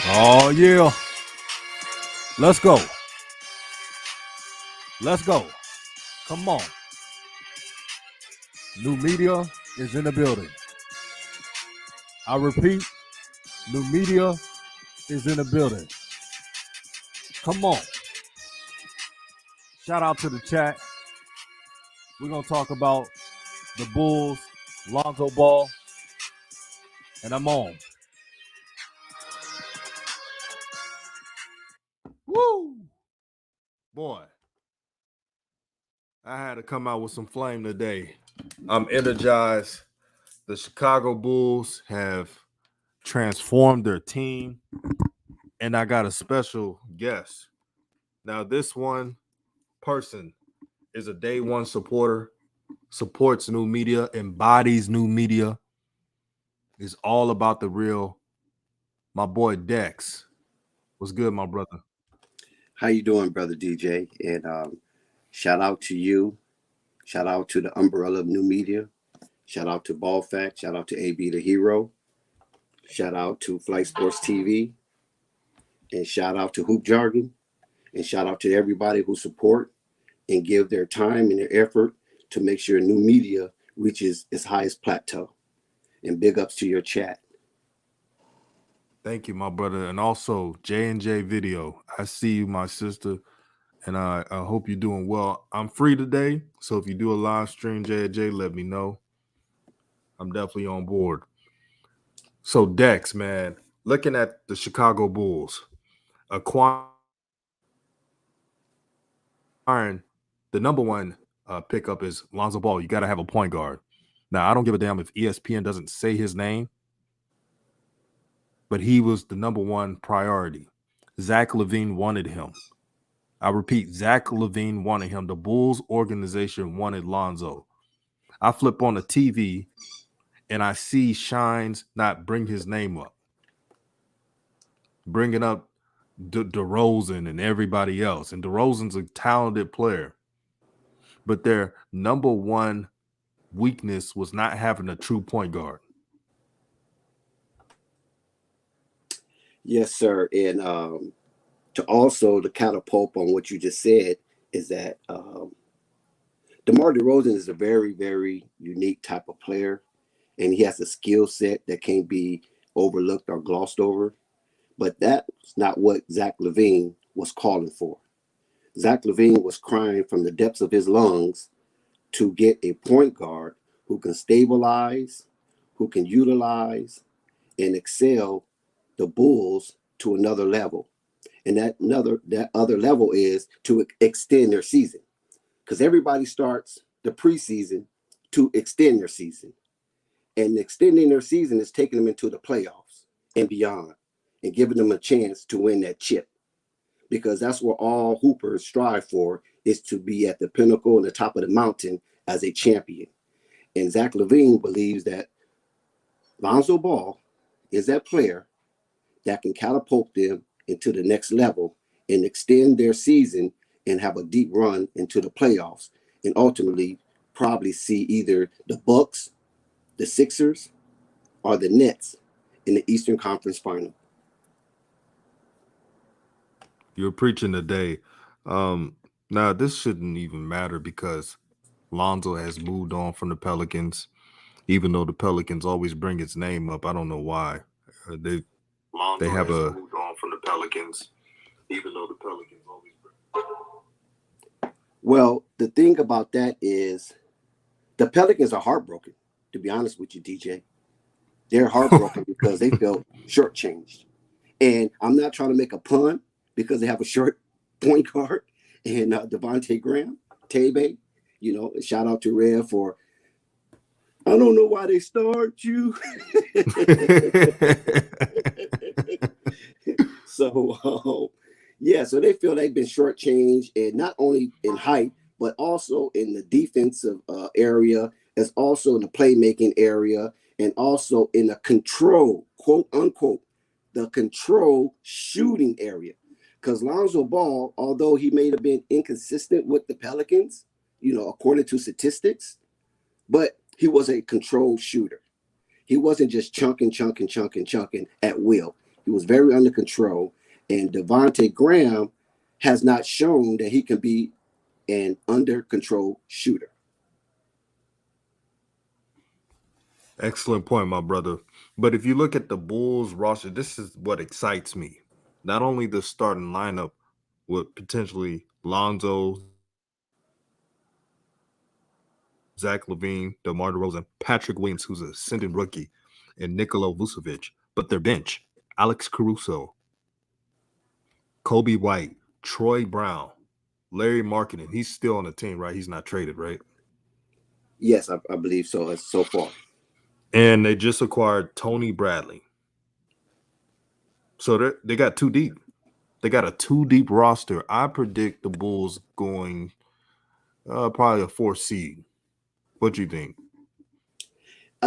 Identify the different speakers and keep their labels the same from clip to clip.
Speaker 1: Oh, yeah. Let's go. Let's go. Come on. New media is in the building. I repeat, new media is in the building. Come on. Shout out to the chat. We're going to talk about the Bulls, Lonzo Ball, and I'm on. Woo! Boy, I had to come out with some flame today. I'm energized. The Chicago Bulls have transformed their team, and I got a special guest. Now, this one person is a day one supporter, supports new media, embodies new media, is all about the real. My boy Dex. What's good, my brother?
Speaker 2: How you doing, brother DJ? And shout out to you. Shout out to the umbrella of new media. Shout out to Ball Fact. Shout out to AB the Hero. Shout out to Flight Sports TV. And shout out to Hoop Jargon. And shout out to everybody who support and give their time and their effort to make sure new media reaches its highest plateau. And big ups to your chat.
Speaker 1: Thank you, my brother. And also J&J Video. I see you, my sister, and I hope you're doing well. I'm free today, so if you do a live stream, J&J, let me know. I'm definitely on board. So Dex, man, looking at the Chicago Bulls, acquiring the number one pickup is Lonzo Ball. You got to have a point guard. Now, I don't give a damn if ESPN doesn't say his name, but he was the number one priority. Zach LaVine wanted him. I repeat, Zach LaVine wanted him. The Bulls organization wanted Lonzo. I flip on the TV and I see Shines not bring his name up, bringing up DeRozan and everybody else. And DeRozan's a talented player, but their number one weakness was not having a true point guard.
Speaker 2: Yes, sir. And to catapult on what you just said is that DeMar DeRozan is a very, very unique type of player, and he has a skill set that can't be overlooked or glossed over. But that's not what Zach LaVine was calling for. Zach LaVine was crying from the depths of his lungs to get a point guard who can stabilize, who can utilize, and excel the Bulls to another level. And that other level is to extend their season, because everybody starts the preseason to extend their season, and extending their season is taking them into the playoffs and beyond, and giving them a chance to win that chip, because that's what all hoopers strive for, is to be at the pinnacle and the top of the mountain as a champion. And Zach LaVine believes that Lonzo Ball is that player that can catapult them into the next level and extend their season and have a deep run into the playoffs, and ultimately probably see either the Bucks, the Sixers, or the Nets in the Eastern Conference Final.
Speaker 1: You're preaching today. Now, this shouldn't even matter because Lonzo has moved on from the Pelicans, even though the Pelicans always bring its name up. I don't know why. They have moved on from the Pelicans, even though the Pelicans always bring.
Speaker 2: Well, the thing about that is the Pelicans are heartbroken, to be honest with you, DJ. They're heartbroken because they felt shortchanged. And I'm not trying to make a pun because they have a short point guard and Devontae Graham, Tebe. Shout out to Red for, I don't know why they start you. So they feel they've been shortchanged, and not only in height, but also in the defensive area, as also in the playmaking area, and also in the control, quote unquote, the control shooting area. Because Lonzo Ball, although he may have been inconsistent with the Pelicans, according to statistics, but he was a controlled shooter. He wasn't just chunking at will. He was very under control. And Devontae Graham has not shown that he can be an under control shooter.
Speaker 1: Excellent point, my brother. But if you look at the Bulls roster, this is what excites me. Not only the starting lineup with potentially Lonzo, Zach LaVine, DeMar DeRozan, Patrick Williams, who's an ascending rookie, and Nikola Vucevic, but their bench, Alex Caruso, Kobe White, Troy Brown, Larry Markkinen. He's still on the team, right? He's not traded, right?
Speaker 2: Yes, I believe so. So far.
Speaker 1: And they just acquired Tony Bradley. So they got too deep. They got a too deep roster. I predict the Bulls going probably a 4th seed. What do you think?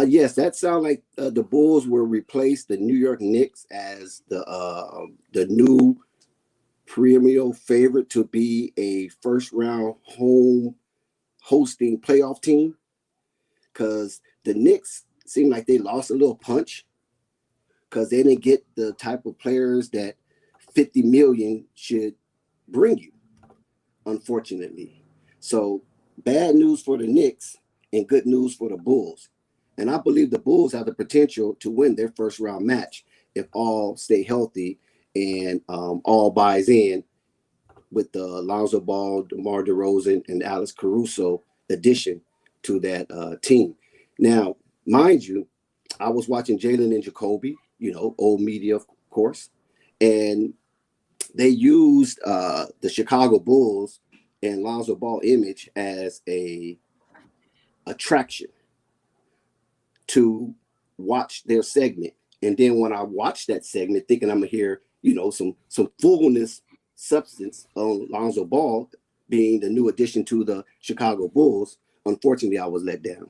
Speaker 2: Yes, that sounds like the Bulls will replace the New York Knicks as the new perennial favorite to be a first round home hosting playoff team, because the Knicks seem like they lost a little punch because they didn't get the type of players that 50 million should bring you, unfortunately. So bad news for the Knicks and good news for the Bulls. And I believe the Bulls have the potential to win their first round match if all stay healthy and all buys in with the Lonzo Ball, DeMar DeRozan, and Alex Caruso addition to that team. Now, mind you, I was watching Jalen and Jacoby, old media, of course, and they used the Chicago Bulls and Lonzo Ball image as a attraction to watch their segment. And then when I watched that segment, thinking I'm gonna hear, some fullness, substance on Lonzo Ball being the new addition to the Chicago Bulls, unfortunately, I was let down.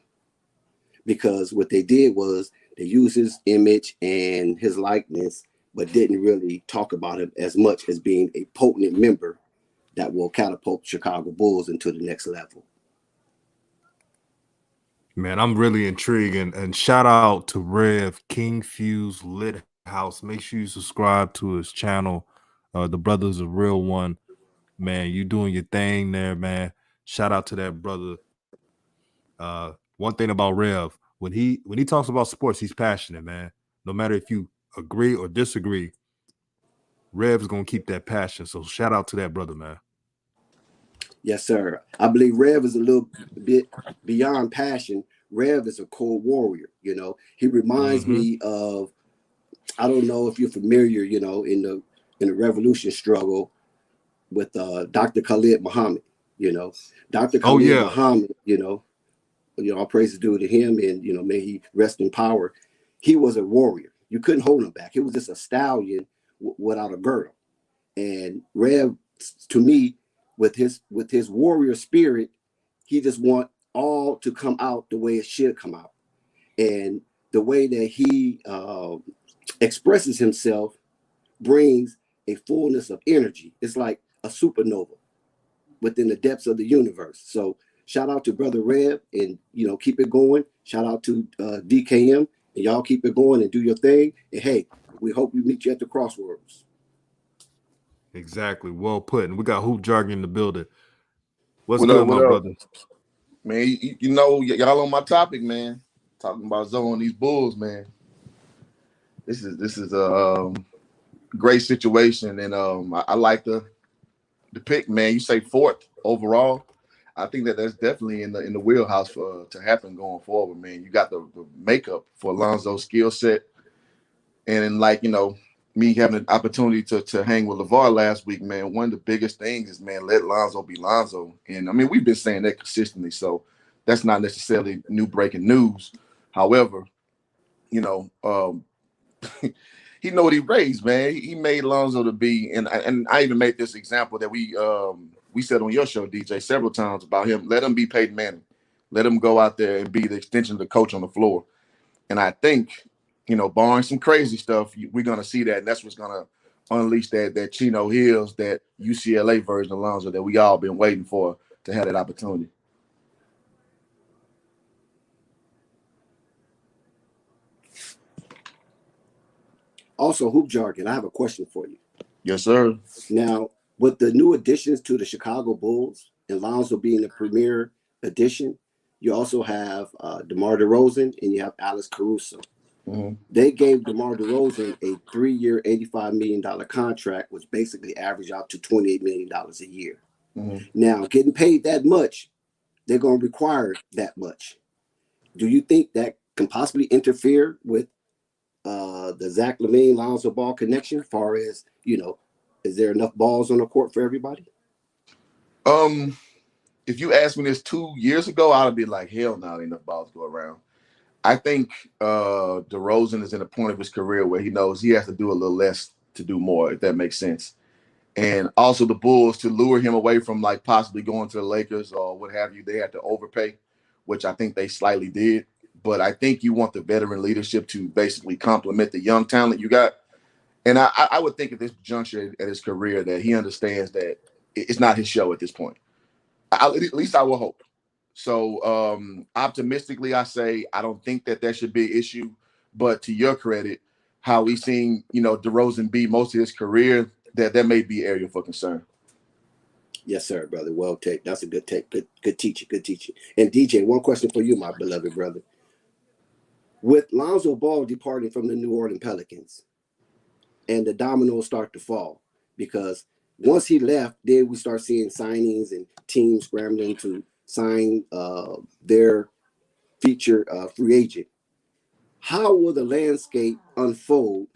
Speaker 2: Because what they did was they used his image and his likeness, but didn't really talk about him as much as being a potent member that will catapult Chicago Bulls into the next level.
Speaker 1: Man, I'm really intrigued. And shout out to Rev King Fuse Lit House. Make sure you subscribe to his channel. The brother's a real one. Man, you doing your thing there, man. Shout out to that brother. One thing about Rev, when he talks about sports, he's passionate, man. No matter if you agree or disagree, Rev's gonna keep that passion. So shout out to that brother, man.
Speaker 2: Yes, sir. I believe Rev is a little bit beyond passion. Rev is a cold warrior. He reminds me of, I don't know if you're familiar, in the revolution struggle with Dr. Khalid Muhammad. Dr. Khalid Muhammad. All praises due to him, and may he rest in power. He was a warrior. You couldn't hold him back. He was just a stallion without a girdle. And Rev, to me, with his warrior spirit, he just want all to come out the way it should come out. And the way that he expresses himself brings a fullness of energy. It's like a supernova within the depths of the universe. So shout out to Brother Rev, and keep it going. Shout out to DKM, and y'all keep it going and do your thing. And hey, we hope we meet you at the crossroads.
Speaker 1: Exactly. Well put. And we got Hoop Jargon in the building. What's
Speaker 3: What
Speaker 1: good,
Speaker 3: up,
Speaker 1: my brother?
Speaker 3: Man, y'all on my topic, man. Talking about Zoe and these Bulls, man. This is a great situation, and I like the pick, man. You say 4th overall. I think that's definitely in the wheelhouse for to happen going forward, man. You got the makeup for Lonzo's skill set, and me having an opportunity to hang with LeVar last week, man, one of the biggest things is, man, let Lonzo be Lonzo. And, I mean, we've been saying that consistently, so that's not necessarily new breaking news. However, he know what he raised, man. He made Lonzo to be, and I even made this example that we said on your show, DJ, several times about him. Let him be Peyton Manning. Let him go out there and be the extension of the coach on the floor. And I think, barring some crazy stuff, we're going to see that. And that's what's going to unleash that Chino Hills, that UCLA version of Lonzo that we all been waiting for to have that opportunity.
Speaker 2: Also, hoop jargon. I have a question for you.
Speaker 3: Yes, sir.
Speaker 2: Now, with the new additions to the Chicago Bulls and Lonzo being the premier addition, you also have DeMar DeRozan and you have Alex Caruso.
Speaker 3: Mm-hmm.
Speaker 2: They gave DeMar DeRozan a 3-year, $85 million contract, which basically averaged out to $28 million a year.
Speaker 3: Mm-hmm.
Speaker 2: Now, getting paid that much, they're going to require that much. Do you think that can possibly interfere with the Zach LaVine Lonzo Ball connection? As far as, is there enough balls on the court for everybody?
Speaker 3: If you asked me this 2 years ago, I'd be like, hell no, ain't enough balls to go around. I think DeRozan is in a point of his career where he knows he has to do a little less to do more, if that makes sense. And also the Bulls, to lure him away from like possibly going to the Lakers or what have you, they had to overpay, which I think they slightly did. But I think you want the veteran leadership to basically complement the young talent you got. And I would think at this juncture at his career that he understands that it's not his show at this point. At least I will hope. So optimistically, I say I don't think that should be an issue. But to your credit, how we've seen, DeRozan be most of his career, that may be area for concern.
Speaker 2: Yes, sir, brother. Well take. That's a good take. Good teaching. Good teaching. And DJ, one question for you, my beloved brother. With Lonzo Ball departing from the New Orleans Pelicans and the dominoes start to fall, because once he left, then we start seeing signings and teams scrambling to sign their featured free agent. How will the landscape unfold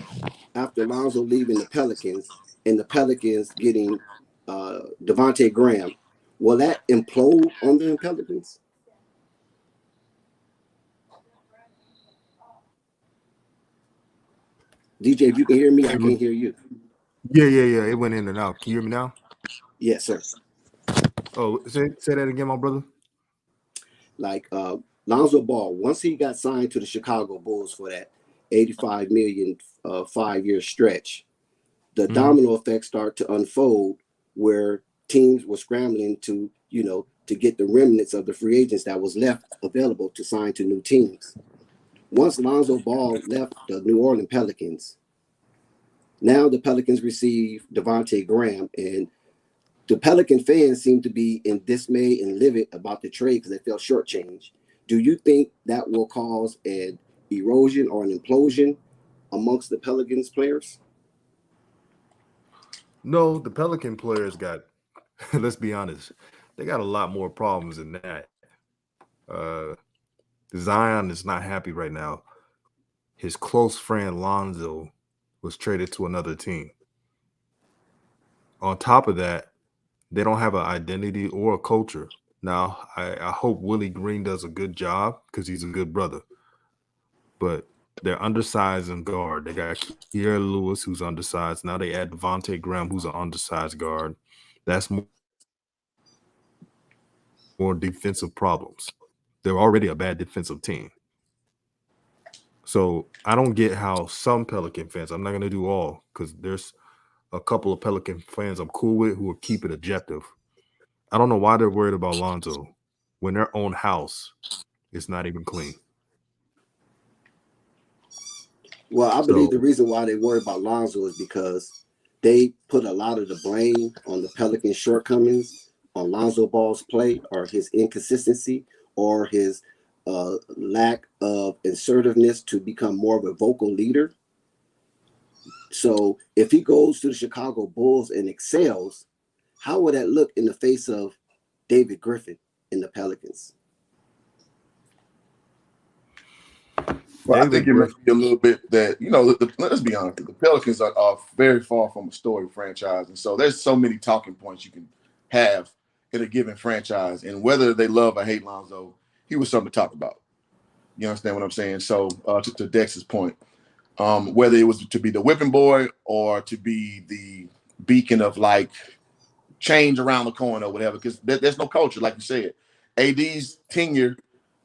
Speaker 2: after Lonzo leaving the Pelicans and the Pelicans getting Devontae Graham? Will that implode on the Pelicans? DJ, if you can hear me, I can't hear you.
Speaker 1: Yeah. It went in and out. Can you hear me now?
Speaker 2: Yes, sir.
Speaker 1: Oh, say that again, my brother.
Speaker 2: Like Lonzo Ball, once he got signed to the Chicago Bulls for that $85 million 5-year stretch, the domino effects start to unfold where teams were scrambling to, to get the remnants of the free agents that was left available to sign to new teams. Once Lonzo Ball left the New Orleans Pelicans, now the Pelicans receive Devontae Graham, and the Pelican fans seem to be in dismay and livid about the trade because they felt shortchanged. Do you think that will cause an erosion or an implosion amongst the Pelicans players?
Speaker 1: No, the Pelican players got, let's be honest, they got a lot more problems than that. Zion is not happy right now. His close friend Lonzo was traded to another team. On top of that, they don't have an identity or a culture. Now, I hope Willie Green does a good job because he's a good brother. But they're undersized in guard. They got Kier Lewis, who's undersized. Now they add Devontae Graham, who's an undersized guard. That's more defensive problems. They're already a bad defensive team. So I don't get how some Pelican fans, I'm not going to do all because there's a couple of Pelican fans I'm cool with who will keep it objective. I don't know why they're worried about Lonzo when their own house is not even clean.
Speaker 2: Well, I believe the reason why they worry about Lonzo is because they put a lot of the blame on the Pelicans' shortcomings on Lonzo Ball's play, or his inconsistency, or his lack of assertiveness to become more of a vocal leader. So if he goes to the Chicago Bulls and excels, how would that look in the face of David Griffin in the Pelicans?
Speaker 3: Well, I think it may be a little bit that, let's be honest, the Pelicans are very far from a storied franchise. And so there's so many talking points you can have in a given franchise. And whether they love or hate Lonzo, he was something to talk about. You understand what I'm saying? So to Dex's point, whether it was to be the whipping boy or to be the beacon of like change around the corner or whatever, because there's no culture, like you said. AD's tenure,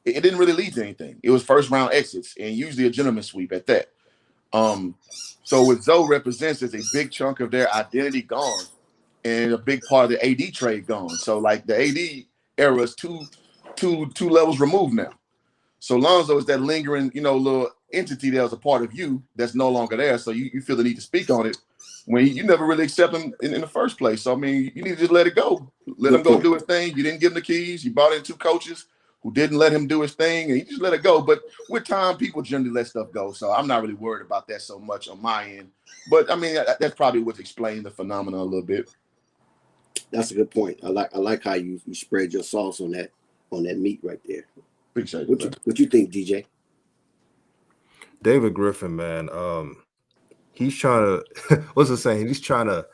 Speaker 3: it didn't really lead to anything. It was first round exits and usually a gentleman's sweep at that. So what Zoe represents is a big chunk of their identity gone and a big part of the AD trade gone. So like the AD era is two levels removed now. So Lonzo is that lingering, little entity that was a part of you that's no longer there. So you feel the need to speak on it when you never really accept him in the first place. So, I mean, you need to just let it go. Let him go do his thing. You didn't give him the keys. You brought in 2 coaches who didn't let him do his thing, and you just let it go. But with time, people generally let stuff go. So I'm not really worried about that so much on my end. But, I mean, that's probably what's explained the phenomenon a little bit.
Speaker 2: That's a good point. I like how you spread your sauce on that meat right there.
Speaker 3: Appreciate
Speaker 2: it. What you think, DJ?
Speaker 1: David Griffin, man, he's trying to what's the saying? He's trying to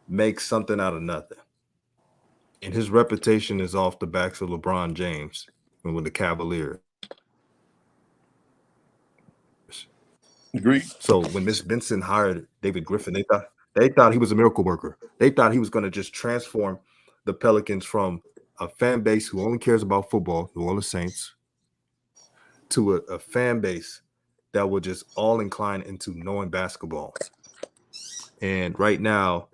Speaker 1: make something out of nothing. And his reputation is off the backs of LeBron James and with the Cavaliers.
Speaker 3: Agreed.
Speaker 1: So when Miss Benson hired David Griffin, they thought he was a miracle worker. They thought he was going to just transform the Pelicans from a fan base who only cares about football, New Orleans Saints, to a fan base that will just all incline into knowing basketball. And right now,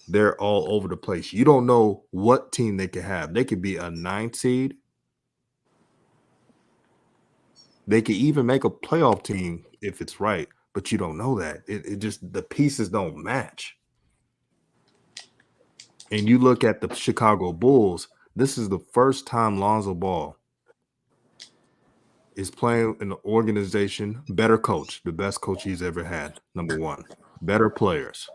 Speaker 1: they're all over the place. You don't know what team they could have. They could be a 9 seed. They could even make a playoff team if it's right, but you don't know that. It just, the pieces don't match. And you look at the Chicago Bulls, this is the first time Lonzo Ball is playing in an organization, better coach, the best coach he's ever had, number one. Better players.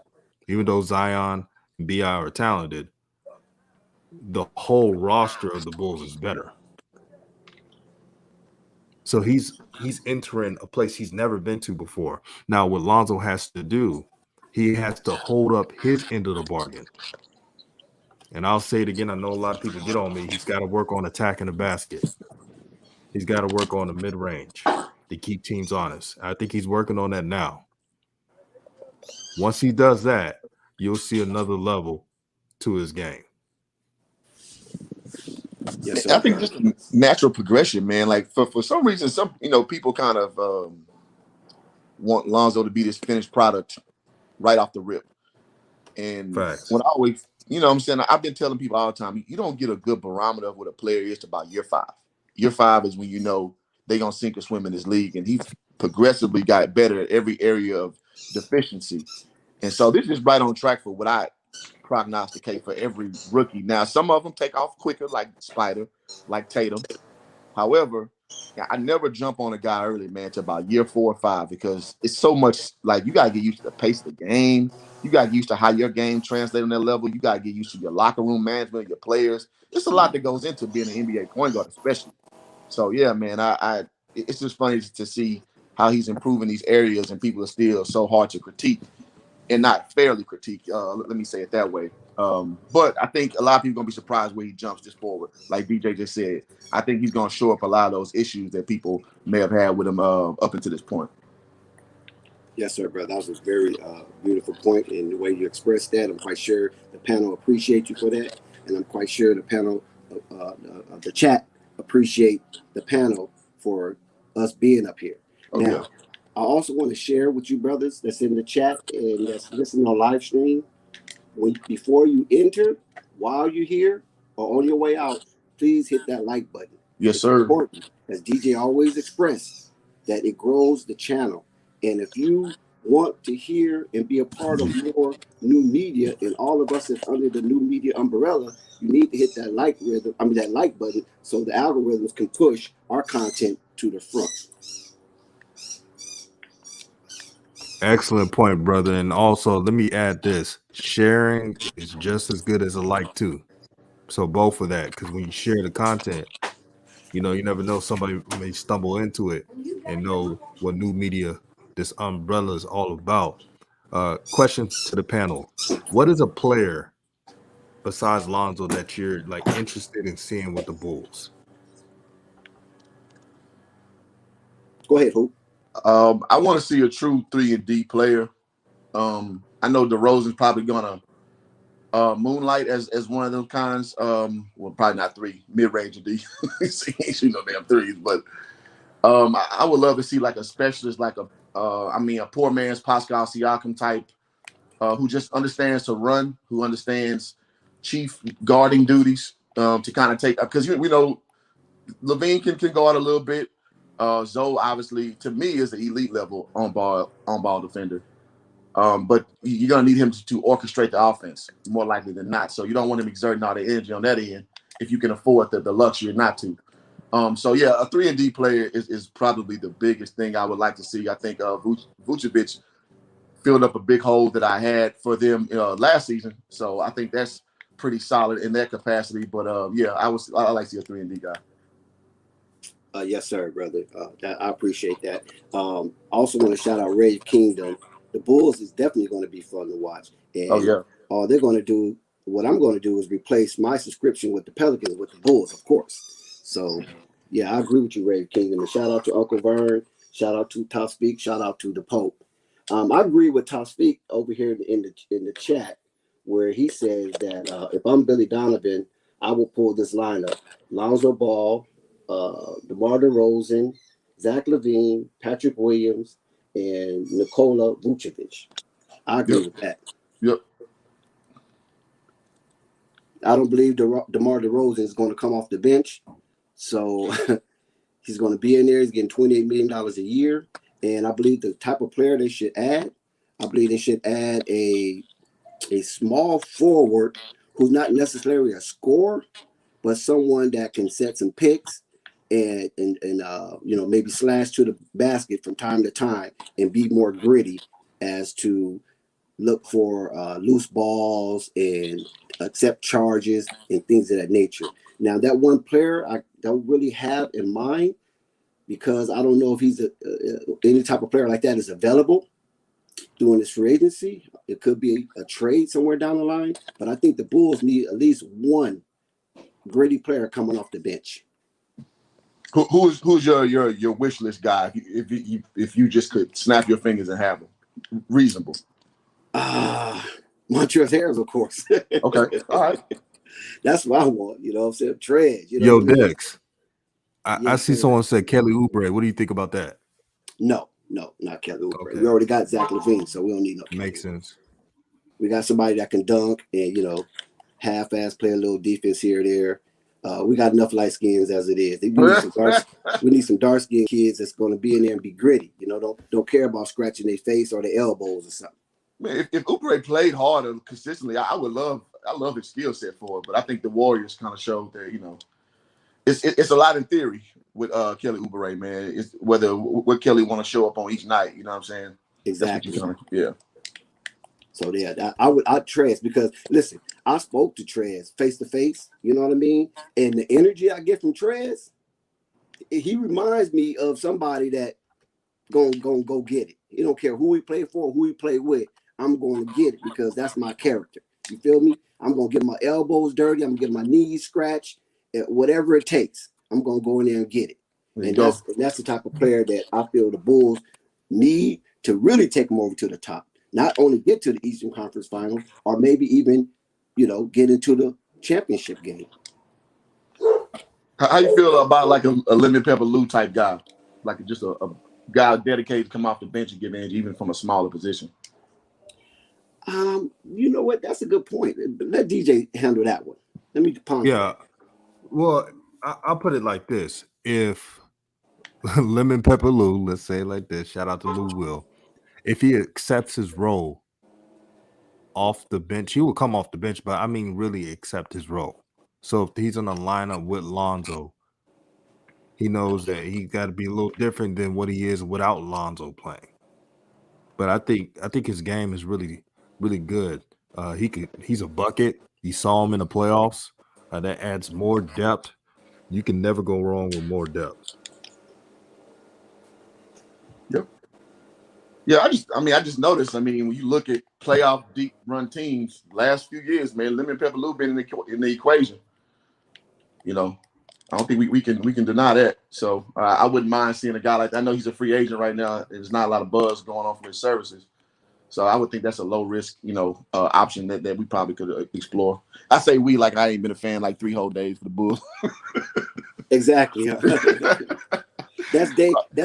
Speaker 1: Even though Zion and B.I. are talented, the whole roster of the Bulls is better. So he's entering a place he's never been to before. Now, what Lonzo has to do, he has to hold up his end of the bargain. And I'll say it again, I know a lot of people get on me. He's got to work on attacking the basket. He's got to work on the mid-range to keep teams honest. I think he's working on that now. Once he does that, you'll see another level to his game.
Speaker 3: Yes, I think just a natural progression, man. Like for some reason, some people kind of want Lonzo to be this finished product right off the rip. And when I always, what I'm saying, I've been telling people all the time, you don't get a good barometer of what a player is to about year 5. Year 5 is when you know they're gonna sink or swim in this league, and he's progressively got better at every area of deficiency. And so this is right on track for what I prognosticate for every rookie. Now, some of them take off quicker, like Spider, like Tatum. However, I never jump on a guy early, man, to about year 4 or 5, because it's so much, like, you got to get used to the pace of the game. You got to get used to how your game translates on that level. You got to get used to your locker room management, your players. There's a lot that goes into being an NBA point guard, especially. So, yeah, man, it's just funny to see how he's improving these areas, and people are still so hard to critique. And not fairly critique, let me say it that way. But I think a lot of people are going to be surprised where he jumps this forward. Like DJ just said, I think he's going to show up a lot of those issues that people may have had with him up until this point.
Speaker 2: Yes, sir, brother. That was a very beautiful point, and the way you expressed that, I'm quite sure the panel appreciate you for that, and I'm quite sure the panel, the chat appreciate the panel for us being up here.
Speaker 3: Okay.
Speaker 2: Now, I also want to share with you brothers that's in the chat and that's listening on live stream. Before you enter, while you're here or on your way out, please hit that like button.
Speaker 3: Yes, sir.
Speaker 2: It's important, as DJ always expressed, that it grows the channel. And if you want to hear and be a part of more new media, and all of us that's under the new media umbrella, you need to hit that like button, so the algorithms can push our content to the front.
Speaker 1: Excellent point, brother. And also, let me add this. Sharing is just as good as a like, too. So both of that, because when you share the content, you never know, somebody may stumble into it and know what new media this umbrella is all about. Question to the panel. What is a player besides Lonzo that you're interested in seeing with the Bulls?
Speaker 2: Go ahead, Hoop.
Speaker 3: I want to see a true 3-and-D player. I know DeRozan's probably gonna moonlight as one of those kinds. Well, probably not 3, mid-range and D. He ain't shooting no damn threes, but I would love to see like a specialist, like a poor man's Pascal Siakam type, who just understands to run, who understands chief guarding duties, to kind of take, because we know Levine can go out a little bit. Zoe, obviously, to me, is an elite level on ball defender. But you're gonna need him to orchestrate the offense more likely than not. So you don't want him exerting all the energy on that end if you can afford the luxury not to. So yeah, a 3-and-D player is probably the biggest thing I would like to see. I think Vucevic filled up a big hole that I had for them last season. So I think that's pretty solid in that capacity. But yeah, I like to see a 3-and-D guy.
Speaker 2: Yes, sir, brother. I appreciate that. Also want to shout out Rave Kingdom. The Bulls is definitely going to be fun to watch. And
Speaker 3: Oh yeah.
Speaker 2: all they're going to do, what I'm going to do is replace my subscription with the Pelicans with the Bulls, of course. So yeah, I agree with you, Rave Kingdom. And shout out to Uncle Vern. Shout out to Top Speak. Shout out to the Pope. I agree with Top Speak over here in the chat, where he says that if I'm Billy Donovan, I will pull this lineup: Lonzo Ball, DeMar DeRozan, Zach LaVine, Patrick Williams, and Nikola Vucevic. I agree with that.
Speaker 3: Yep.
Speaker 2: I don't believe DeMar DeRozan is going to come off the bench, so he's going to be in there. He's getting $28 million a year, and I believe the type of player they should add, I believe they should add a small forward who's not necessarily a scorer, but someone that can set some picks and maybe slash to the basket from time to time and be more gritty as to look for loose balls and accept charges and things of that nature. Now, that one player I don't really have in mind, because I don't know if he's any type of player like that is available during this free agency. It could be a trade somewhere down the line, but I think the Bulls need at least one gritty player coming off the bench.
Speaker 3: Who's your wish list guy if you just could snap your fingers and have him? Reasonable.
Speaker 2: Montrezl Harrell, of course.
Speaker 3: Okay, all right.
Speaker 2: That's what I want. You know what I'm saying? Tread. You know
Speaker 1: Yo,
Speaker 2: what I mean?
Speaker 1: Dex. I see someone said Kelly Oubre. What do you think about that?
Speaker 2: No, not Kelly Oubre.
Speaker 1: Okay.
Speaker 2: We already got Zach LaVine, so we don't need no Kelly.
Speaker 1: Makes sense.
Speaker 2: We got somebody that can dunk and, half-ass play a little defense here or there. We got enough light skins as it is. We need some dark skinned kids that's going to be in there and be gritty. Don't care about scratching their face or their elbows or something.
Speaker 3: Man, if Oubre played harder consistently, I love his skill set for it. But I think the Warriors kind of showed that it's a lot in theory with Kelly Oubre, man. It's what Kelly want to show up on each night. You know what I'm saying?
Speaker 2: Exactly.
Speaker 3: Yeah.
Speaker 2: So yeah, I'd Trez, because listen, I spoke to Trez face to face. You know what I mean? And the energy I get from Trez, he reminds me of somebody that go get it. You don't care who he played for, who he played with. I'm going to get it because that's my character. You feel me? I'm going to get my elbows dirty. I'm going to get my knees scratched. Whatever it takes, I'm going to go in there and get it. And that's the type of player that I feel the Bulls need to really take them over to the top. Not only get to the Eastern Conference Finals, or maybe even, get into the championship game.
Speaker 3: How you feel about like a Lemon Pepper Lou type guy? Like just a guy dedicated to come off the bench and give energy even from a smaller position?
Speaker 2: You know what? That's a good point. Let DJ handle that one. Let me ponder.
Speaker 1: Yeah. Well, I'll put it like this. If Lemon Pepper Lou, let's say it like this, shout out to Lou Will, if he accepts his role off the bench, he will come off the bench, but I mean really accept his role. So if he's in a lineup with Lonzo, he knows that he got to be a little different than what he is without Lonzo playing. But I think his game is really, really good. He's a bucket. You saw him in the playoffs. That adds more depth. You can never go wrong with more depth.
Speaker 3: Yep. Yeah, I just noticed. When you look at playoff deep run teams, last few years, man, Lemon Pepper Lou been in the equation. I don't think we can deny that. So I wouldn't mind seeing a guy like that. I know he's a free agent right now. There's not a lot of buzz going on for his services. So I would think that's a low risk, option that we probably could explore. I say we, like I ain't been a fan like 3 whole days for the Bulls.
Speaker 2: Exactly. That's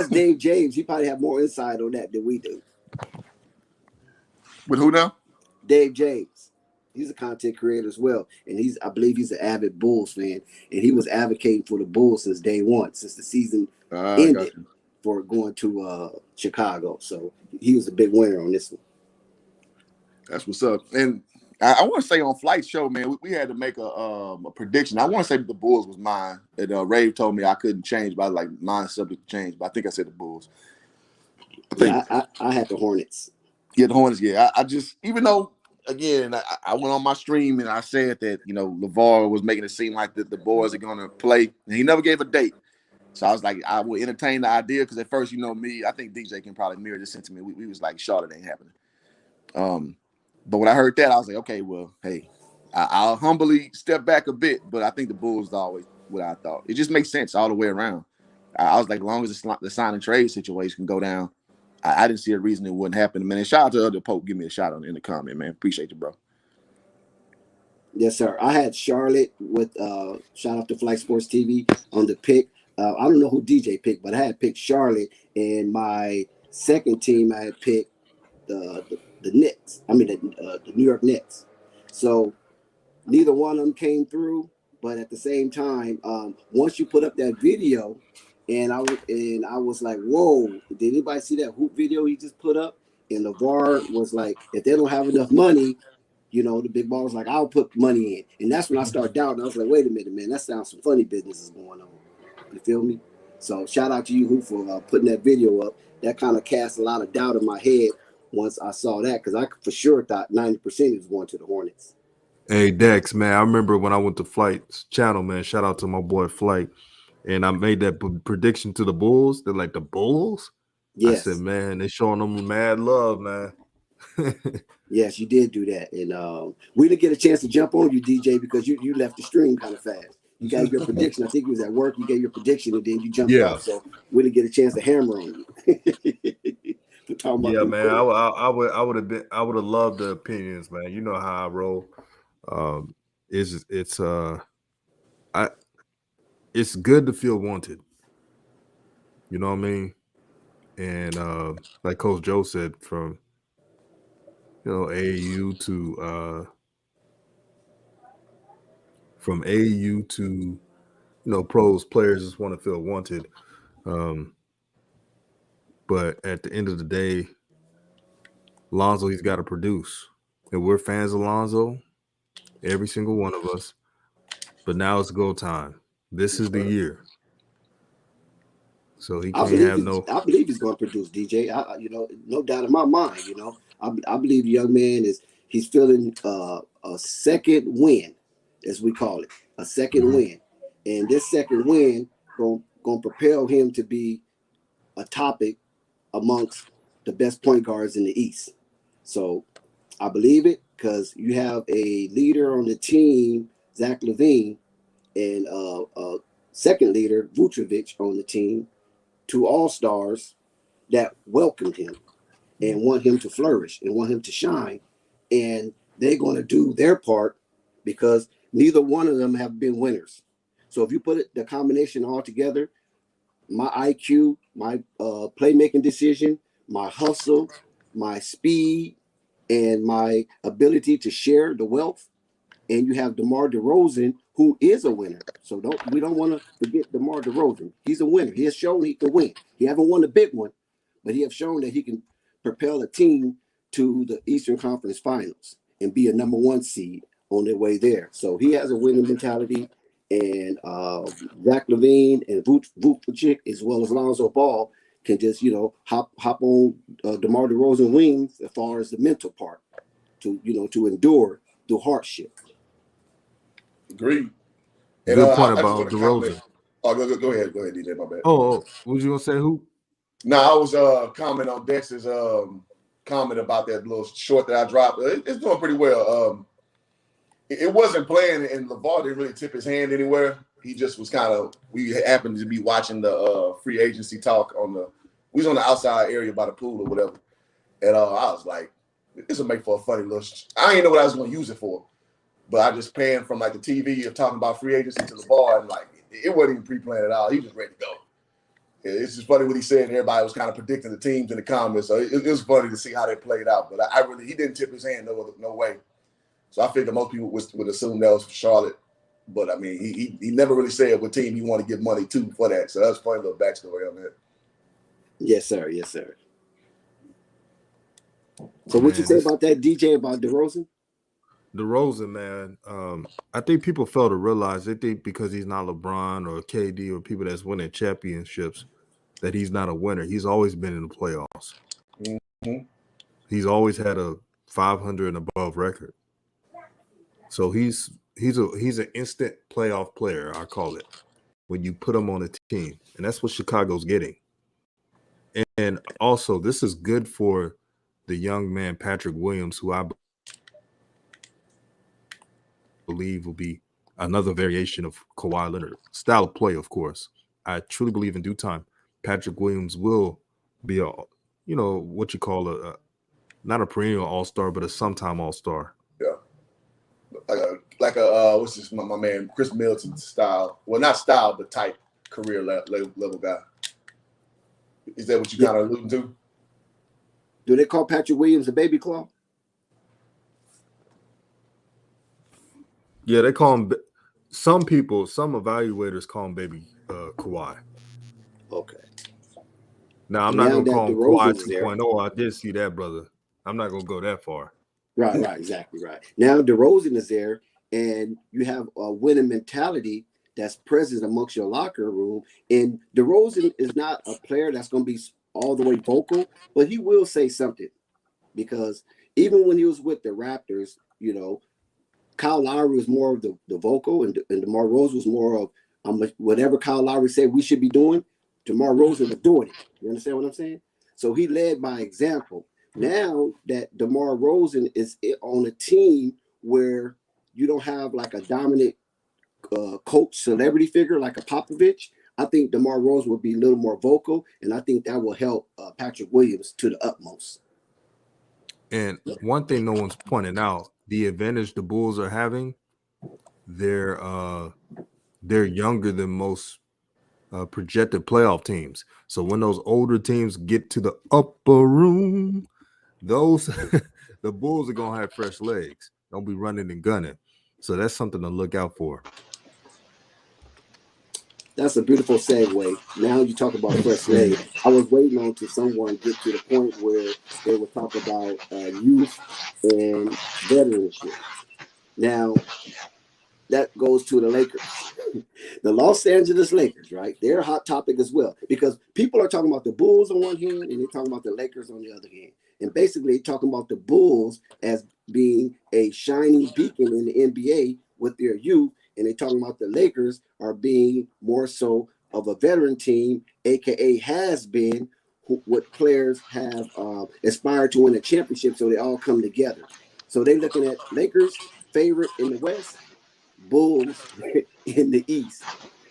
Speaker 2: Dave James. He probably have more insight on that than we do.
Speaker 3: With who now?
Speaker 2: Dave James. He's a content creator as well, and I believe he's an avid Bulls fan, and he was advocating for the Bulls since day one, since the season ended,
Speaker 3: Gotcha.
Speaker 2: for going to Chicago. So he was a big winner on this one.
Speaker 3: That's what's up. And I want to say on Flight Show, man, we had to make a prediction. I want to say the Bulls was mine. And Rave told me I couldn't change, but I was like, mine's subject to change. But I think I said the Bulls.
Speaker 2: I had the Hornets.
Speaker 3: Yeah, the Hornets. Yeah, I just, even though, again, I went on my stream and I said that, you know, LeVar was making it seem like the boys are going to play. And he never gave a date. So I was like, I would entertain the idea because at first, you know me, I think DJ can probably mirror this sentiment. We was like, Charlotte ain't happening. But when I heard that, I was like, okay, well, hey, I'll humbly step back a bit, but I think the Bulls are always what I thought. It just makes sense all the way around. I was like, as long as the sign and trade situation can go down, I didn't see a reason it wouldn't happen. Man, and shout out to Other Pope. Give me a shout out in the comment, man. Appreciate you, bro.
Speaker 2: Yes, sir. I had Charlotte with shout out to Flight Sports TV on the pick. I don't know who DJ picked, but I had picked Charlotte, and my second team I had picked the Knicks. I mean the New York Knicks. So neither one of them came through, but at the same time, once you put up that video, and I was like, whoa! Did anybody see that hoop video he just put up? And LeVar was like, if they don't have enough money, you know, the big ball was like, I'll put money in. And that's when I started doubting. I was like, wait a minute, man, that sounds some funny business is going on. You feel me? So shout out to you, Hoop, for putting that video up. That kind of cast a lot of doubt in my head once I saw that, because I for sure thought 90% was going to the Hornets.
Speaker 1: Hey, Dex, man, I remember when I went to Flight's channel, man, shout out to my boy Flight, and I made that prediction to the Bulls. They're like, the Bulls?
Speaker 2: Yes.
Speaker 1: I said, man, they showing them mad love, man.
Speaker 2: Yes, you did do that. And we didn't get a chance to jump on you, DJ, because you left the stream kind of fast. You gave your prediction. I think it was at work. You gave your prediction, and then you jumped off. So we didn't get a chance to hammer on you.
Speaker 1: Yeah, man, I would have loved the opinions, man. You know how I roll. It's good to feel wanted. You know what I mean? And like Coach Joe said, from AAU to pros, players just want to feel wanted. But at the end of the day, Lonzo, he's got to produce. And we're fans of Lonzo, every single one of us. But now it's go time. This is the year. So he can't have no.
Speaker 2: I believe he's going to produce, DJ. No doubt in my mind. I believe the young man he's feeling a second win, as we call it, a second win, and this second win going to propel him to be a topic amongst the best point guards in the East. So I believe it because you have a leader on the team, Zach LaVine, and a second leader, Vucevic, on the team. 2 all-stars that welcomed him and want him to flourish and want him to shine. And they're going to do their part because neither one of them have been winners. So if you put the combination all together, my IQ, my playmaking decision, my hustle, my speed, and my ability to share the wealth, and you have DeMar DeRozan, who is a winner. So we don't want to forget DeMar DeRozan. He's a winner. He has shown he can win. He haven't won a big one, but he has shown that he can propel a team to the Eastern Conference Finals and be a number 1 seed on their way there. So he has a winning mentality. And Zach LaVine and Vucevic, as well as Lonzo Ball, can just hop on DeMar DeRozan wings as far as the mental part to endure the hardship.
Speaker 3: Agreed.
Speaker 1: Good point about DeRozan.
Speaker 3: Oh, go ahead, DJ. My bad.
Speaker 1: Oh, what was you gonna say? Who?
Speaker 3: No, I was commenting on Dex's comment about that little short that I dropped. It's doing pretty well. It wasn't playing, and LeVar didn't really tip his hand anywhere. He just was we happened to be watching the free agency talk we was on the outside area by the pool or whatever. And I was like, this will make for a funny little, I didn't know what I was going to use it for. But I just panned from like the TV of talking about free agency to LeVar, and like, it wasn't even pre-planned at all. He was just ready to go. It's just funny what he said, and everybody was kind of predicting the teams in the comments. So it was funny to see how they played out. But he didn't tip his hand no way. So I figured most people would assume that was for Charlotte. But I mean, he never really said what team he wanted to give money to for that. So that's a funny little backstory on that.
Speaker 2: Yes, sir. Yes, sir. So what you say about that, DJ, about DeRozan?
Speaker 1: DeRozan, man, I think people fail to realize they think because he's not LeBron or KD or people that's winning championships that he's not a winner. He's always been in the playoffs.
Speaker 3: Mm-hmm.
Speaker 1: He's always had a 500 and above record. So he's an instant playoff player, I call it, when you put him on a team. And that's what Chicago's getting. And also, this is good for the young man, Patrick Williams, who I believe will be another variation of Kawhi Leonard. Style of play, of course. I truly believe in due time, Patrick Williams will be what you call not a perennial all-star, but a sometime all-star.
Speaker 3: Yeah. Like a what's this, my man, Chris Middleton style. Well, not style, but type career level guy. Is that what you kind of alluding to?
Speaker 2: Do they call Patrick Williams a baby claw?
Speaker 1: Yeah, they call him. Some evaluators call him baby Kawhi.
Speaker 2: Okay.
Speaker 1: Now, I'm not going to call him Kawhi 2.0. I did see that, brother. I'm not going to go that far.
Speaker 2: Right, exactly right. Now, DeRozan is there, and you have a winning mentality that's present amongst your locker room. And DeRozan is not a player that's going to be all the way vocal, but he will say something. Because even when he was with the Raptors, Kyle Lowry was more of the vocal, and DeMar DeRozan was more of whatever Kyle Lowry said we should be doing, DeMar DeRozan was doing it. You understand what I'm saying? So he led by example. Now that DeMar DeRozan is on a team where you don't have like a dominant coach celebrity figure like a Popovich, I think DeMar DeRozan will be a little more vocal, and I think that will help Patrick Williams to the utmost.
Speaker 1: And one thing no one's pointing out, the advantage the Bulls are having, they're younger than most projected playoff teams. So when those older teams get to the upper room, the Bulls are gonna have fresh legs. Don't be running and gunning. So that's something to look out for.
Speaker 2: That's a beautiful segue. Now you talk about fresh legs. I was waiting on to someone get to the point where they would talk about youth and veteranship. Now, that goes to the Lakers. The Los Angeles Lakers, right? They're a hot topic as well because people are talking about the Bulls on one hand and they're talking about the Lakers on the other hand. And basically talking about the Bulls as being a shining beacon in the NBA with their youth, and they're talking about the Lakers are being more so of a veteran team, aka has been what players have aspired to win a championship, so they all come together. So they're looking at Lakers favorite in the West, Bulls in the East.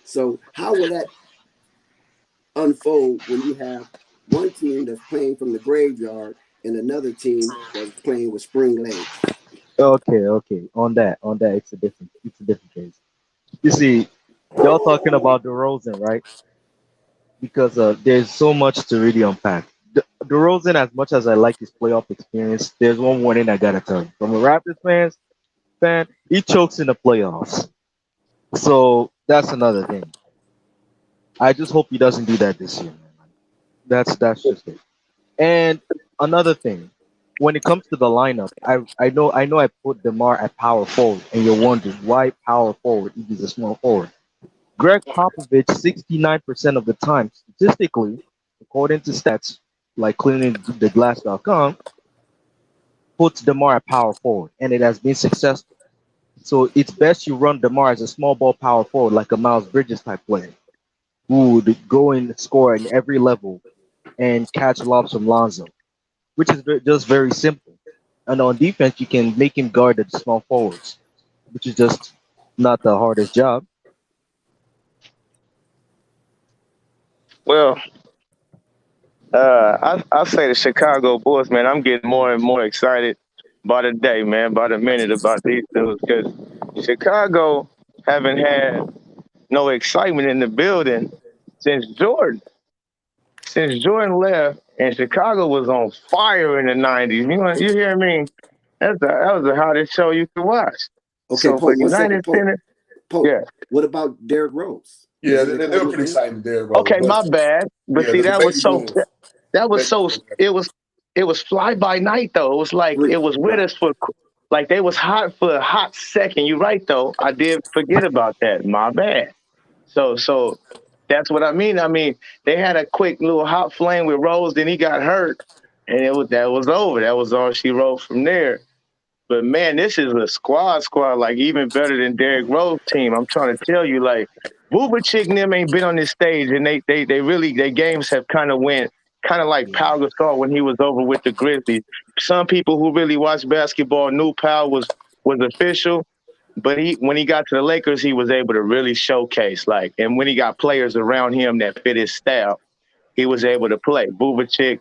Speaker 2: So how will that unfold when you have one team that's playing from the graveyard and another team that's playing with spring legs?
Speaker 4: Okay. On that, it's a different case. You see, y'all talking about DeRozan, right? Because there's so much to really unpack. DeRozan, as much as I like his playoff experience, there's one warning I gotta tell you. From a Raptors fan, he chokes in the playoffs. So that's another thing. I just hope he doesn't do that this year, man. That's just it. And another thing, when it comes to the lineup, I know I put DeMar at power forward, and you're wondering why power forward if he's a small forward. Greg Popovich, 69% of the time, statistically, according to stats like cleaningtheglass.com, puts DeMar at power forward, and it has been successful. So it's best you run DeMar as a small ball power forward, like a Miles Bridges type player, who would go and score in every level and catch lobs from Lonzo, which is just very simple. And on defense, you can make him guard the small forwards, which is just not the hardest job.
Speaker 5: Well, I say the Chicago Bulls, man. I'm getting more and more excited by the day, man, by the minute about these dudes because Chicago haven't had no excitement in the building since Jordan. Since Jordan left and Chicago was on fire in the 90s. You hear me? that was the hardest show you could watch.
Speaker 2: Okay,
Speaker 5: So for
Speaker 2: Pope. 1 second,
Speaker 5: United
Speaker 2: Pope.
Speaker 5: Center,
Speaker 2: Pope.
Speaker 5: yeah.
Speaker 2: What about Derrick Rose?
Speaker 3: Yeah,
Speaker 2: Is he
Speaker 3: they were
Speaker 2: recording
Speaker 3: pretty
Speaker 2: anything?
Speaker 3: exciting there, bro.
Speaker 5: Okay,
Speaker 3: But
Speaker 5: my bad. But
Speaker 3: yeah,
Speaker 5: see,
Speaker 3: the baby boom.
Speaker 5: that was
Speaker 3: Baby
Speaker 5: so
Speaker 3: boom.
Speaker 5: it was fly by night though. It was like it
Speaker 2: Three.
Speaker 5: was with
Speaker 2: Right.
Speaker 5: us for like they was hot for a hot second. You're right though. I did forget about that. My bad. So that's what I mean. I mean, they had a quick little hot flame with Rose, then he got hurt, and that was over. That was all she wrote from there. But man, this is a squad, like even better than Derrick Rose team. I'm trying to tell you, like Vucevic and them ain't been on this stage, and they really their games have kind of went kind of like
Speaker 2: Yeah.
Speaker 5: Pau Gasol when he was over with the Grizzlies. Some people who really watch basketball knew Pau was official, but he when he got to the Lakers, he was able to really showcase and when he got players around him that fit his style, he was able to play. Vucevic,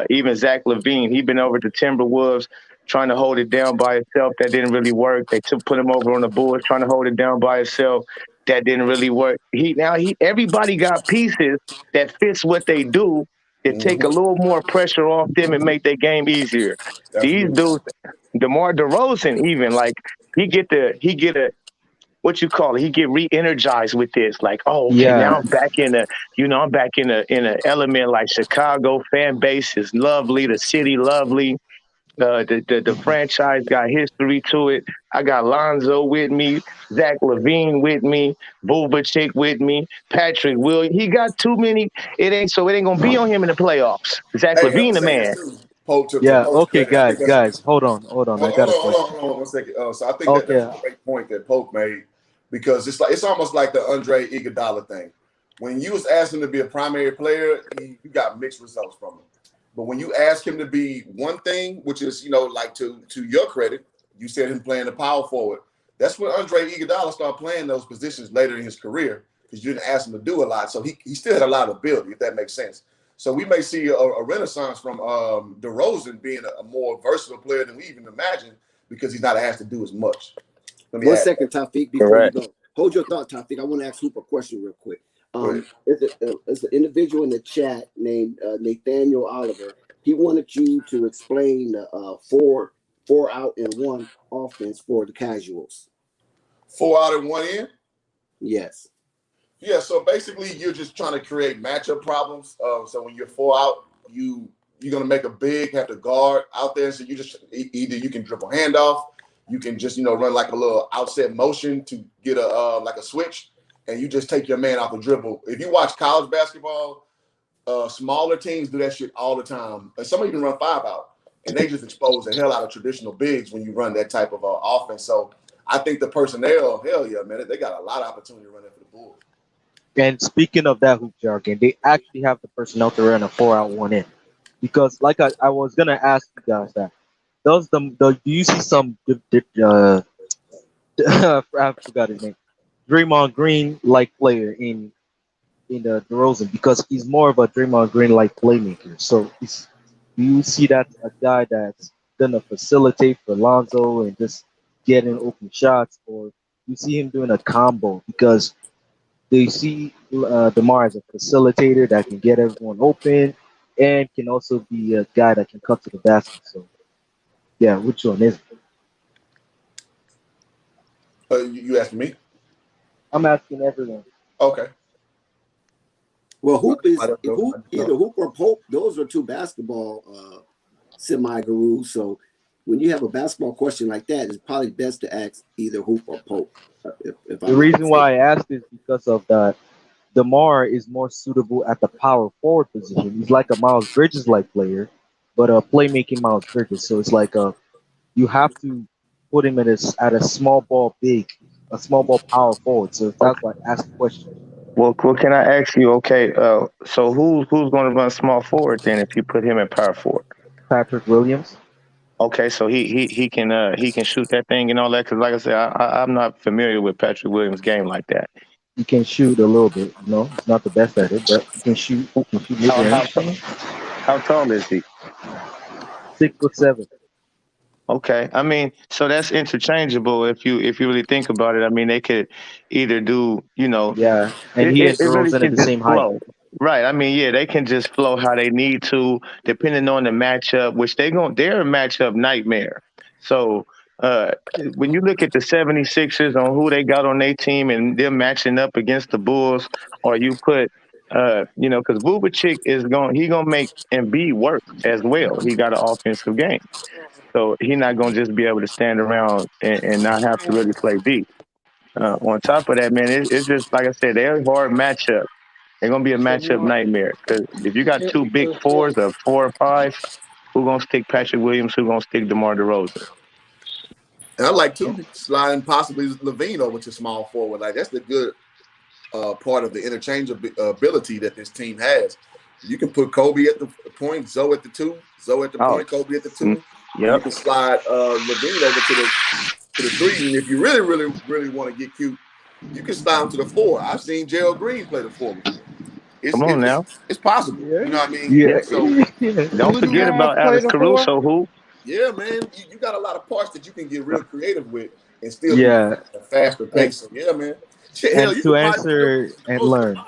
Speaker 5: even Zach LaVine, he been over to Timberwolves trying to hold it down by himself. That didn't really work. They put him over on the Bulls trying to hold it down by himself. That didn't really work. Everybody got pieces that fits what they do that take a little more pressure off them and make their game easier. These
Speaker 3: Absolutely.
Speaker 5: dudes, DeMar DeRozan, even he get a what you call it. He get re-energized with this. Like, oh, okay, now
Speaker 4: Yeah,
Speaker 5: I'm back I'm back in a element like Chicago fan base is lovely, the city lovely. The franchise got history to it. I got Lonzo with me, Zach LaVine with me, Vucevic with me, Patrick Will. He got too many. It ain't gonna be on him in the playoffs. Zach
Speaker 3: Hey, I'm
Speaker 5: LaVine,
Speaker 3: gonna
Speaker 5: the
Speaker 3: say this
Speaker 5: man.
Speaker 3: too. Pope to
Speaker 4: yeah.
Speaker 3: Pope's
Speaker 4: Okay,
Speaker 3: credit, I think that's
Speaker 4: guys, hold on. I got a question.
Speaker 3: hold on 1 second. So I think that that's
Speaker 4: Okay,
Speaker 3: a great point that Pope made because it's almost like the Andre Iguodala thing. When you was asking him to be a primary player, you got mixed results from him. But when you ask him to be one thing, which is like to your credit, you said him playing the power forward. That's when Andre Iguodala started playing those positions later in his career because you didn't ask him to do a lot. So he still had a lot of ability, if that makes sense. So we may see a renaissance from DeRozan being a more versatile player than we even imagined because he's not asked to do as much. Let me
Speaker 2: 1
Speaker 3: add
Speaker 2: second, Tafik, before you
Speaker 5: Correct.
Speaker 2: go. Hold your thought, Tafik. I want to ask Hoop a question real quick.
Speaker 3: go ahead.
Speaker 2: There's an individual in the chat named Nathaniel Oliver. He wanted you to explain the four out and one offense for the casuals.
Speaker 3: 4 out and 1 in.
Speaker 2: Yes.
Speaker 3: Yeah, so basically you're just trying to create matchup problems. So when you're 4 out, you're gonna make a big have to guard out there. So you just either you can dribble handoff, you can just run like a little outset motion to get a like a switch, and you just take your man off the dribble. If you watch college basketball, smaller teams do that shit all the time. And some even run 5 out, and they just expose the hell out of traditional bigs when you run that type of offense. So I think the personnel, hell yeah, man, they got a lot of opportunity running for the Bulls.
Speaker 4: and speaking of that hoop jargon, they actually have the personnel to run a 4 out 1 in. Because like I was gonna ask you guys that. Does do you see some I forgot his name. Draymond Green like player in the DeRozan because he's more of a Draymond Green like playmaker. So do you see that a guy that's gonna facilitate for Lonzo and just getting open shots, or you see him doing a combo because they see Demar as a facilitator that can get everyone open and can also be a guy that can cut to the basket. So yeah, which one is it?
Speaker 3: You asking me?
Speaker 4: I'm asking everyone.
Speaker 3: Okay.
Speaker 2: Well,
Speaker 3: I don't know.
Speaker 2: either Hoop or Pope. Those are two basketball semi-gurus. So when you have a basketball question like that, it's probably best to ask either Hoop or Pope. If
Speaker 4: The
Speaker 2: I'm not
Speaker 4: reason
Speaker 2: mistaken.
Speaker 4: why I asked is because of that DeMar is more suitable at the power forward position. He's like a Miles Bridges like player, but a playmaking Miles Bridges. So it's like you have to put him at a small ball big, a small ball power forward. So that's why I asked the question.
Speaker 5: Well, can I ask you? Okay, so who's going to run small forward then if you put him in power forward?
Speaker 4: Patrick Williams.
Speaker 5: Okay, so he can shoot that thing and all that. Because like I said, I'm not familiar with Patrick Williams' game like that.
Speaker 4: He can shoot a little bit. No, he's not the best at it, but he can shoot. He can shoot mid
Speaker 5: How
Speaker 4: range.
Speaker 5: how tall is he?
Speaker 4: 6'7".
Speaker 5: Okay, I mean, so that's interchangeable if you really think about it. I mean, they could either do
Speaker 4: Yeah, and he and
Speaker 5: it really
Speaker 4: DeRozan at
Speaker 5: can
Speaker 4: the
Speaker 5: just
Speaker 4: same height.
Speaker 5: flow. Right. I mean, yeah, they can just flow how they need to, depending on the matchup, which they're a matchup nightmare. So when you look at the 76ers on who they got on their team and them matching up against the Bulls, or you put, because Vucevic he gonna make Embiid work as well. He got an offensive game, so he not gonna just be able to stand around and not have to really play D. On top of that, man, it's just like I said, they're a hard matchup. They're gonna be a matchup nightmare because if you got two big fours or 4 or 5, who gonna stick Patrick Williams? Who gonna stick DeMar DeRozan?
Speaker 3: And I like to sliding possibly Levine over to small forward. Like that's the good part of the interchangeability that this team has. You can put Kobe at the point, Zoe at the 2, Zoe at the point, Kobe at the 2.
Speaker 5: Yep.
Speaker 3: You can slide Levine over to the 3. And if you really, really, really want to get cute, you can slide him to the 4. I've seen Gerald Green play the 4 before.
Speaker 5: Come on now.
Speaker 3: It's possible. You know what I mean?
Speaker 4: Yeah.
Speaker 3: So
Speaker 5: don't forget about Alex Caruso, who.
Speaker 3: Yeah, man. You got a lot of parts that you can get real creative with and still be a faster pace. So, yeah, man. Shit, hell, you
Speaker 4: to answer and learn.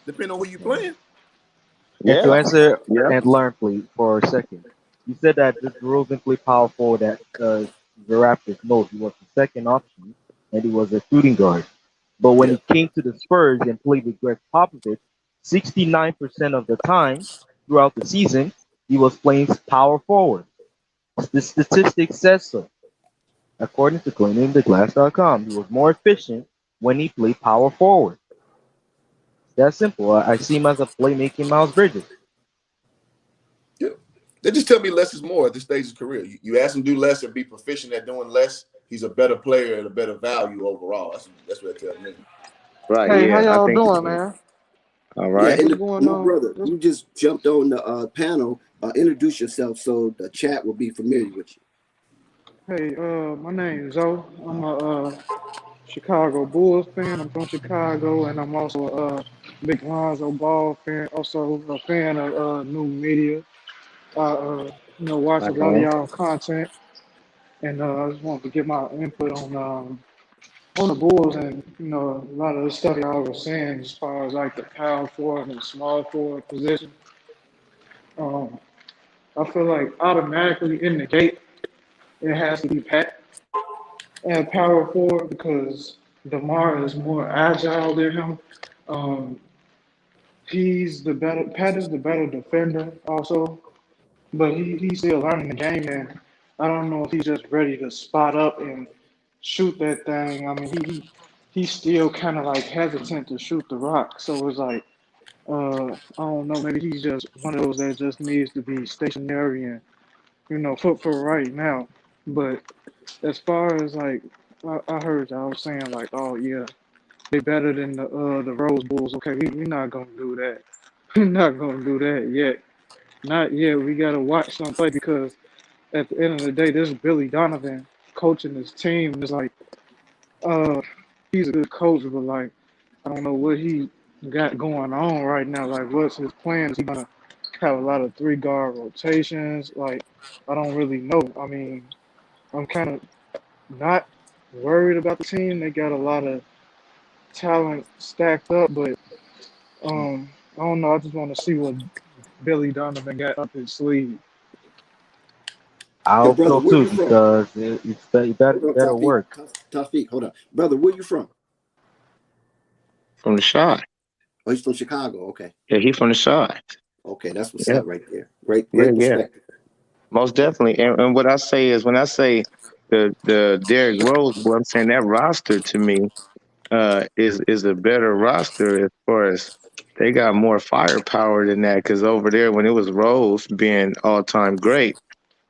Speaker 3: Depending on who you playing.
Speaker 4: And to answer and learn, please, for a second. You said that this DeRozan played power forward at the Raptors. No, he was the second option, and he was a shooting guard. But when he came to the Spurs and played with Greg Popovich, 69% of the time throughout the season, he was playing power forward. The statistics says so. According to cleaningtheglass.com, he was more efficient when he played power forward. It's that simple. I see him as a playmaking Miles Bridges.
Speaker 3: Yeah. They just tell me less is more at this stage of his career. You ask him to do less and be proficient at doing less, he's a better player and a better value overall. That's what they tell me.
Speaker 5: Right.
Speaker 6: Hey,
Speaker 5: yeah,
Speaker 6: how y'all doing, man?
Speaker 5: All right.
Speaker 2: Yeah, and brother, you just jumped on the panel. Introduce yourself so the chat will be familiar with you.
Speaker 6: Hey, my name is Zoe. I'm a Chicago Bulls fan. I'm from Chicago, and I'm also a big Lonzo Ball fan. Also a fan of new media. I watch a lot of y'all content, and I just wanted to get my input on the Bulls and a lot of the stuff y'all were saying as far as like the power forward and small forward position. Um, I feel like automatically in the gate it has to be Pat at power forward because DeMar is more agile than him. Um, Pat is the better defender also, but he's still learning the game, and I don't know if he's just ready to spot up and shoot that thing. I mean, he's still kind of like hesitant to shoot the rock, so it's like I don't know, maybe he's just one of those that just needs to be stationary and foot for right now. But as far as like I heard y'all saying like, oh yeah, they better than the Rose Bulls. Okay, we're not gonna do that. We're not gonna do that yet. Not yet. We gotta watch some play because at the end of the day, this is Billy Donovan coaching this team. It's like he's a good coach, but like I don't know what he got going on right now. Like what's his plan? Is he gonna have a lot of 3 guard rotations? Like I don't really know. I mean, I'm kind of not worried about the team. They got a lot of talent stacked up, but I don't know. I just want to see what Billy Donovan got up his sleeve.
Speaker 4: I
Speaker 2: Yo,
Speaker 4: hope
Speaker 2: brother,
Speaker 4: so
Speaker 2: where
Speaker 4: too
Speaker 2: you from?
Speaker 4: because it better
Speaker 2: Hold on,
Speaker 4: work.
Speaker 2: Tafiq, hold on. Brother, where you from?
Speaker 5: From the side.
Speaker 2: Oh, he's from Chicago. Okay.
Speaker 5: Yeah, he's from the side.
Speaker 2: Okay, that's what's
Speaker 5: Yeah.
Speaker 2: up right there. Great
Speaker 5: Yeah.
Speaker 2: perspective.
Speaker 5: Most definitely. And what I say is when I say the Derrick Rose, what I'm saying that roster to me is a better roster as far as they got more firepower than that. Because over there, when it was Rose being all time great,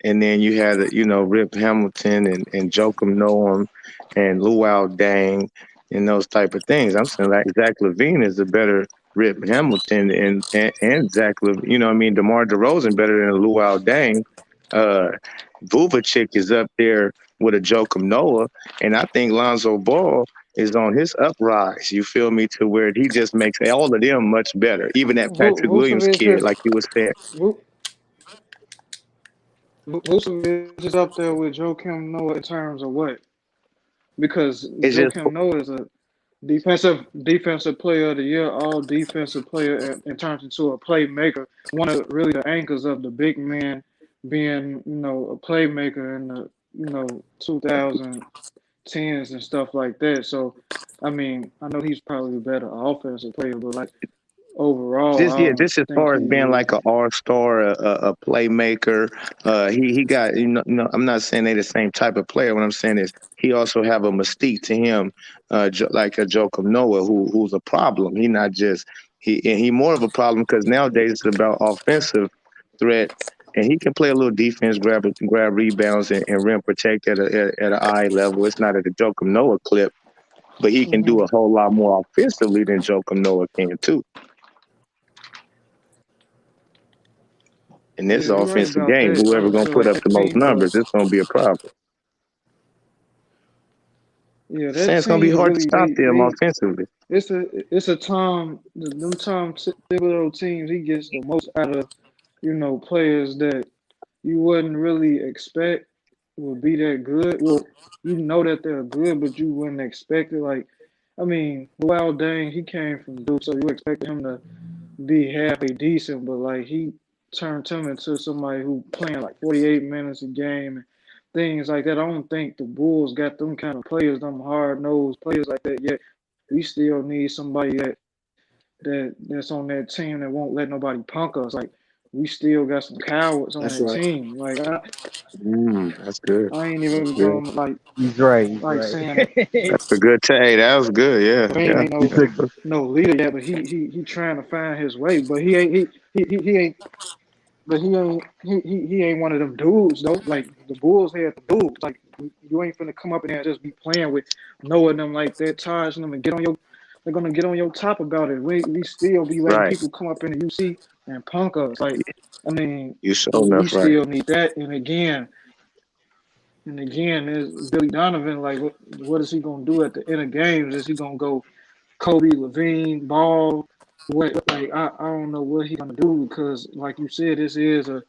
Speaker 5: and then you had Rip Hamilton and Joakim Noam and Luau Dang and those type of things. I'm saying like Zach LaVine is a better Rip Hamilton and Zach LaVine. You know what I mean? DeMar DeRozan better than Luau Dang. Vucevic is up there with a Joakim Noah, and I think Lonzo Ball is on his uprise. You feel me? To where he just makes all of them much better. Even that Patrick Williams kid, like you was saying.
Speaker 6: Vucevic is up there with Joakim Noah in terms of what? Because
Speaker 5: It's just
Speaker 6: Joakim Noah is a defensive player of the year, all defensive player, and turns into a playmaker. One of really the anchors of the big man being, a playmaker and 2010s and stuff like that. So, I mean, I know he's probably a better offensive player, but like overall, I don't
Speaker 5: Just as
Speaker 6: think
Speaker 5: far as
Speaker 6: he's
Speaker 5: being
Speaker 6: really.
Speaker 5: like an all star, a playmaker. He got I'm not saying they the same type of player. What I'm saying is he also have a mystique to him, like a Joakim Noah, who's a problem. He not just he more of a problem because nowadays it's about offensive threat. And he can play a little defense, grab rebounds, and rim protect at an eye level. It's not at the Joakim Noah clip, but he can do a
Speaker 6: Mhm.
Speaker 5: whole lot more offensively than Joakim Noah can too. In this
Speaker 6: Yeah, you're right
Speaker 5: offensive
Speaker 6: about
Speaker 5: game,
Speaker 6: that. I
Speaker 5: whoever
Speaker 6: would
Speaker 5: gonna
Speaker 6: feel
Speaker 5: put
Speaker 6: like
Speaker 5: up
Speaker 6: that
Speaker 5: the most
Speaker 6: team
Speaker 5: numbers,
Speaker 6: was.
Speaker 5: it's gonna be a problem.
Speaker 6: Yeah, that
Speaker 5: Saying it's gonna be
Speaker 6: team
Speaker 5: hard to
Speaker 6: really
Speaker 5: stop them
Speaker 6: they
Speaker 5: offensively.
Speaker 6: it's a Tom them Tom Thibodeau teams. He gets the most out of players that you wouldn't really expect would be that good. Well, you know that they're good, but you wouldn't expect it. Like, I mean, Luol Deng, he came from Duke, so you expected him to be halfway decent, but like he turned him into somebody who playing like 48 minutes a game and things like that. I don't think the Bulls got them kind of players, them hard nosed players like that yet. We still need somebody that's on that team that won't let nobody punk us. Like we still got some cowards on
Speaker 2: That's
Speaker 6: that
Speaker 2: right.
Speaker 6: team. Like
Speaker 5: That's good.
Speaker 6: I ain't
Speaker 5: That's
Speaker 6: even
Speaker 5: good.
Speaker 6: gonna like
Speaker 4: He's right. He's
Speaker 6: like
Speaker 4: right.
Speaker 6: saying that
Speaker 5: That's a good take. That was good. Yeah,
Speaker 6: Levine
Speaker 5: yeah.
Speaker 6: ain't
Speaker 4: it's a
Speaker 6: no leader yet, but he trying to find his way. But he ain't. But he ain't one of them dudes though. Like the Bulls had the dudes. Like you ain't finna come up in there and just be playing with knowing them like that, charging them and get on your. They're gonna get on your top about it. We still be letting
Speaker 5: Right.
Speaker 6: people come up in the UC and punk us. Like I mean,
Speaker 5: You sure
Speaker 6: we
Speaker 5: enough right.
Speaker 6: still need that. And again, there's Billy Donovan. Like what is he gonna do at the end of games? Is he gonna go Kobe, Levine, Ball? What like I don't know what he's gonna do because like you said, this is a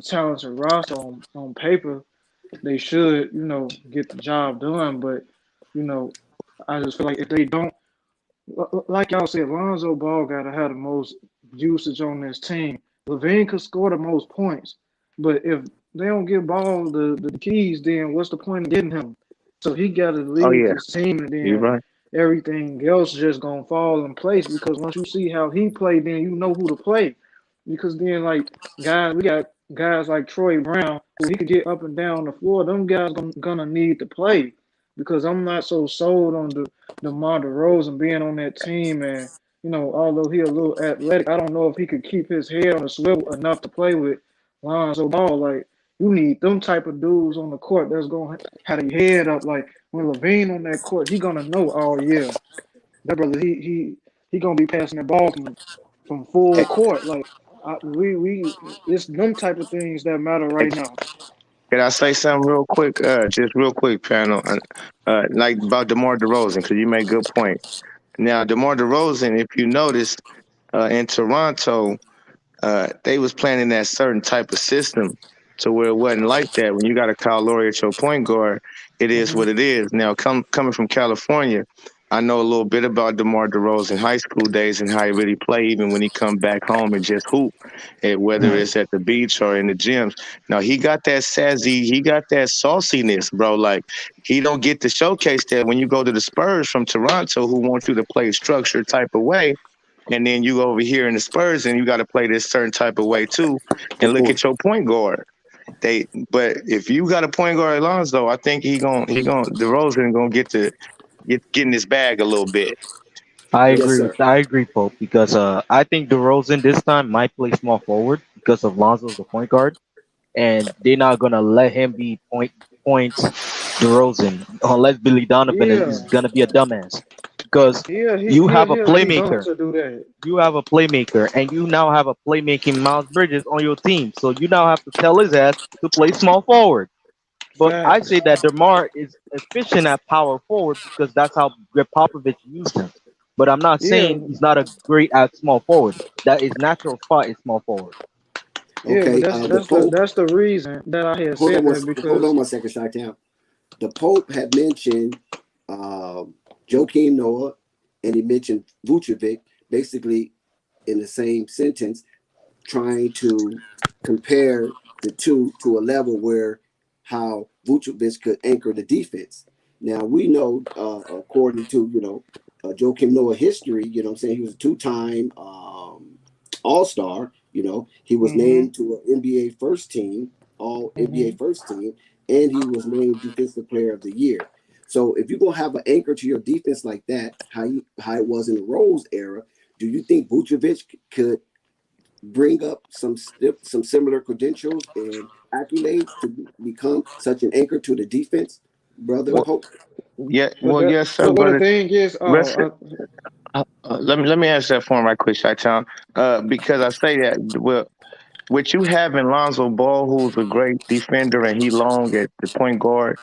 Speaker 6: talented roster on paper. They should, get the job done, but you know, I just feel like if they don't like y'all said, Lonzo Ball gotta have the most usage on this team. Levine could score the most points, but if they don't give Ball the keys, then what's the point of getting him? So he got to
Speaker 5: Oh
Speaker 6: lead
Speaker 5: yeah,
Speaker 6: this team, and
Speaker 5: you
Speaker 6: then
Speaker 5: right.
Speaker 6: everything else just gonna fall in place. Because once you see how he played, then you know who to play. Because then, like we got guys like Troy Brown, who he could get up and down the floor. Them guys gonna need to play. Because I'm not so sold on the DeMar DeRozan being on that team, and although he a little athletic, I don't know if he could keep his head on a swivel enough to play with Lonzo Ball. Like you need them type of dudes on the court that's gonna have their head up. Like when Levine on that court, he gonna know. Oh yeah, that brother, he gonna be passing the ball from full
Speaker 2: Hey,
Speaker 6: court. Like we it's them type of things that matter
Speaker 5: Hey,
Speaker 6: right now.
Speaker 5: can I say something real quick? Just real quick, panel. Like about DeMar DeRozan, because you made a good point. Now, DeMar DeRozan, if you noticed, in Toronto, they was playing in that certain type of system to where it wasn't like that. When you got a Kyle Lowry at your point guard, it is
Speaker 6: Hmm.
Speaker 5: what it is. Now, coming from California, I know a little bit about DeMar DeRozan high school days and how he really played, even when he come back home and just hoop, whether
Speaker 6: Right.
Speaker 5: it's at the beach or in the gyms. Now, he got that sassy, he got that sauciness, bro. Like, he don't get to showcase that when you go to the Spurs from Toronto who want you to play a structured type of way, and then you go over here in the Spurs and you got to play this certain type of way too. And
Speaker 2: good
Speaker 5: look
Speaker 2: point.
Speaker 5: at your point guard. But if you got a point guard Alonzo, I think he gonna DeRozan gonna get in his bag a little bit.
Speaker 2: Yes, sir.
Speaker 4: I agree, Pope, because I think DeRozan this time might play small forward because of Lonzo's the point guard, and they're not gonna let him be points DeRozan unless Billy Donovan is
Speaker 6: Yeah.
Speaker 4: gonna be a dumbass because
Speaker 6: Yeah.
Speaker 4: you have a
Speaker 6: He'll be dumb
Speaker 4: playmaker.
Speaker 6: to do that.
Speaker 4: You have a playmaker, and you now have a playmaking Miles Bridges on your team. So you now have to tell his ass to play small forward. But I say
Speaker 6: Facts.
Speaker 4: that DeMar is efficient at power forward because that's how Greg Popovich used him. But I'm not
Speaker 6: Yeah.
Speaker 4: saying he's not a great at small forward. That his natural spot is small forward.
Speaker 6: Yeah, but
Speaker 2: Okay. The Pope.
Speaker 6: that's the reason that I had said that
Speaker 2: Hold
Speaker 6: because
Speaker 2: on one second, Shy. The Pope had mentioned Joakim Noah, and he mentioned Vucevic, basically in the same sentence, trying to compare the two to a level where how Vucevic could anchor the defense. Now we know, according to Joakim Noah history, you know what I'm saying, he was a two-time All-Star. He was
Speaker 6: Mm-hmm.
Speaker 2: named to an NBA first team, All NBA
Speaker 6: Mm-hmm.
Speaker 2: first team, and he was named Defensive Player of the Year. So if you're gonna have an anchor to your defense like that, how it was in the Rose era, do you think Vucevic could bring up some similar credentials and accolades to become such an anchor to the defense, brother
Speaker 5: Well,
Speaker 2: Pope?
Speaker 5: yes, sir.
Speaker 6: But the
Speaker 5: But
Speaker 6: thing is,
Speaker 5: rest, let me answer that for him right quick, Chi-Town. Because I say that, well, with you having Lonzo Ball, who's a great defender, and he long at the point guard.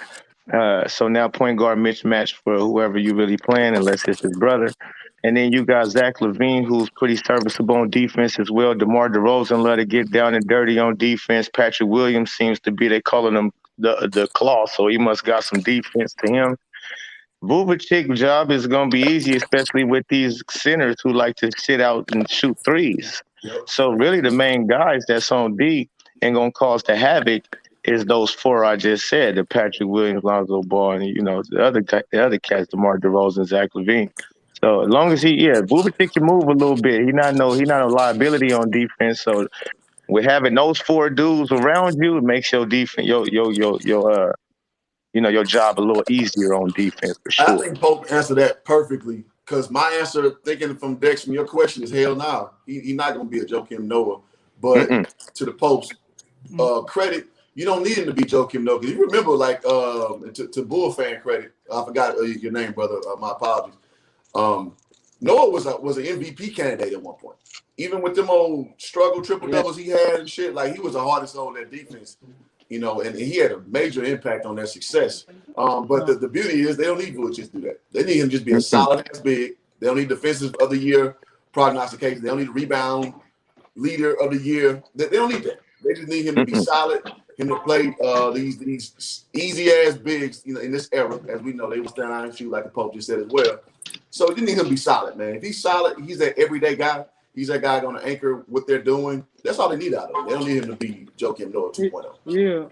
Speaker 5: So now point guard mismatch for whoever you really playing, unless it's his brother. And then you got Zach LaVine, who's pretty serviceable on defense as well. DeMar DeRozan let it get down and dirty on defense. Patrick Williams seems to be, they calling him the claw, so he must got some defense to him. Vuvicic's job is going to be easy, especially with these centers who like to sit out and shoot threes.
Speaker 3: Yep.
Speaker 5: So really, the main guys that's on D and going to cause the havoc is those four I just said: the Patrick Williams, Lonzo Ball, and the other cats, DeMar DeRozan, Zach LaVine. So as long as Vuvicic can move a little bit. He not a liability on defense. So with having those four dudes around you, it makes your defense your job a little easier on defense for
Speaker 3: I
Speaker 5: sure.
Speaker 3: think Pope answered that perfectly because my answer, thinking from Dex from your question, is hell no. He's not going to be a Joakim Noah. But
Speaker 5: Mm-mm.
Speaker 3: to the Pope's credit, you don't need him to be Joakim Noah. Because you remember, like, to Bull fan credit, I forgot your name, brother. My apologies. Noah was an MVP candidate at one point. Even with them old struggle triple doubles he had and shit, like he was the hardest on that defense, and he had a major impact on their success. But the beauty is they don't need Vucevic to do that. They need him to just be a solid ass big. They don't need defensive of the year prognostication. They don't need a rebound leader of the year. They don't need that. They just need him to be solid, him to play these easy ass bigs, in this era. As we know, they will stand out and shoot like the Pope just said as well. So you need him to be solid, man. If he's solid, he's that everyday guy. He's that guy going to anchor what they're doing. That's all they need out of him. They don't need him to be Joakim Noah 2.0.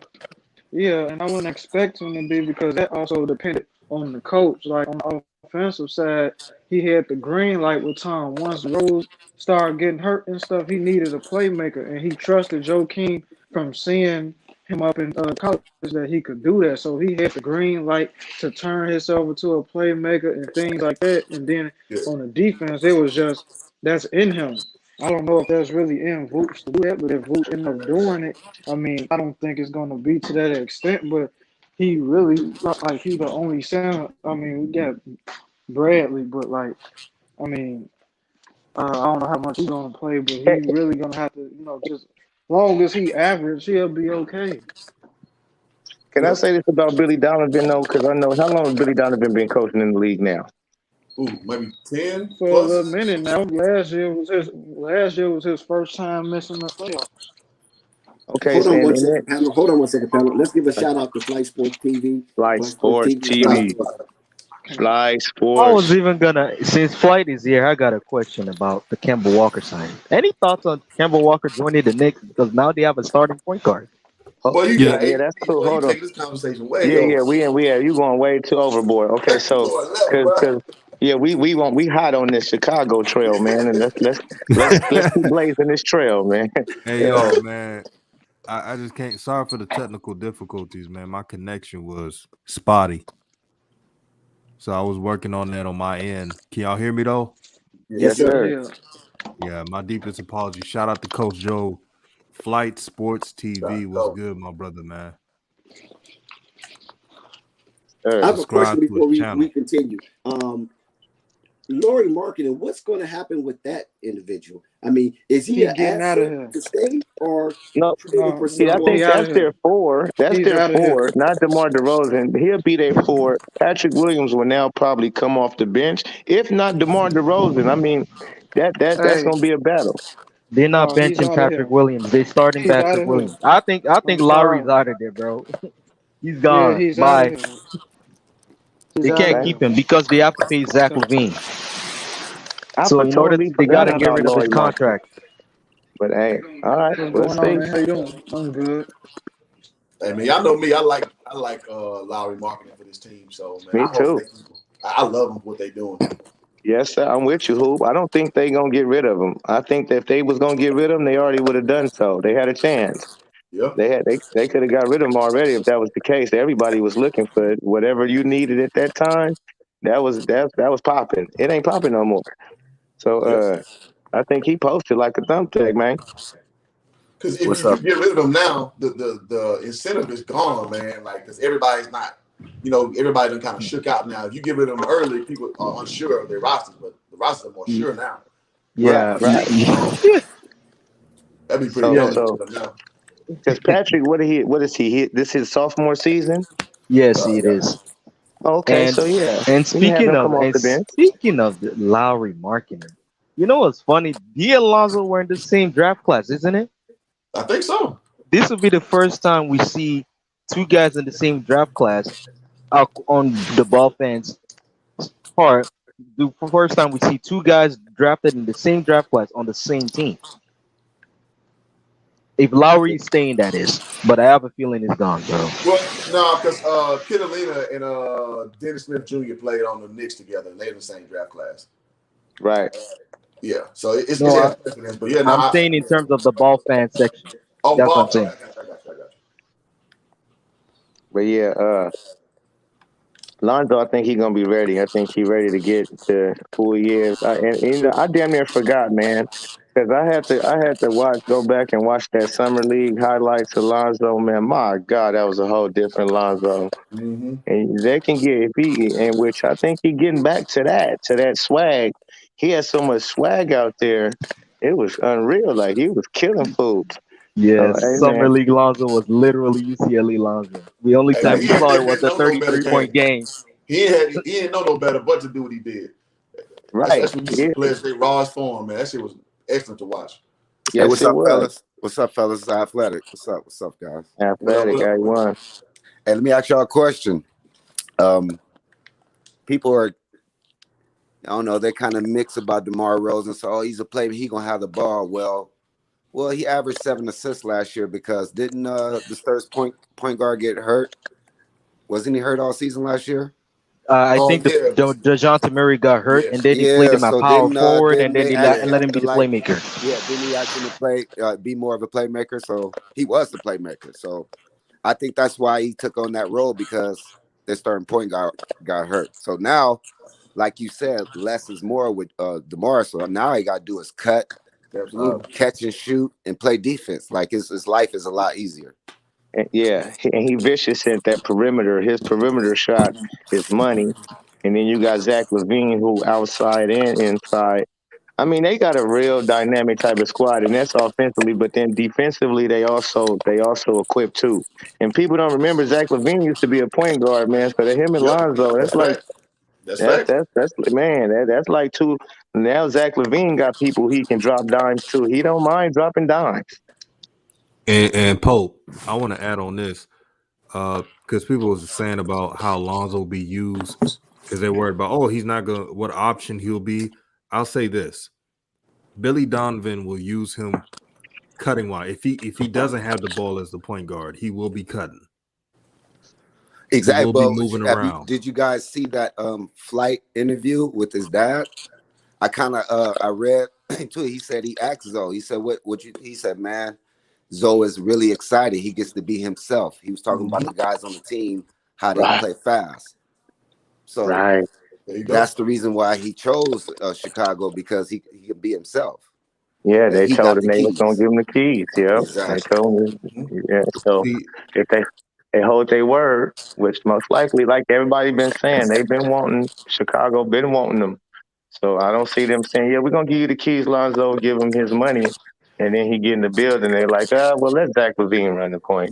Speaker 6: Yeah, and I wouldn't expect him to be because that also depended on the coach. Like on the offensive side, he had the green light with Tom. Once Rose started getting hurt and stuff, he needed a playmaker, and he trusted Joe King from seeing him up in college that he could do that. So he had the green light to turn himself into a playmaker and things like that. And then on the defense, it was just that's in him. I don't know if that's really in Vooch to do that, but if Vooch end up doing it, I mean, I don't think it's going to be to that extent, but he really, like, he's the only center. I mean, we got Bradley, but, like, I mean, I don't know how much he's going to play, but he really going to have to, just as long as he average, he'll be okay.
Speaker 5: Can I say this about Billy Donovan, though? Because I know, how long has Billy Donovan been coaching in the league now?
Speaker 3: Maybe 10
Speaker 6: For
Speaker 3: plus.
Speaker 6: a minute now. Last year was his first time missing the playoffs.
Speaker 5: Okay,
Speaker 2: Hold on one
Speaker 5: and
Speaker 2: second, panel. Hold on one second, panel. Let's give a shout out to Flight Sports TV.
Speaker 5: Flight Sports TV. Flight
Speaker 4: I
Speaker 5: Sports.
Speaker 4: was even gonna, since Flight is here, I got a question about the Kemba Walker signing. Any thoughts on Kemba Walker joining the Knicks because now they have a starting point guard?
Speaker 3: Boy, you got
Speaker 5: That's cool. Hold on.
Speaker 3: Take this conversation way over.
Speaker 5: You going way too overboard. Okay, so because we hot on this Chicago trail, man, and let's keep blazing this trail, man.
Speaker 1: Hey, yo, man. I just can't. Sorry for the technical difficulties, man. My connection was spotty. So I was working on that on my end. Can y'all hear me, though?
Speaker 5: Yes, sir.
Speaker 1: Yeah, my deepest apologies. Shout out to Coach Joe. Flight Sports TV was good, my brother, man.
Speaker 2: I have a question before we continue. Laurie Marketing, what's going to happen with that individual? I mean, is he an asset to stay or
Speaker 5: no? See, I think that's their four. That's their four, not DeMar DeRozan. He'll be their four. Patrick Williams will now probably come off the bench. If not DeMar DeRozan, I mean, that's going to be a battle.
Speaker 4: They're not benching Patrick Williams. They're starting Patrick Williams. I think Lowry's out of there, bro. He's gone.
Speaker 6: Yeah, he's
Speaker 4: bye. They can't keep him because they have to pay Zach LaVine. So in order, they gotta get rid of his contract.
Speaker 5: But hey, all right, let's see.
Speaker 6: How you doing? I'm good.
Speaker 3: Hey man, y'all know me. I like Lowry marketing for this team. So man,
Speaker 5: Me
Speaker 3: I hope
Speaker 5: too.
Speaker 3: they keep him. I love them what they doing.
Speaker 5: Yes, sir. I'm with you, Hoop. I don't think they gonna get rid of him. I think that if they was gonna get rid of him, they already would have done so. They had a chance.
Speaker 3: Yeah.
Speaker 5: They could have got rid of him already if that was the case. Everybody was looking for it. Whatever you needed at that time. That was popping. It ain't popping no more. So
Speaker 3: Yeah.
Speaker 5: I think he posted like a thumbtack, man.
Speaker 3: Because
Speaker 1: What's
Speaker 3: if you
Speaker 1: up?
Speaker 3: get rid of them now, the incentive is gone, man. Like, because everybody's not, everybody done kind of shook out now. If you get rid of them early, people are unsure of their rosters, but the rosters are more sure now.
Speaker 5: Right,
Speaker 4: Yeah,
Speaker 5: right.
Speaker 3: That'd be pretty
Speaker 5: So
Speaker 4: yeah,
Speaker 3: dope to
Speaker 5: so
Speaker 3: get rid of them now.
Speaker 5: because Patrick, what is he? This his sophomore season.
Speaker 4: yes, it
Speaker 3: Yeah.
Speaker 4: is.
Speaker 5: Okay,
Speaker 4: And
Speaker 5: so yeah,
Speaker 4: and
Speaker 5: we can have
Speaker 4: speaking
Speaker 5: him
Speaker 4: of
Speaker 5: come off
Speaker 4: and
Speaker 5: the bench.
Speaker 4: speaking of the Lowry marketing, you know what's funny? He and Lonzo were in the same draft class, isn't it?
Speaker 3: I think so.
Speaker 4: This will be the first time we see two guys in the same draft class on the ball fans part. The first time we see two guys drafted in the same draft class on the same team. If Lowry is staying, that is. But I have a feeling it's gone, bro.
Speaker 3: Well, no, because Kitalina and Dennis Smith Jr. played on the Knicks together, and they're in the same draft class.
Speaker 5: Right.
Speaker 3: Yeah, so it
Speaker 4: No,
Speaker 3: has precedence. But yeah, no,
Speaker 4: I'm saying in terms of the ball fan section.
Speaker 3: oh,
Speaker 4: That's what I'm
Speaker 3: Bob,
Speaker 4: saying.
Speaker 3: I got you.
Speaker 5: But yeah, Lonzo, I think he's gonna be ready. I think he's ready to get to full years. I damn near forgot, man, because I had to go back and watch that summer league highlights of Lonzo. Man, my God, that was a whole different Lonzo.
Speaker 3: Mm-hmm.
Speaker 5: And they can get if he, and which I think he getting back to that swag. He had so much swag out there. It was unreal. Like he was killing fools. So,
Speaker 4: Yes,
Speaker 5: hey,
Speaker 4: Summer
Speaker 5: man.
Speaker 4: League Lonzo was literally UCLA Lonzo. The only
Speaker 3: Hey, man,
Speaker 4: time
Speaker 3: he
Speaker 4: we saw it was
Speaker 3: didn't
Speaker 4: the
Speaker 3: know no better
Speaker 4: 33-point
Speaker 3: game.
Speaker 4: game.
Speaker 3: He didn't know no better but to do what he did.
Speaker 5: Right.
Speaker 3: That's when you see
Speaker 5: Yeah.
Speaker 3: players they rawest form, man. That shit was excellent to watch.
Speaker 1: Hey,
Speaker 5: Yes,
Speaker 1: what's
Speaker 5: it
Speaker 1: up,
Speaker 5: was.
Speaker 1: fellas? What's up, fellas? It's Athletic. What's up, guys?
Speaker 3: What up?
Speaker 5: Athletic.
Speaker 3: What up?
Speaker 5: I won.
Speaker 1: Hey, let me ask y'all a question. People are, I don't know, they're kind of mixed about DeMar Rosen. So, oh, he's a player. He gonna have the ball. Well, he averaged 7 assists last year because didn't the Spurs point guard get hurt? Wasn't he hurt all season last year?
Speaker 4: I
Speaker 3: Oh
Speaker 4: think the
Speaker 3: yeah,
Speaker 4: DeJounte Murray got hurt,
Speaker 3: yeah,
Speaker 4: and then he played
Speaker 1: Yeah.
Speaker 4: him at
Speaker 1: So
Speaker 4: power forward, and
Speaker 1: didn't
Speaker 4: then
Speaker 1: they
Speaker 4: he
Speaker 1: ask
Speaker 3: yeah.
Speaker 1: him
Speaker 4: let him be
Speaker 1: to
Speaker 4: the playmaker.
Speaker 1: didn't he ask him to be more of a playmaker? So he was the playmaker. So I think that's why he took on that role because their starting point got hurt. So now, like you said, less is more with DeMar. So now all he got to do is cut,
Speaker 3: Absolutely.
Speaker 1: catch and shoot, and play defense. Like his life is a lot easier.
Speaker 5: Yeah, and he vicious at that perimeter. His perimeter shot is money. And then you got Zach Levine, who outside and inside. I mean, they got a real dynamic type of squad, and that's offensively. But then defensively, they also equip too. And people don't remember Zach Levine used to be a point guard, man. So to him and
Speaker 3: Yep.
Speaker 5: Lonzo, that's
Speaker 3: That's
Speaker 5: like
Speaker 3: fact. That's
Speaker 5: that's
Speaker 3: fact.
Speaker 5: that's that's man, that's like two. Now Zach Levine got people he can drop dimes to. He don't mind dropping dimes.
Speaker 1: And Pope, I want to add on this because people was saying about how Lonzo be used because they're worried about he's not gonna what option he'll be. I'll say this: Billy Donovan will use him cutting wise. If he doesn't have the ball as the point guard, he will be cutting. He
Speaker 2: Exactly.
Speaker 1: will be
Speaker 2: Well,
Speaker 1: moving around.
Speaker 2: did you guys see that flight interview with his dad? I kind of I read too. He said he asked Zoe. He said what you? He said, man, Zoe is really excited. He gets to be himself. He was talking about the guys on the team, how they
Speaker 5: Right,
Speaker 2: play fast. So
Speaker 5: right.
Speaker 3: There you go.
Speaker 2: that's the reason why he chose Chicago, because he could be himself
Speaker 5: Yeah,
Speaker 2: and
Speaker 5: they
Speaker 2: he
Speaker 5: told
Speaker 2: got
Speaker 5: him
Speaker 2: the
Speaker 5: they was gonna
Speaker 2: keys.
Speaker 5: give him the keys. Yep, they
Speaker 2: Exactly.
Speaker 5: told him.
Speaker 3: Mhm.
Speaker 5: Yeah, so
Speaker 1: See,
Speaker 5: if they hold their word, which most likely, like everybody been saying, they've been wanting Chicago, been wanting them. So I don't see them saying, "Yeah, we're gonna give you the keys, Lonzo, give him his money," and then he get in the building. They're like, well, let Zach Levine run the point."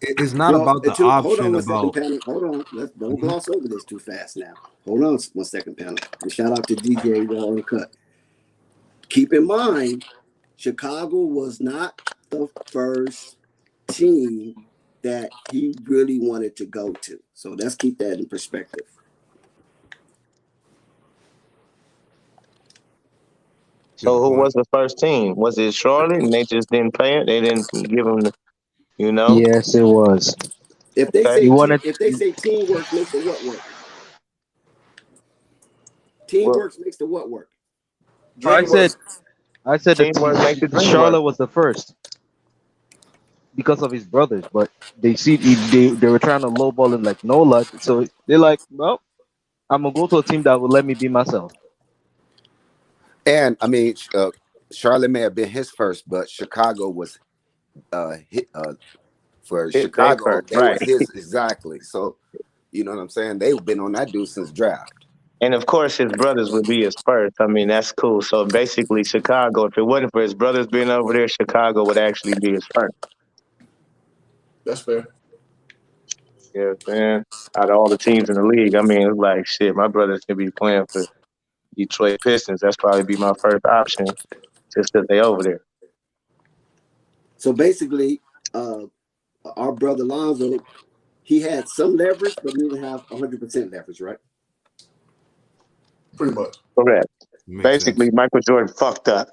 Speaker 1: it's not
Speaker 2: Well,
Speaker 1: about the
Speaker 2: hold on
Speaker 1: option.
Speaker 2: one second,
Speaker 1: About
Speaker 2: panel. Hold on. Let's don't
Speaker 1: Mhm.
Speaker 2: gloss over this too fast now. Hold on 1 second, panel. And shout out to DJ Raw Uncut. Keep in mind, Chicago was not the first team that he really wanted to go to. So let's keep that in perspective.
Speaker 5: So
Speaker 1: Good
Speaker 5: who
Speaker 1: point.
Speaker 5: was the first team? Was it Charlotte, and they just didn't pay it? They didn't give him You know,
Speaker 4: Yes, it was.
Speaker 2: If they
Speaker 5: okay.
Speaker 2: say
Speaker 4: You wanted.
Speaker 2: if they say teamwork makes the what work?
Speaker 5: Well,
Speaker 2: Teamwork makes the what work?
Speaker 4: I
Speaker 3: Dream
Speaker 4: said.
Speaker 3: work.
Speaker 4: I said that
Speaker 5: teamwork makes the dream work.
Speaker 4: Charlotte was the first because of his brothers, but they were trying to lowball him like no luck. So they're like, well, I'm gonna go to a team that will let me be myself.
Speaker 2: And I mean, Charlotte may have been his first, but Chicago was hit, for
Speaker 5: They
Speaker 2: Chicago.
Speaker 5: first,
Speaker 2: They
Speaker 5: right?
Speaker 2: was his exactly. So you know what I'm saying? They've been on that dude since draft.
Speaker 5: And of course, his brothers would be his first. I mean, that's cool. So basically, Chicago. If it wasn't for his brothers being over there, Chicago would actually be his first.
Speaker 3: That's fair.
Speaker 5: Yeah, man. Out of all the teams in the league, I mean, it's like shit. My brothers could be playing for Detroit Pistons. That's probably be my first option, just because they over there.
Speaker 2: So basically, uh, our brother Lonzo, he had some leverage, but he didn't have 100% leverage, right?
Speaker 3: Pretty much.
Speaker 5: Correct.
Speaker 1: Makes
Speaker 5: Basically,
Speaker 1: sense.
Speaker 5: Michael Jordan fucked up.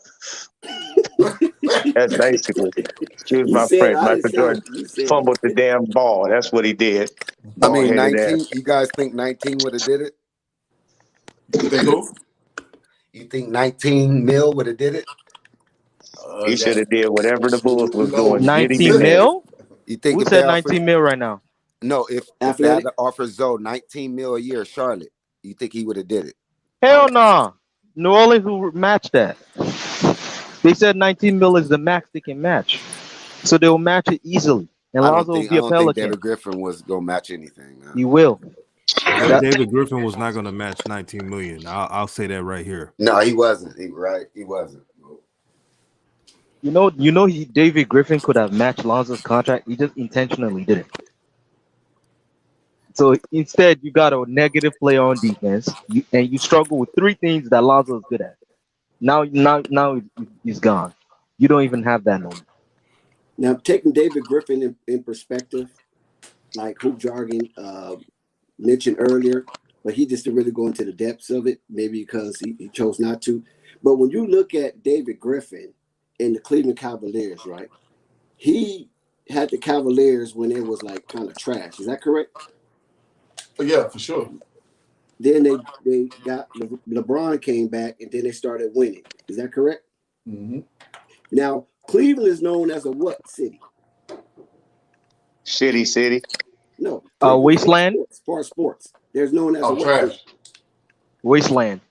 Speaker 5: That's basically. Excuse
Speaker 2: You
Speaker 5: my
Speaker 2: said
Speaker 5: French.
Speaker 2: I didn't
Speaker 5: Michael
Speaker 2: sound.
Speaker 5: Jordan
Speaker 2: You said
Speaker 5: fumbled the damn ball. That's what he did.
Speaker 2: I
Speaker 5: Ball
Speaker 2: mean,
Speaker 5: headed ass.
Speaker 2: 19. You guys think 19 would have did it?
Speaker 3: You think who?
Speaker 2: You think 19 mil would have did it?
Speaker 5: He should
Speaker 3: Yeah.
Speaker 5: have did whatever the Bulls
Speaker 3: Who
Speaker 5: was doing to
Speaker 3: knows?
Speaker 5: get him
Speaker 4: 19
Speaker 5: in there.
Speaker 4: mil?
Speaker 2: You think
Speaker 4: Who
Speaker 2: if they
Speaker 4: said
Speaker 2: offered
Speaker 4: 19 mil right now?
Speaker 2: no, if they had athletic? to offer Zoe 19 mil a year, Charlotte, you think he would have did it?
Speaker 4: Hell no. New Orleans will match that. They said 19 mil is the max they can match. So they will match it easily. And Lonzo will
Speaker 2: I
Speaker 4: be a
Speaker 2: don't think
Speaker 4: Pelican.
Speaker 2: David Griffin was gonna match anything, man.
Speaker 4: He will. That
Speaker 1: David Griffin was not going to match 19 million. I'll say that right here.
Speaker 2: No, he wasn't. He wasn't.
Speaker 4: David Griffin could have matched Lonzo's contract. He just intentionally didn't. So instead, you got a negative player on defense, and you struggle with three things that Lonzo is good at. Now he's gone. You don't even have that no more.
Speaker 2: Now taking David Griffin in perspective, like Hoop Jargon mentioned earlier, but he just didn't really go into the depths of it, maybe because he chose not to. But when you look at David Griffin in the Cleveland Cavaliers, right? He had the Cavaliers when it was like kind of trash. Is that correct?
Speaker 3: Yeah, for sure.
Speaker 2: Then they got LeBron came back and then they started winning. Is that correct?
Speaker 3: Mm-hmm.
Speaker 2: Now Cleveland is known as a what city?
Speaker 5: Shitty city.
Speaker 2: No, Cleveland
Speaker 4: Wasteland,
Speaker 2: for sports. There's known as a
Speaker 3: Oh,
Speaker 2: what city?
Speaker 3: trash.
Speaker 4: wasteland.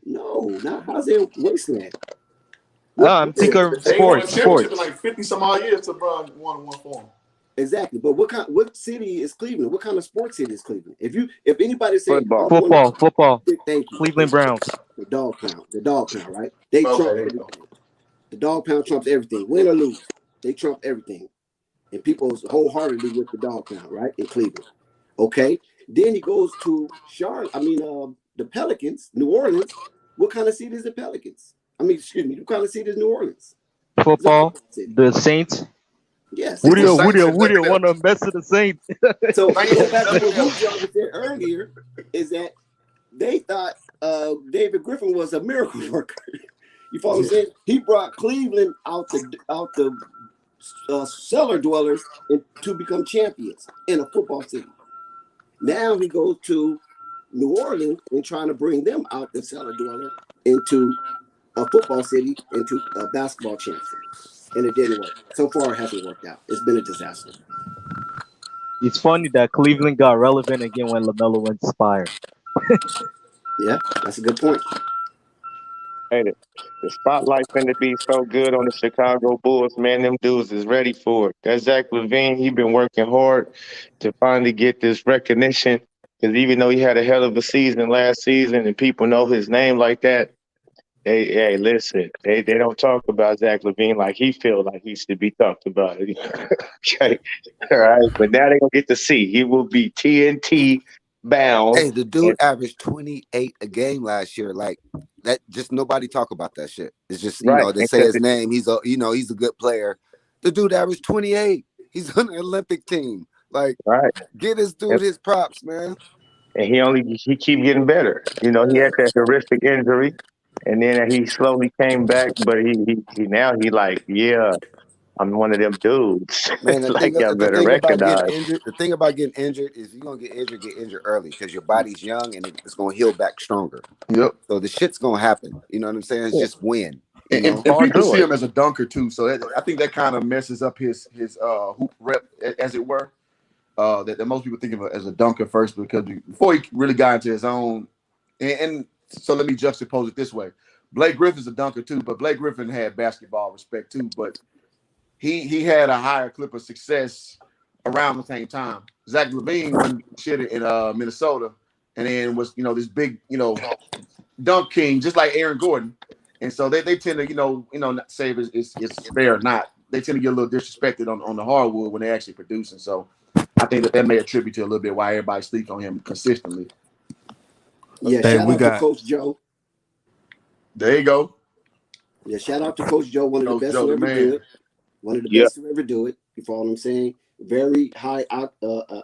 Speaker 2: No, not how's it wasteland?
Speaker 4: I'm
Speaker 2: What
Speaker 4: thinking
Speaker 2: city?
Speaker 4: of
Speaker 3: They ain't won a
Speaker 4: sports.
Speaker 3: championship in
Speaker 4: Sports.
Speaker 3: like 50 some odd years to LeBron won one for him.
Speaker 2: Exactly. But what city is Cleveland? What kind of sports city is Cleveland? If anybody say
Speaker 5: Football.
Speaker 2: I'm going
Speaker 4: Football.
Speaker 2: to thank you.
Speaker 4: Cleveland Browns.
Speaker 2: The dog pound, right? They trump
Speaker 3: Okay, there you go.
Speaker 2: everything. The dog pound trumps everything. Win or lose, they trump everything. And people's wholeheartedly with the dog pound, right? In Cleveland. Okay. Then he goes to Charlotte. The Pelicans, New Orleans. What kind of city is the Pelicans? Excuse me. What kind of city is New Orleans? It's a
Speaker 4: Football.
Speaker 2: football city.
Speaker 4: The Saints.
Speaker 2: Yes.
Speaker 3: It's the Saints and
Speaker 4: Woody
Speaker 3: nothing
Speaker 4: want to
Speaker 3: else.
Speaker 4: mess with the Saints.
Speaker 2: So
Speaker 3: Saints
Speaker 2: go
Speaker 3: and
Speaker 2: back to
Speaker 3: nothing
Speaker 2: what Hoop
Speaker 3: else.
Speaker 2: Jargon said earlier, is that they thought David Griffin was a miracle worker. You follow what I'm saying? He brought Cleveland out the cellar dwellers to become champions in a football city. Now he goes to New Orleans and trying to bring them out the cellar dweller into a football city, into a basketball champion. And it didn't work. So far, it hasn't worked out. It's been a disaster.
Speaker 4: It's funny that Cleveland got relevant again when LaMelo went to Spire.
Speaker 2: Yeah, that's a good point.
Speaker 5: Hey, the spotlight finna be so good on the Chicago Bulls, man. Them dudes is ready for it. That Zach LaVine, he been working hard to finally get this recognition. Because even though he had a hell of a season last season, and people know his name like that, hey, listen, they don't talk about Zach LaVine like he feel like he should be talked about. Okay, all right. But now they gonna get to see. He will be TNT bound.
Speaker 2: Hey, the
Speaker 5: And,
Speaker 2: dude averaged 28 a game last year. Like that, just nobody talk about that shit. It's just
Speaker 5: right,
Speaker 2: they say
Speaker 5: because
Speaker 2: his name. He's a good player. The dude averaged 28. He's on the Olympic team. Like,
Speaker 5: right.
Speaker 2: get this dude his props, man.
Speaker 5: And he keep getting better. You know, he had that horrific injury, and then he slowly came back. But he now he like, yeah, I'm one of them dudes.
Speaker 2: Man,
Speaker 5: Like y'all
Speaker 2: the
Speaker 5: better
Speaker 2: thing about
Speaker 5: recognize.
Speaker 2: getting injured is you're gonna get injured early because your body's young and it's gonna heal back stronger.
Speaker 3: Yep.
Speaker 2: So the shit's gonna happen. You know what I'm saying? It's just when. You know?
Speaker 3: And
Speaker 5: Or
Speaker 3: people
Speaker 5: do
Speaker 3: see
Speaker 5: it.
Speaker 3: him as a dunker too, so I think that kind of messes up his hoop rep, as it were. That most people think of him as a dunker first because before he really got into his own. And so let me juxtapose it this way: Blake Griffin's a dunker too, but Blake Griffin had basketball respect too, but he had a higher clip of success around the same time. Zach LaVine won shit in Minnesota, and then was this big dunk king, just like Aaron Gordon. And so they tend to not say if it's fair or not. They tend to get a little disrespected on the hardwood when they're actually producing. So I think that may attribute to a little bit why everybody sleeps on him consistently.
Speaker 2: Yeah,
Speaker 1: Hey,
Speaker 2: shout
Speaker 1: we
Speaker 2: out
Speaker 1: got-
Speaker 2: to Coach Joe.
Speaker 3: There you go.
Speaker 2: Yeah, shout out to Coach Joe, one of the
Speaker 3: Coach
Speaker 2: best
Speaker 3: Joe,
Speaker 2: to
Speaker 3: the
Speaker 2: ever
Speaker 3: man.
Speaker 2: do it. One of the
Speaker 5: Yep.
Speaker 2: best to ever do it. You follow what I'm saying? Very high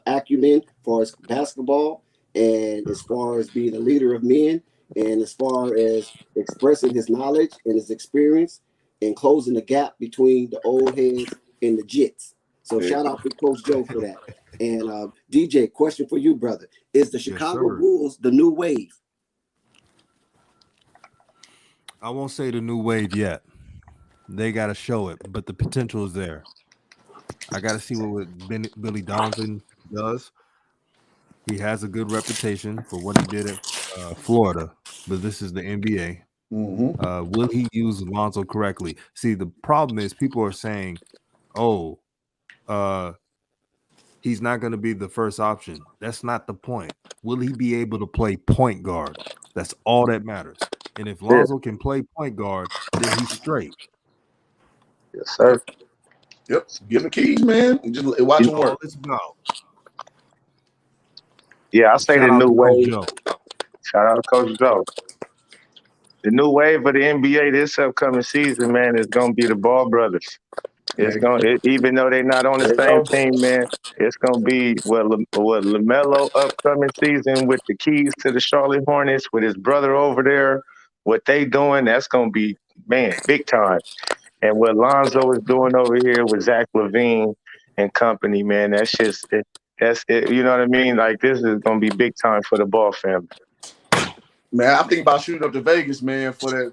Speaker 2: acumen as far as basketball and as far as being a leader of men and as far as expressing his knowledge and his experience and closing the gap between the old heads and the jits. So
Speaker 3: Yeah.
Speaker 2: shout out to Coach Joe for that. And DJ, question for you, brother. Is the Chicago
Speaker 1: sir.
Speaker 2: Bulls the new wave?
Speaker 1: I won't say the new wave yet. They got to show it, but the potential is there. I got to see what Billy Donovan does. He has a good reputation for what he did at Florida, but this is the NBA.
Speaker 3: Mm-hmm.
Speaker 1: Will he use Lonzo correctly? See, the problem is people are saying, "Oh, he's not going to be the first option." That's not the point. Will he be able to play point guard? That's all that matters. And if Lonzo can play point guard, then he's straight.
Speaker 5: Yes, sir.
Speaker 3: Yep. Give him the keys, man. And just watch
Speaker 5: You
Speaker 3: him
Speaker 1: All
Speaker 3: work.
Speaker 1: it's about.
Speaker 5: Yeah, I say
Speaker 1: Shout
Speaker 5: the
Speaker 1: out
Speaker 5: new
Speaker 1: to Coach
Speaker 5: wave.
Speaker 1: Joe.
Speaker 5: Shout out to Coach Joe. The new wave of the NBA this upcoming season, man, is gonna be the Ball brothers. It's even though they're not on the same team, man, it's gonna be what LaMelo upcoming season with the keys to the Charlotte Hornets with his brother over there. What they doing, that's gonna be, man, big time. And what Lonzo is doing over here with Zach LaVine and company, man, that's just that's it. You know what I mean? Like this is gonna be big time for the Ball family.
Speaker 3: Man, I think about shooting up to Vegas, man, for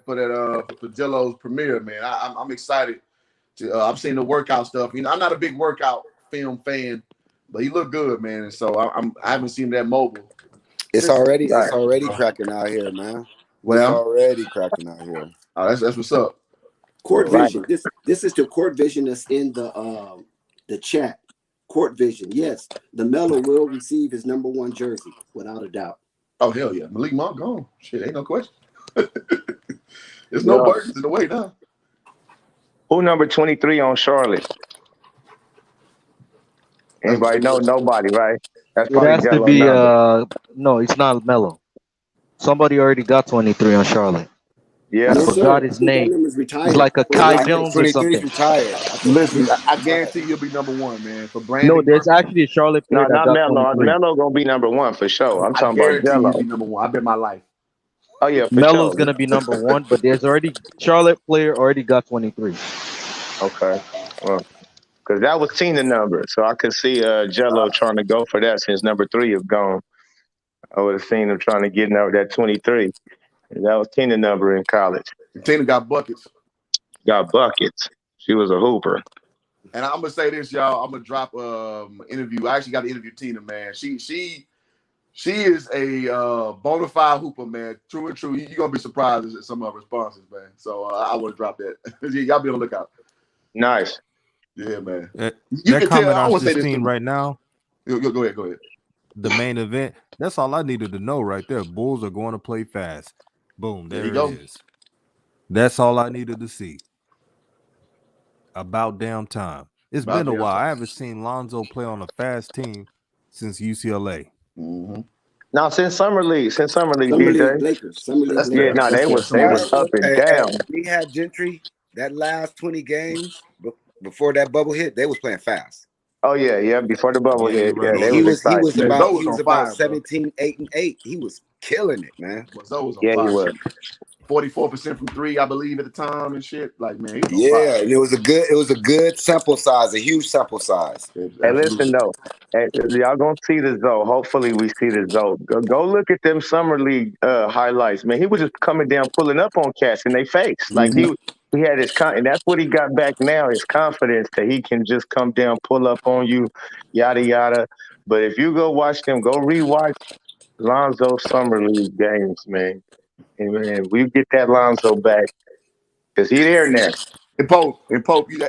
Speaker 3: Jello's premiere, man. I'm excited to. I've seen the workout stuff. I'm not a big workout film fan, but he looked good, man. And so I haven't seen that mobile.
Speaker 2: It's already cracking out here, man.
Speaker 3: Well,
Speaker 2: it's already cracking out here.
Speaker 3: Oh, that's what's up.
Speaker 2: Court
Speaker 5: Right.
Speaker 2: Vision. This is the Court Vision that's in the chat. Court Vision. Yes, the Melo will receive his number 1 jersey without a doubt.
Speaker 3: Oh hell yeah, Malik Monk gone. Shit, ain't no question. There's no burdens in the way now.
Speaker 5: Who number 23 on Charlotte? Anybody know? Nobody, right? That's
Speaker 4: It
Speaker 5: probably
Speaker 4: has to
Speaker 5: Jello
Speaker 4: be
Speaker 5: number.
Speaker 4: no, it's not Melo. Somebody already got 23 on Charlotte.
Speaker 5: Yeah.
Speaker 4: I
Speaker 2: Yes,
Speaker 4: forgot
Speaker 2: sir.
Speaker 4: his
Speaker 2: I think that
Speaker 4: name.
Speaker 2: number's retired.
Speaker 4: It's like a Kai Jones or
Speaker 2: 23
Speaker 4: something.
Speaker 2: retired.
Speaker 3: Listen, I guarantee you'll be number 1, man. For Brandon.
Speaker 4: No, there's actually a Charlotte player
Speaker 5: No,
Speaker 4: that
Speaker 5: not
Speaker 4: got
Speaker 5: Melo.
Speaker 4: 23.
Speaker 5: Melo gonna be number 1 for sure. I'm
Speaker 3: I
Speaker 5: talking about
Speaker 3: guarantee you'll
Speaker 5: Jello.
Speaker 3: be number 1. I bet my life.
Speaker 5: Oh yeah, for
Speaker 4: Melo's
Speaker 5: sure.
Speaker 4: gonna be number 1, but there's already Charlotte player already got 23.
Speaker 5: Okay. Well, because that was Tina number, so I could see Jello trying to go for that since number 3 is gone. I would have seen him trying to get that 23. And that was Tina number in college.
Speaker 3: Tina got buckets.
Speaker 5: Got buckets. She was a hooper.
Speaker 3: And I'm gonna say this, y'all. I'm gonna drop interview. I actually got to interview Tina, man. She is a bona fide hooper, man. True and true. You're gonna be surprised at some of her responses, man. So I want to drop that. Y'all be on the lookout.
Speaker 5: Nice.
Speaker 3: Yeah, man.
Speaker 1: That
Speaker 3: can
Speaker 1: comment
Speaker 3: tell. I
Speaker 1: on
Speaker 3: want to say this
Speaker 1: 16
Speaker 3: too.
Speaker 1: right now,
Speaker 3: Go ahead.
Speaker 1: the main event, that's all I needed to know right there. Bulls are going to play fast. Boom, there
Speaker 3: you
Speaker 1: it
Speaker 3: go.
Speaker 1: is. That's all I needed to see. About damn time. It's
Speaker 3: About
Speaker 1: been a
Speaker 3: damn
Speaker 1: while.
Speaker 3: time.
Speaker 1: I haven't seen Lonzo play on a fast team since UCLA.
Speaker 3: Mm-hmm.
Speaker 5: Now since summer league,
Speaker 2: Summer
Speaker 5: DJ.
Speaker 2: League Lakers. Summer League
Speaker 3: That's
Speaker 2: Lakers.
Speaker 5: Yeah, no, they was
Speaker 3: That's
Speaker 5: up and down.
Speaker 7: We had Gentry that last 20 games before that bubble hit. They was playing fast.
Speaker 5: Oh yeah, before the bubble
Speaker 1: Yeah,
Speaker 5: hit.
Speaker 1: you're
Speaker 5: Yeah,
Speaker 1: right.
Speaker 5: they
Speaker 7: He
Speaker 5: was
Speaker 7: was
Speaker 5: excited.
Speaker 3: Man, Zoe
Speaker 7: he was
Speaker 3: on
Speaker 7: about
Speaker 3: fire, bro.
Speaker 7: 17, 8, and 8. He was killing it, man.
Speaker 3: Zoe was on
Speaker 5: Yeah, he
Speaker 3: fire.
Speaker 5: was.
Speaker 3: 44% from three, I believe, at the time and shit. Like, man, he was on
Speaker 7: Yeah,
Speaker 3: fire.
Speaker 7: and it was a good sample size, a huge sample size.
Speaker 5: Hey, listen
Speaker 3: Absolutely.
Speaker 5: though, hey, y'all gonna see this though. Hopefully, we see this though. Go look at them summer league highlights, man. He was just coming down, pulling up on cats in their face, like he had his and that's what he got back now. His confidence that he can just come down, pull up on you, yada yada. But if you go watch them, go rewatch Lonzo summer league games, man. And man, we get that Lonzo back because he there now.
Speaker 3: And Pope,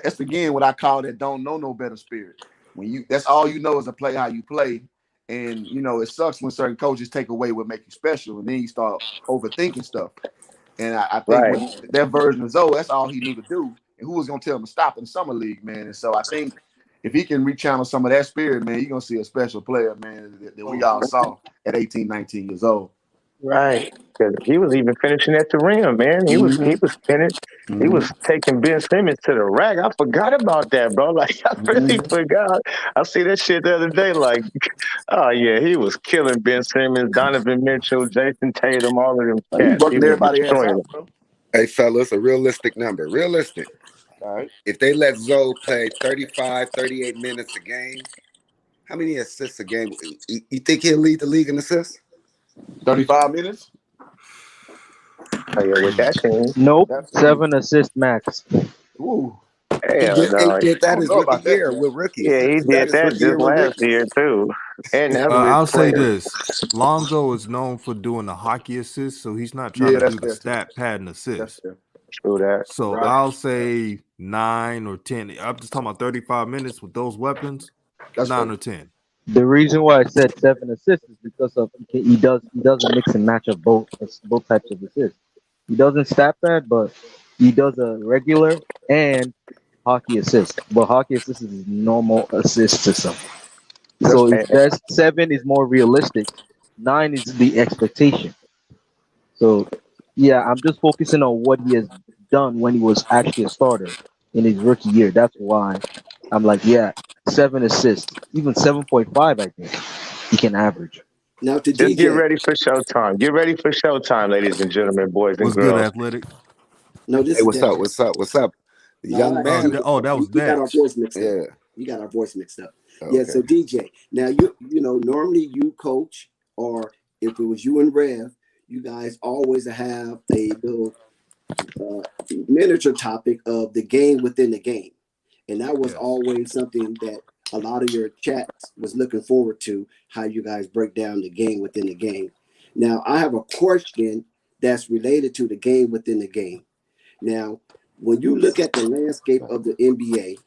Speaker 3: that's again what I call that don't know no better spirit. When that's all you know is to play how you play. And it sucks when certain coaches take away what make you special, and then you start overthinking stuff. And I think
Speaker 5: Right.
Speaker 3: when that version of Zoe, that's all he knew to do. And who was gonna tell him to stop in the summer league, man? And so I think if he can rechannel some of that spirit, man, you're gonna see a special player, man, that we all saw at 18, 19 years old.
Speaker 5: Right. Because he was even finishing at the rim, man. He was spinning. He
Speaker 3: Mm-hmm.
Speaker 5: was taking Ben Simmons to the rack. I forgot about that, bro. Like I really forgot. I see that shit the other day. Like, oh yeah, he was killing Ben Simmons, Donovan Mitchell, Jason Tatum, all of them
Speaker 3: He
Speaker 5: cats. He
Speaker 3: working
Speaker 5: was
Speaker 3: everybody ass
Speaker 5: destroying
Speaker 3: out,
Speaker 5: them.
Speaker 3: bro.
Speaker 7: Hey, fellas, a realistic number. Realistic.
Speaker 3: All right.
Speaker 7: If they let Zoe play 35, 38 minutes a game, how many assists a game? You think he'll lead the league in assists?
Speaker 3: 35 minutes.
Speaker 5: Oh yeah, with that team,
Speaker 4: Nope,
Speaker 3: Absolutely.
Speaker 4: 7 assist max.
Speaker 3: Ooh.
Speaker 7: He
Speaker 5: hell
Speaker 7: did, he
Speaker 5: no.
Speaker 7: did
Speaker 3: I
Speaker 7: that
Speaker 3: don't
Speaker 7: his
Speaker 3: know
Speaker 7: rookie
Speaker 3: about that,
Speaker 7: year
Speaker 3: Jack.
Speaker 7: with rookies.
Speaker 5: Yeah,
Speaker 7: He
Speaker 5: he
Speaker 7: did that
Speaker 5: did
Speaker 7: his
Speaker 5: that
Speaker 7: rookie year
Speaker 5: just
Speaker 7: with
Speaker 5: last
Speaker 7: rookies.
Speaker 5: year too, and that was
Speaker 1: I'll
Speaker 5: with
Speaker 1: say
Speaker 5: players.
Speaker 1: this: Lonzo is known for doing the hockey assist, so he's not trying
Speaker 3: Yeah,
Speaker 1: to
Speaker 3: that's
Speaker 1: do the
Speaker 3: fair too.
Speaker 1: stat pad and
Speaker 3: That's
Speaker 1: assist.
Speaker 3: fair.
Speaker 5: True that.
Speaker 1: So
Speaker 3: Right.
Speaker 1: I'll say 9 or 10. I'm just talking about 35 minutes with those weapons,
Speaker 3: That's
Speaker 1: 9
Speaker 3: fair.
Speaker 1: or 10.
Speaker 4: The reason why I said 7 assists is because of he does a mix and match of both types of assists. He doesn't stat pad, but he does a regular and hockey assist. But hockey assist is normal assist system.
Speaker 3: That's
Speaker 4: So
Speaker 3: fair.
Speaker 4: if
Speaker 5: And,
Speaker 4: that's 7 is more realistic, 9 is the expectation. So yeah, I'm just focusing on what he has done when he was actually a starter in his rookie year. That's why I'm like, yeah, 7 assists, even 7.5, I think he can average.
Speaker 2: Now to
Speaker 5: just get
Speaker 2: DJ.
Speaker 5: ready for showtime. Get ready for showtime, ladies and gentlemen, boys and
Speaker 1: What's good,
Speaker 5: girls.
Speaker 1: Athletic?
Speaker 2: No,
Speaker 7: Hey,
Speaker 2: this is
Speaker 7: what's up?
Speaker 2: Devin.
Speaker 7: What's up? What's up? The
Speaker 2: No,
Speaker 7: young
Speaker 2: I
Speaker 1: Oh,
Speaker 7: man.
Speaker 2: actually
Speaker 1: that was
Speaker 2: you got our
Speaker 1: Dex.
Speaker 2: voice mixed up.
Speaker 7: Yeah.
Speaker 2: You got our voice mixed up. Yeah.
Speaker 7: Okay.
Speaker 2: So DJ, now you know normally you coach, or if it was you and Rev, you guys always have a little miniature topic of the game within the game, and that was
Speaker 1: Yes.
Speaker 2: always something that a lot of your chats was looking forward to, how you guys break down the game within the game. Now I have a question that's related to the game within the game. Now, when you look at the landscape of the NBA,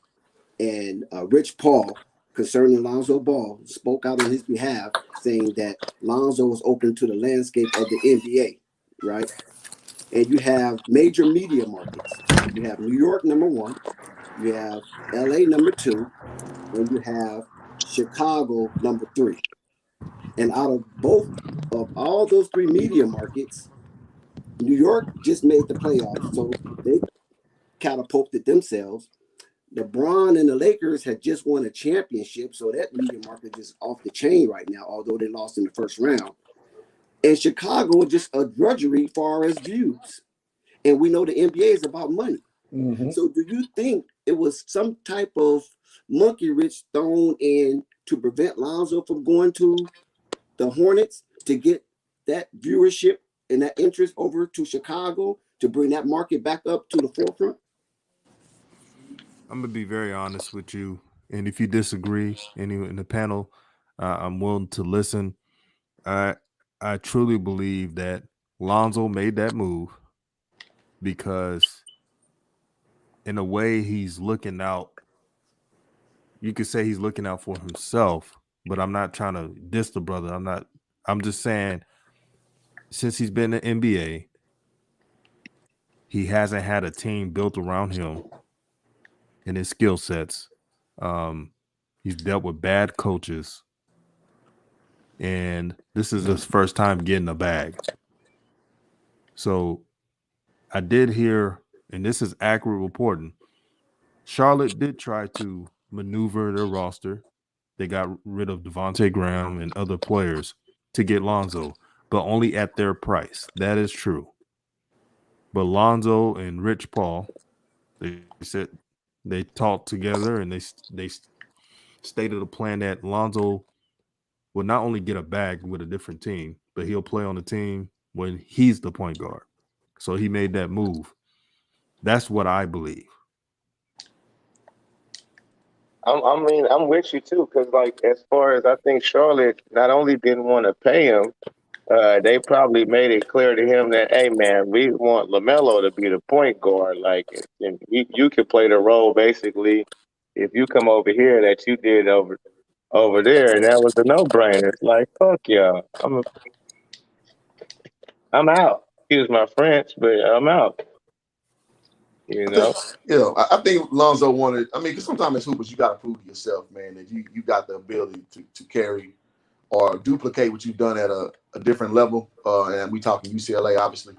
Speaker 2: and Rich Paul concerning Lonzo Ball spoke out on his behalf, saying that Lonzo was open to the landscape of the NBA, right? And you have major media markets. You have New York number one, you have LA number two, and you have Chicago number three. And out of both of all those three media markets, New York just made the playoffs, so they catapulted themselves. LeBron and the Lakers had just won a championship, so that media market is off the chain right now, although they lost in the first round. And Chicago is just a drudgery far as views. And we know the NBA is about money.
Speaker 3: Mm-hmm.
Speaker 2: So do you think it was some type of monkey wrench thrown in to prevent Lonzo from going to the Hornets to get that viewership and that interest over to Chicago to bring that market back up to the forefront?
Speaker 1: I'm gonna be very honest with you, and if you disagree, anyone in the panel, I'm willing to listen. I I truly believe that Lonzo made that move because, in a way, he's looking out. You could say he's looking out for himself, but I'm not trying to diss the brother. I'm not. I'm just saying, since he's been in the NBA, he hasn't had a team built around him and his skill sets. He's dealt with bad coaches, and this is his first time getting a bag. So I did hear, and this is accurate reporting, Charlotte did try to maneuver their roster. They got rid of Devontae Graham and other players to get Lonzo, but only at their price. That is true. But Lonzo and Rich Paul, they said they talked together and they stated a plan that Lonzo will not only get a bag with a different team, but he'll play on the team when he's the point guard. So he made that move. That's what I believe.
Speaker 5: I'm with you too, because like as far as I think Charlotte not only didn't want to pay him, they probably made it clear to him that, hey man, we want LaMelo to be the point guard. Like, and you could play the role basically if you come over here that you did over there, and that was a no brainer. It's like, fuck yeah, I'm out. Excuse my French, but I'm out. You
Speaker 3: I think,
Speaker 5: know.
Speaker 3: I think Lonzo wanted. I mean, because sometimes as hoopers, you got to prove to yourself, man, that you got the ability to carry or duplicate what you've done at a different level. And we talking UCLA, obviously.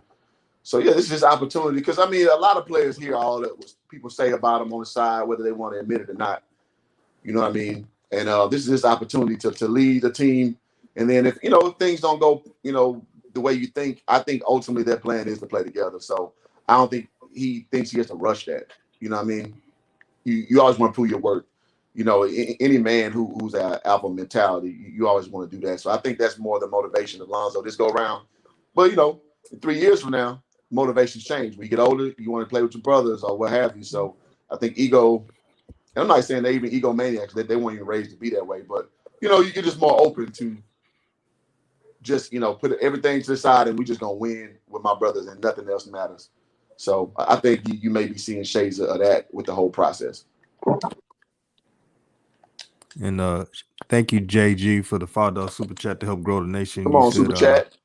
Speaker 3: So yeah, this is just opportunity because I mean, a lot of players hear all that people say about them on the side, whether they want to admit it or not. You know what I mean? And this is his opportunity to lead the team. And then if things don't go the way you think, I think ultimately their plan is to play together. So I don't think he thinks he has to rush that. You know what I mean? You always want to prove your worth. Any man who's an alpha mentality, you always want to do that. So I think that's more the motivation of Lonzo this go around. But 3 years from now, motivations change. When you get older, you want to play with your brothers or what have you. So I think ego. And I'm not saying they're even egomaniacs, that they weren't even raised to be that way, but you're just more open to just put everything to the side and we just gonna win with my brothers and nothing else matters. So I think you may be seeing shades of that with the whole process.
Speaker 1: And thank you, JG, for the $5 super chat to help grow the nation.
Speaker 3: Come
Speaker 1: You
Speaker 3: on,
Speaker 1: said,
Speaker 3: super chat.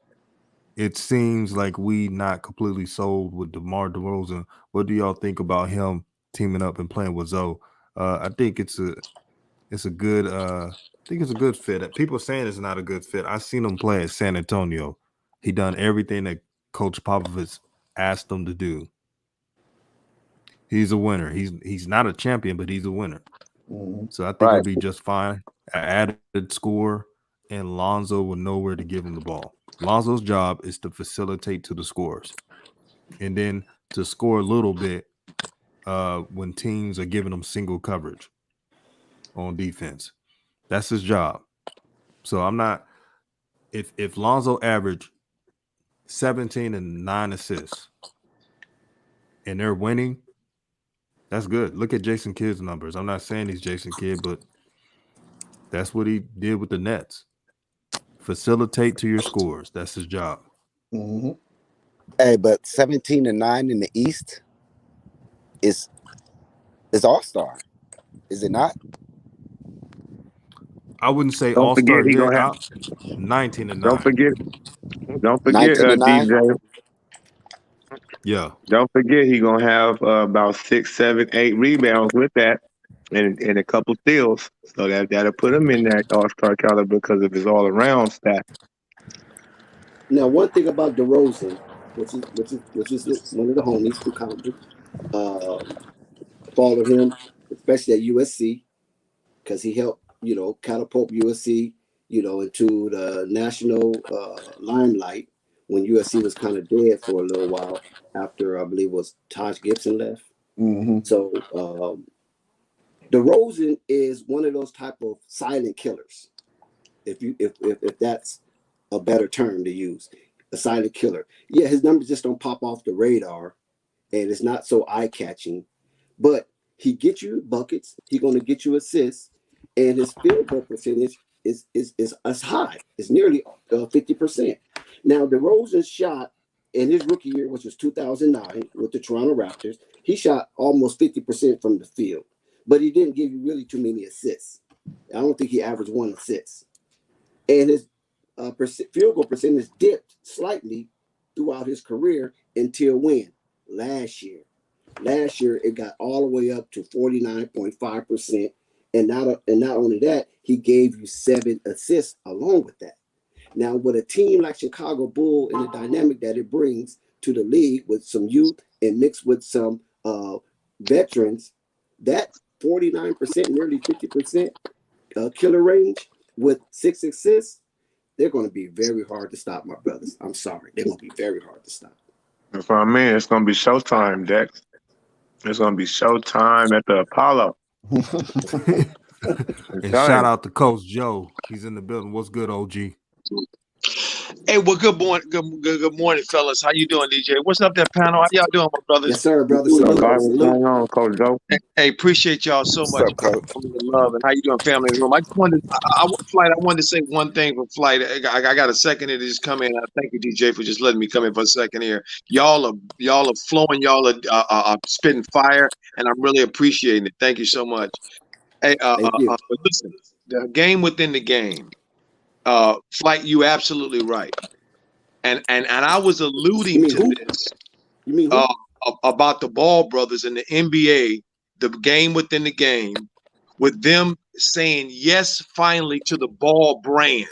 Speaker 1: it seems like we not completely sold with DeMar DeRozan. What do y'all think about him teaming up and playing with Zoe? I think it's a good fit. People saying it's not a good fit. I seen him play at San Antonio. He done everything that Coach Popovich asked him to do. He's a winner. He's not a champion, but he's a winner.
Speaker 3: Mm-hmm.
Speaker 1: So I think he'll be just fine. An added score, and Lonzo will know where to give him the ball. Lonzo's job is to facilitate to the scores, and then to score a little bit when teams are giving him single coverage on defense. That's his job. So I'm not. If Lonzo averaged 17 and 9 assists, and they're winning, that's good. Look at Jason Kidd's numbers. I'm not saying he's Jason Kidd, but that's what he did with the Nets. Facilitate to your scores. That's his job.
Speaker 3: Mm-hmm.
Speaker 7: Hey, but 17 and 9 in the East is all-star, is it not?
Speaker 1: I wouldn't say
Speaker 5: Don't forget
Speaker 1: all-star
Speaker 5: he
Speaker 1: yet.
Speaker 5: gonna have.
Speaker 1: 19 and 9.
Speaker 5: Don't forget,
Speaker 7: 19 and 9.
Speaker 5: DJ.
Speaker 1: Yeah.
Speaker 5: Don't forget he gonna have about 6, 7, 8 rebounds with that, and a couple steals. So that'll put him in that All-Star caliber because of his all-around stat.
Speaker 2: Now, one thing about DeRozan, which is one of the homies who counted, followed him, especially at USC, because he helped catapult USC into the national limelight when USC was kind of dead for a little while after I believe it was Taj Gibson left.
Speaker 3: Mm-hmm.
Speaker 2: So DeRozan is one of those type of silent killers, if that's a better term to use, a silent killer. Yeah, his numbers just don't pop off the radar, and it's not so eye-catching, but he gets you buckets. He's going to get you assists, and his field goal percentage is high. It's nearly 50%. Now, DeRozan shot in his rookie year, which was 2009 with the Toronto Raptors, he shot almost 50% from the field, but he didn't give you really too many assists. I don't think he averaged one assist. And his field goal percentage dipped slightly throughout his career until when? Last year. Last year, it got all the way up to 49.5%. And not only that, he gave you 7 assists along with that. Now, with a team like Chicago Bull and the dynamic that it brings to the league with some youth and mixed with some veterans, that 49%, nearly 50% killer range with 6 assists, they're going to be very hard to stop, my brothers. I'm sorry. They're going to be very hard to stop.
Speaker 5: That's what I mean. It's gonna be showtime, Dex. It's gonna be showtime at the Apollo.
Speaker 1: And shout out to Coach Joe. He's in the building. What's good, OG?
Speaker 8: Hey, well, good morning, good morning, fellas. How you doing, DJ? What's up, that panel? How y'all doing, my brothers?
Speaker 2: Yes, sir, brother.
Speaker 5: What's
Speaker 2: Salute.
Speaker 5: going
Speaker 2: Salute.
Speaker 5: on, Coach Joe?
Speaker 8: Hey, appreciate y'all so
Speaker 7: What's
Speaker 8: much.
Speaker 7: up, Coach?
Speaker 8: Love and how you doing, family in the room? I just wanted, I wanted to say one thing for Flight. I got a second here to just come in. I thank you, DJ, for just letting me come in for a second here. Y'all are flowing. Y'all are spitting fire, and I'm really appreciating it. Thank you so much. Hey,
Speaker 2: Thank you.
Speaker 8: but listen, the game within the game. Flight, you absolutely right. And I was alluding to
Speaker 2: who?
Speaker 8: this
Speaker 2: You mean who?
Speaker 8: about the Ball brothers in the NBA, the game within the game, with them saying yes finally to the Ball brand.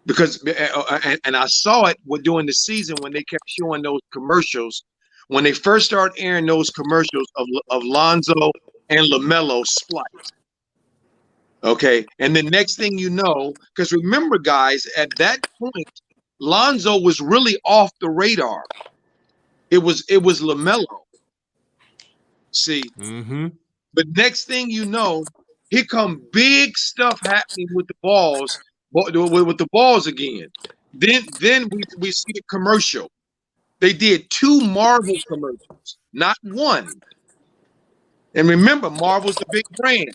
Speaker 8: Because and I saw it during the season when they kept showing those commercials. When they first started airing those commercials of Lonzo and LaMelo spliced. Okay, and the next thing you know, because remember, guys, at that point, Lonzo was really off the radar. It was LaMelo. See, but next thing you know, here come big stuff happening with the balls, with the balls again. Then we see a commercial. They did 2 Marvel commercials, not one. And remember, Marvel's the big brand.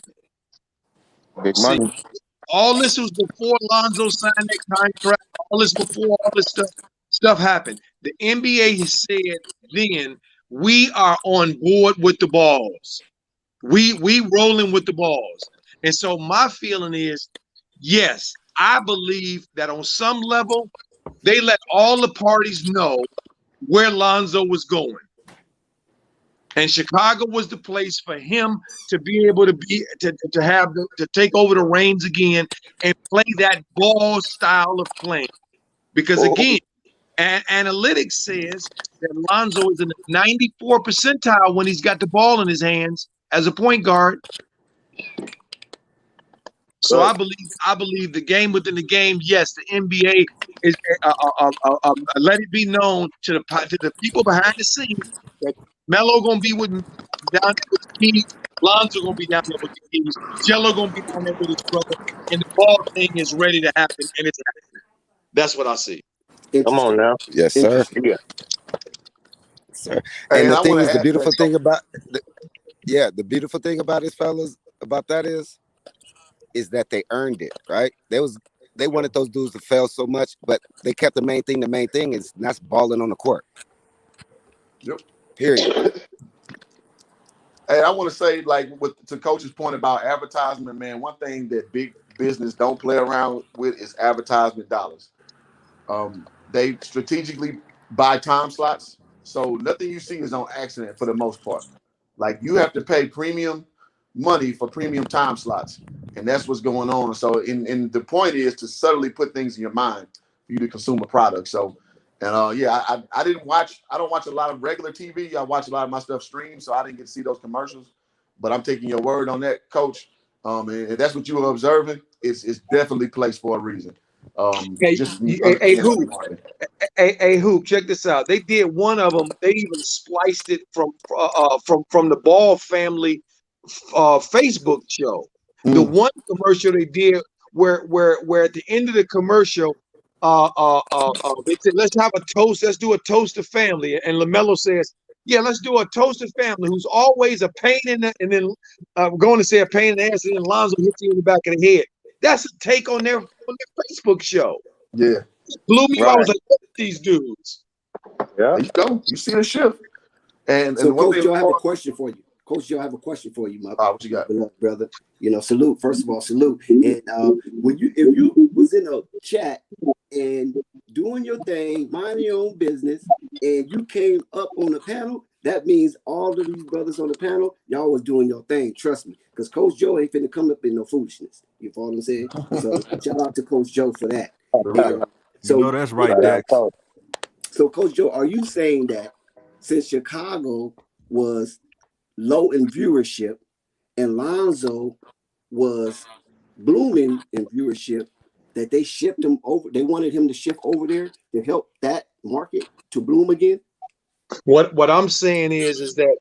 Speaker 5: Big money.
Speaker 8: All this was before Lonzo signed that contract. All this before all this stuff happened. The NBA has said then we are on board with the balls. We rolling with the balls. And so my feeling is, yes, I believe that on some level they let all the parties know where Lonzo was going. And Chicago was the place for him to be able to take over the reins again and play that ball style of playing. Because again, analytics says that Lonzo is in the 94 percentile when he's got the ball in his hands as a point guard. So I believe the game within the game. Yes, the NBA is let it be known to the people behind the scenes that Melo gonna be down there with the keys. Lonzo gonna be down there with the keys. Jello gonna be down there with his brother, and the ball thing is ready to happen, and it's happening. That's what I see.
Speaker 5: Come on now.
Speaker 7: Yes, sir.
Speaker 5: Yeah.
Speaker 7: Sir.
Speaker 3: Hey,
Speaker 7: And the
Speaker 3: I
Speaker 7: thing
Speaker 3: wanna
Speaker 7: is, the
Speaker 3: ask
Speaker 7: beautiful
Speaker 3: that,
Speaker 7: thing about the beautiful thing about it, fellas, about that is that they earned it, right? They wanted those dudes to fail so much, but they kept the main thing. The main thing is not balling on the court.
Speaker 3: Yep.
Speaker 7: Period.
Speaker 3: Hey, I want to say, like, to Coach's point about advertisement, man, one thing that big business don't play around with is advertisement dollars. They strategically buy time slots, so nothing you see is on accident for the most part. Like, you have to pay premium money for premium time slots, and that's what's going on. So, in the point is to subtly put things in your mind for you to consume a product. So, and I don't watch a lot of regular TV. I watch a lot of my stuff streamed, so I didn't get to see those commercials. But I'm taking your word on that, Coach. And if that's what you were observing, it's definitely placed for a reason.
Speaker 8: Hoop, check this out. They did one of them. They even spliced it from the Ball family Facebook show. The one commercial they did where at the end of the commercial, they said, let's have a toast. Let's do a toast to family. And LaMelo says, yeah, let's do a toast to family, who's always a pain in the, and then going to say a pain in the ass, and then Lonzo hits you in the back of the head. That's a take on their Facebook show.
Speaker 3: Yeah.
Speaker 8: It blew me.
Speaker 5: Right.
Speaker 8: I was like, look at these dudes.
Speaker 5: Yeah.
Speaker 3: There you go. You see the shift. And
Speaker 2: So,
Speaker 3: one
Speaker 2: Coach
Speaker 3: thing,
Speaker 2: Joe, I have a question for you. Coach Joe, I have a question for you, my
Speaker 3: what you got?
Speaker 2: brother. Salute. First of all, salute. And if you was in a chat and doing your thing, minding your own business, and you came up on the panel, that means all of these brothers on the panel, y'all was doing your thing. Trust me, because Coach Joe ain't finna come up in no foolishness. You follow what I'm saying? So shout out to Coach Joe for that.
Speaker 1: So that's right, Dex.
Speaker 2: So, Coach Joe, are you saying that since Chicago was low in viewership and Lonzo was blooming in viewership, that they shipped him over? They wanted him to shift over there to help that market to bloom again?
Speaker 8: What I'm saying is that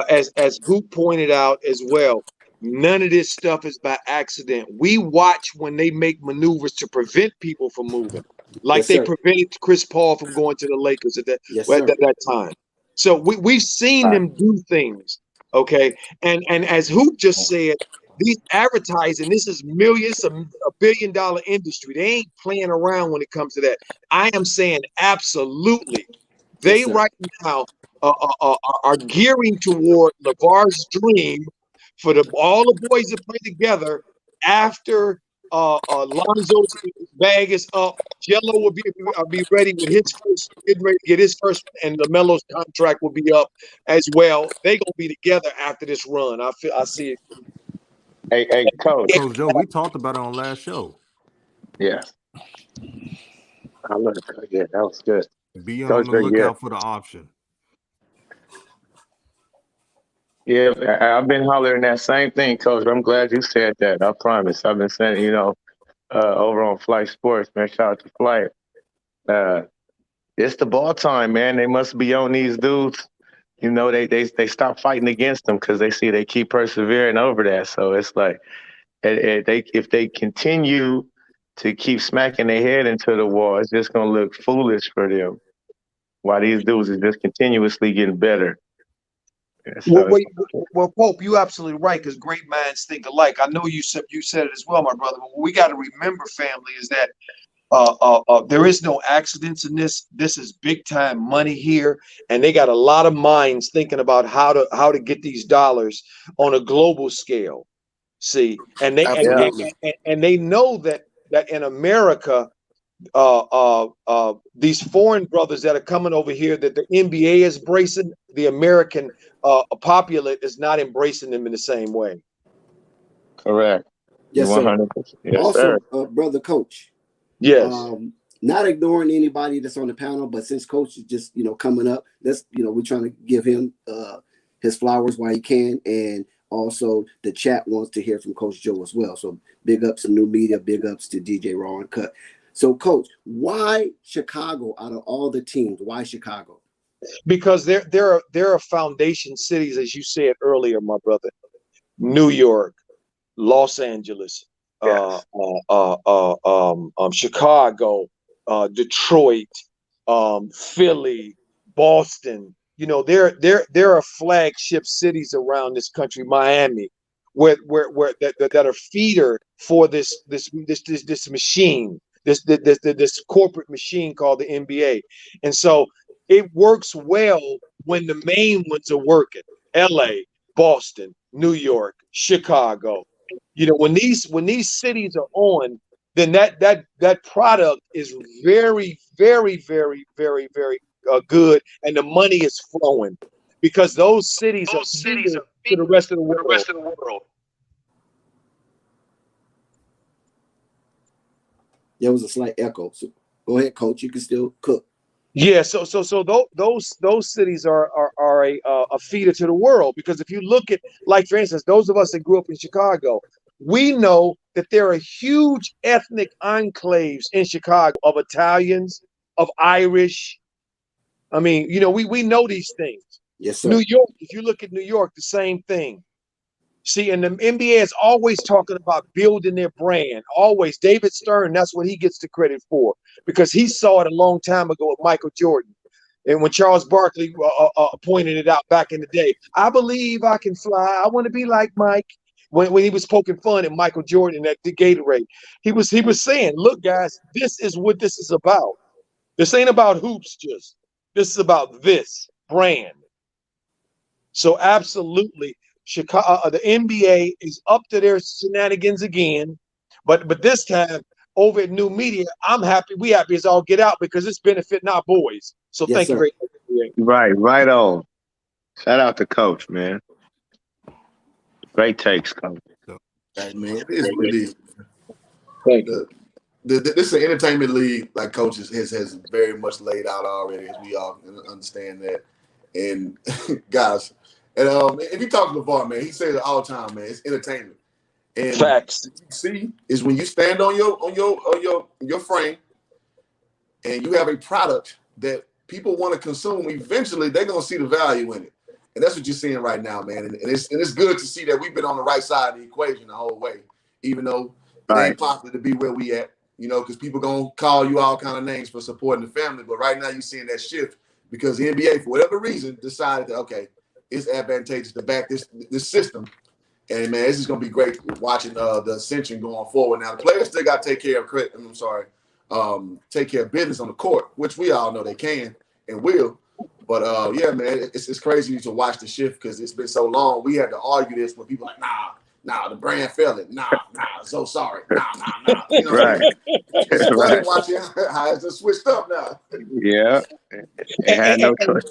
Speaker 8: as Hoop pointed out as well, none of this stuff is by accident. We watch when they make maneuvers to prevent people from moving, like
Speaker 2: Yes,
Speaker 8: they
Speaker 2: sir.
Speaker 8: prevented Chris Paul from going to the Lakers at
Speaker 2: Yes,
Speaker 8: at
Speaker 2: sir.
Speaker 8: that time. So we've seen
Speaker 5: Right.
Speaker 8: them do things, okay? And as Hoop just said, these advertising, this is millions, a $1 billion industry. They ain't playing around when it comes to that. I am saying absolutely.
Speaker 2: Yes,
Speaker 8: They
Speaker 2: sir.
Speaker 8: right now are gearing toward LeVar's dream for all the boys to play together after Lonzo's bag is up. Jello will be ready with his first, getting ready to get his first, and LaMelo's contract will be up as well. They gonna be together after this run. I see it.
Speaker 5: Hey, coach.
Speaker 1: Coach Joe, we talked about it on last show.
Speaker 5: Yes. I love it. Yeah, that was good.
Speaker 1: Be on
Speaker 5: Coach,
Speaker 1: the
Speaker 5: yeah.
Speaker 1: lookout for the option.
Speaker 5: Yeah, I've been hollering that same thing, Coach. I'm glad you said that. I promise. I've been saying, over on Flight Sports, man. Shout out to Flight. It's the ball time, man. They must be on these dudes. They stop fighting against them because they see they keep persevering over that. So it's like if they continue to keep smacking their head into the wall, it's just gonna look foolish for them. While these dudes is just continuously getting better. Yeah,
Speaker 8: Well,
Speaker 5: so
Speaker 8: wait, well, Pope, you absolutely right, because great minds think alike. I know you said it as well, my brother. But what we got to remember, family, is that there is no accidents in this. This is big time money here, and they got a lot of minds thinking about how to get these dollars on a global scale. See, and
Speaker 5: yeah,
Speaker 8: they know that in America, these foreign brothers that are coming over here, that the NBA is embracing, the American populate is not embracing them in the same way.
Speaker 5: correct.
Speaker 2: Yes, sir.
Speaker 5: 100%. Yes,
Speaker 2: Also,
Speaker 5: sir.
Speaker 2: brother Coach,
Speaker 8: Yes.
Speaker 2: not ignoring anybody that's on the panel, but since Coach is just coming up, let's we're trying to give him his flowers while he can, and also the chat wants to hear from Coach Joe as well. So big ups to New Media, big ups to DJ Raw and Cut. So Coach, why Chicago out of all the teams? Why Chicago?
Speaker 8: Because there are foundation cities, as you said earlier, my brother. New York, Los Angeles,
Speaker 5: Yes.
Speaker 8: Chicago, Detroit, Philly, Boston. There are flagship cities around this country, Miami, where that are feeder for this machine, this corporate machine called the NBA. And so it works well when the main ones are working. LA, Boston, New York, Chicago. When these cities are on, then that product is very, very, very, very, very good, and the money is flowing because those cities are feeder to the rest of the world.
Speaker 2: There was a slight echo. So go ahead, Coach. You can still cook.
Speaker 8: Yeah, so those cities are a feeder to the world, because if you look at, like, for instance, those of us that grew up in Chicago, we know that there are huge ethnic enclaves in Chicago of Italians, of Irish. I mean, we know these things.
Speaker 2: Yes, sir.
Speaker 8: New York, if you look at New York, the same thing. See, and the NBA is always talking about building their brand. Always. David Stern, that's what he gets the credit for, because he saw it a long time ago with Michael Jordan. And when Charles Barkley pointed it out back in the day, I believe I can fly. I want to be like Mike. When he was poking fun at Michael Jordan at the Gatorade, he was saying, look, guys, this is what this is about. This ain't about hoops, just. This is about this brand. So absolutely, Chicago, the NBA is up to their shenanigans again, but this time over at New Media, I'm happy. We happy as all get out, because it's benefiting our boys. So
Speaker 2: Yes,
Speaker 8: thank you
Speaker 2: sir.
Speaker 8: very much.
Speaker 5: Right on. Shout out to Coach, man. Great takes, Coach.
Speaker 3: Hey, man, it is what it is.
Speaker 8: Thank you.
Speaker 3: This is an entertainment league, like Coach has very much laid out already, as we all understand that. And guys, and if you talk to LeVar, man, he says it all the time, man. It's entertainment. And
Speaker 8: Facts.
Speaker 3: what you see is when you stand on your frame and you have a product that people want to consume, eventually they're gonna see the value in it. And that's what you're seeing right now, man. And it's good to see that we've been on the right side of the equation the whole way, even though it ain't popular to be where we at, you know, because people gonna call you all kind of names for supporting the family. But right now you're seeing that shift because the NBA, for whatever reason, decided that okay, it's advantageous to back this system. And man, this is gonna be great watching the ascension going forward. Now the players still got to take care of take care of business on the court, which we all know they can and will. But yeah, man, it's crazy to watch the shift because it's been so long. We had to argue this when people like, nah, the brand fell it. Nah, so sorry. Nah. You know what I mean? It's funny watching how it's just switched up now.
Speaker 5: Yeah. They had no choice.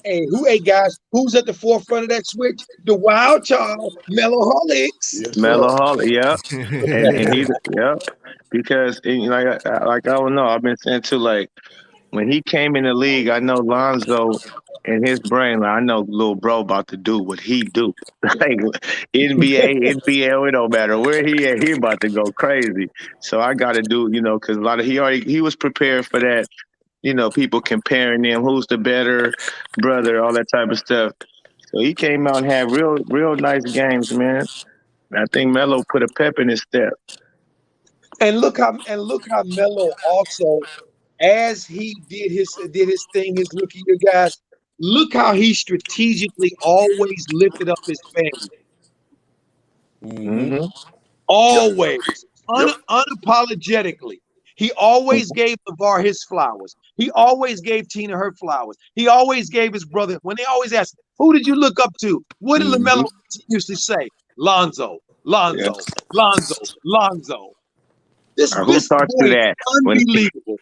Speaker 8: Hey, guys, who's at the forefront of that switch? The wild child, Mellowholics.
Speaker 3: Yes,
Speaker 5: Mellowholic, yeah. And he, yeah. Because like I don't know, I've been saying too, like when he came in the league, I know Lonzo and his brain, like I know little bro about to do what he do. Like NBA, NBL, it don't matter where he at, he about to go crazy. So I got to do, you know, because he was prepared for that. You know, people comparing them, who's the better brother, all that type of stuff. So he came out and had real nice games, man. I think Melo put a pep in his step.
Speaker 8: And look how Melo also, as he did his thing his rookie year, guys. Look how he strategically always lifted up his family.
Speaker 5: Mm-hmm.
Speaker 8: Always, unapologetically. He always gave LeVar his flowers. He always gave Tina her flowers. He always gave his brother. When they always asked, who did you look up to? What did LaMelo used to say? Lonzo. This
Speaker 5: Who taught
Speaker 8: boy
Speaker 5: you
Speaker 8: is
Speaker 5: that?
Speaker 8: unbelievable.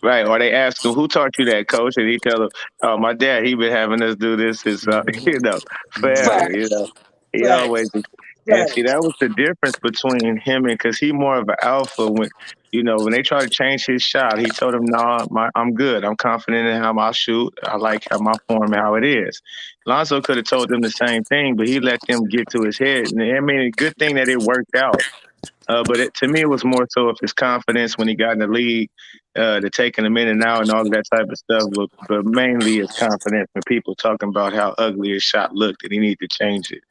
Speaker 5: Right, or they ask him, who taught you that, coach? And he tell them, oh, my dad, he been having us do this since, you know, forever, you know. He always, and see, that was the difference between him and, because he more of an alpha. When, you know, when they try to change his shot, he told them, no, I'm good. I'm confident in how I shoot. I like how my form, how it is. Lonzo could have told them the same thing, but he let them get to his head. And I mean, a good thing that it worked out. But to me, it was more so of his confidence when he got in the league, the taking him in and out and all of that type of stuff. But mainly his confidence when people talking about how ugly his shot looked and he needed to change it.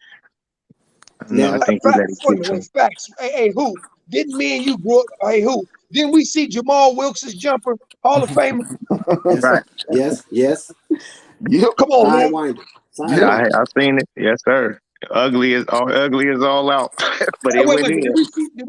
Speaker 8: Now,
Speaker 5: I think he let it keep him.
Speaker 8: facts. Hey, who? Didn't me and you grow up? Hey, who? Didn't we see Jamal Wilkes' jumper? Hall of Famer?
Speaker 5: Right.
Speaker 2: Yes.
Speaker 8: Come on, man.
Speaker 5: I've seen it. Yes, sir. Ugly is all out. But it went in.
Speaker 8: Did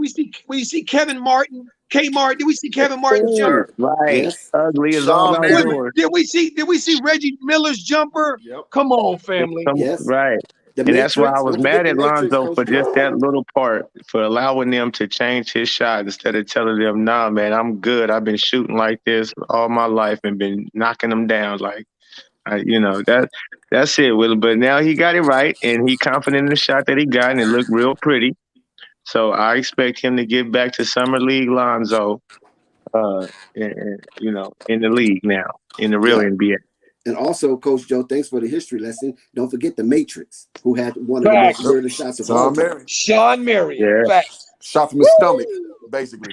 Speaker 8: we see Kevin Martin? Kmart? Did we see Kevin Martin's jumper?
Speaker 5: Right.
Speaker 2: Yes.
Speaker 5: Ugly is all outdoors.
Speaker 8: Did we see Reggie Miller's jumper?
Speaker 3: Yep.
Speaker 8: Come on, family.
Speaker 2: Yes.
Speaker 5: Right. And that's why I was mad at Lonzo for just that little part, for allowing them to change his shot instead of telling them, nah, man, I'm good. I've been shooting like this all my life and been knocking them down. Like, you know, that's it, Will. But now he got it right, and he confident in the shot that he got, and it looked real pretty. So I expect him to get back to Summer League Lonzo, you know, in the league now, in the real NBA.
Speaker 2: And also, Coach Joe, thanks for the history lesson. Don't forget the Matrix, who had one of the most murder shots of all time.
Speaker 8: Sean Marion.
Speaker 5: Yeah.
Speaker 3: Shot from his stomach, basically.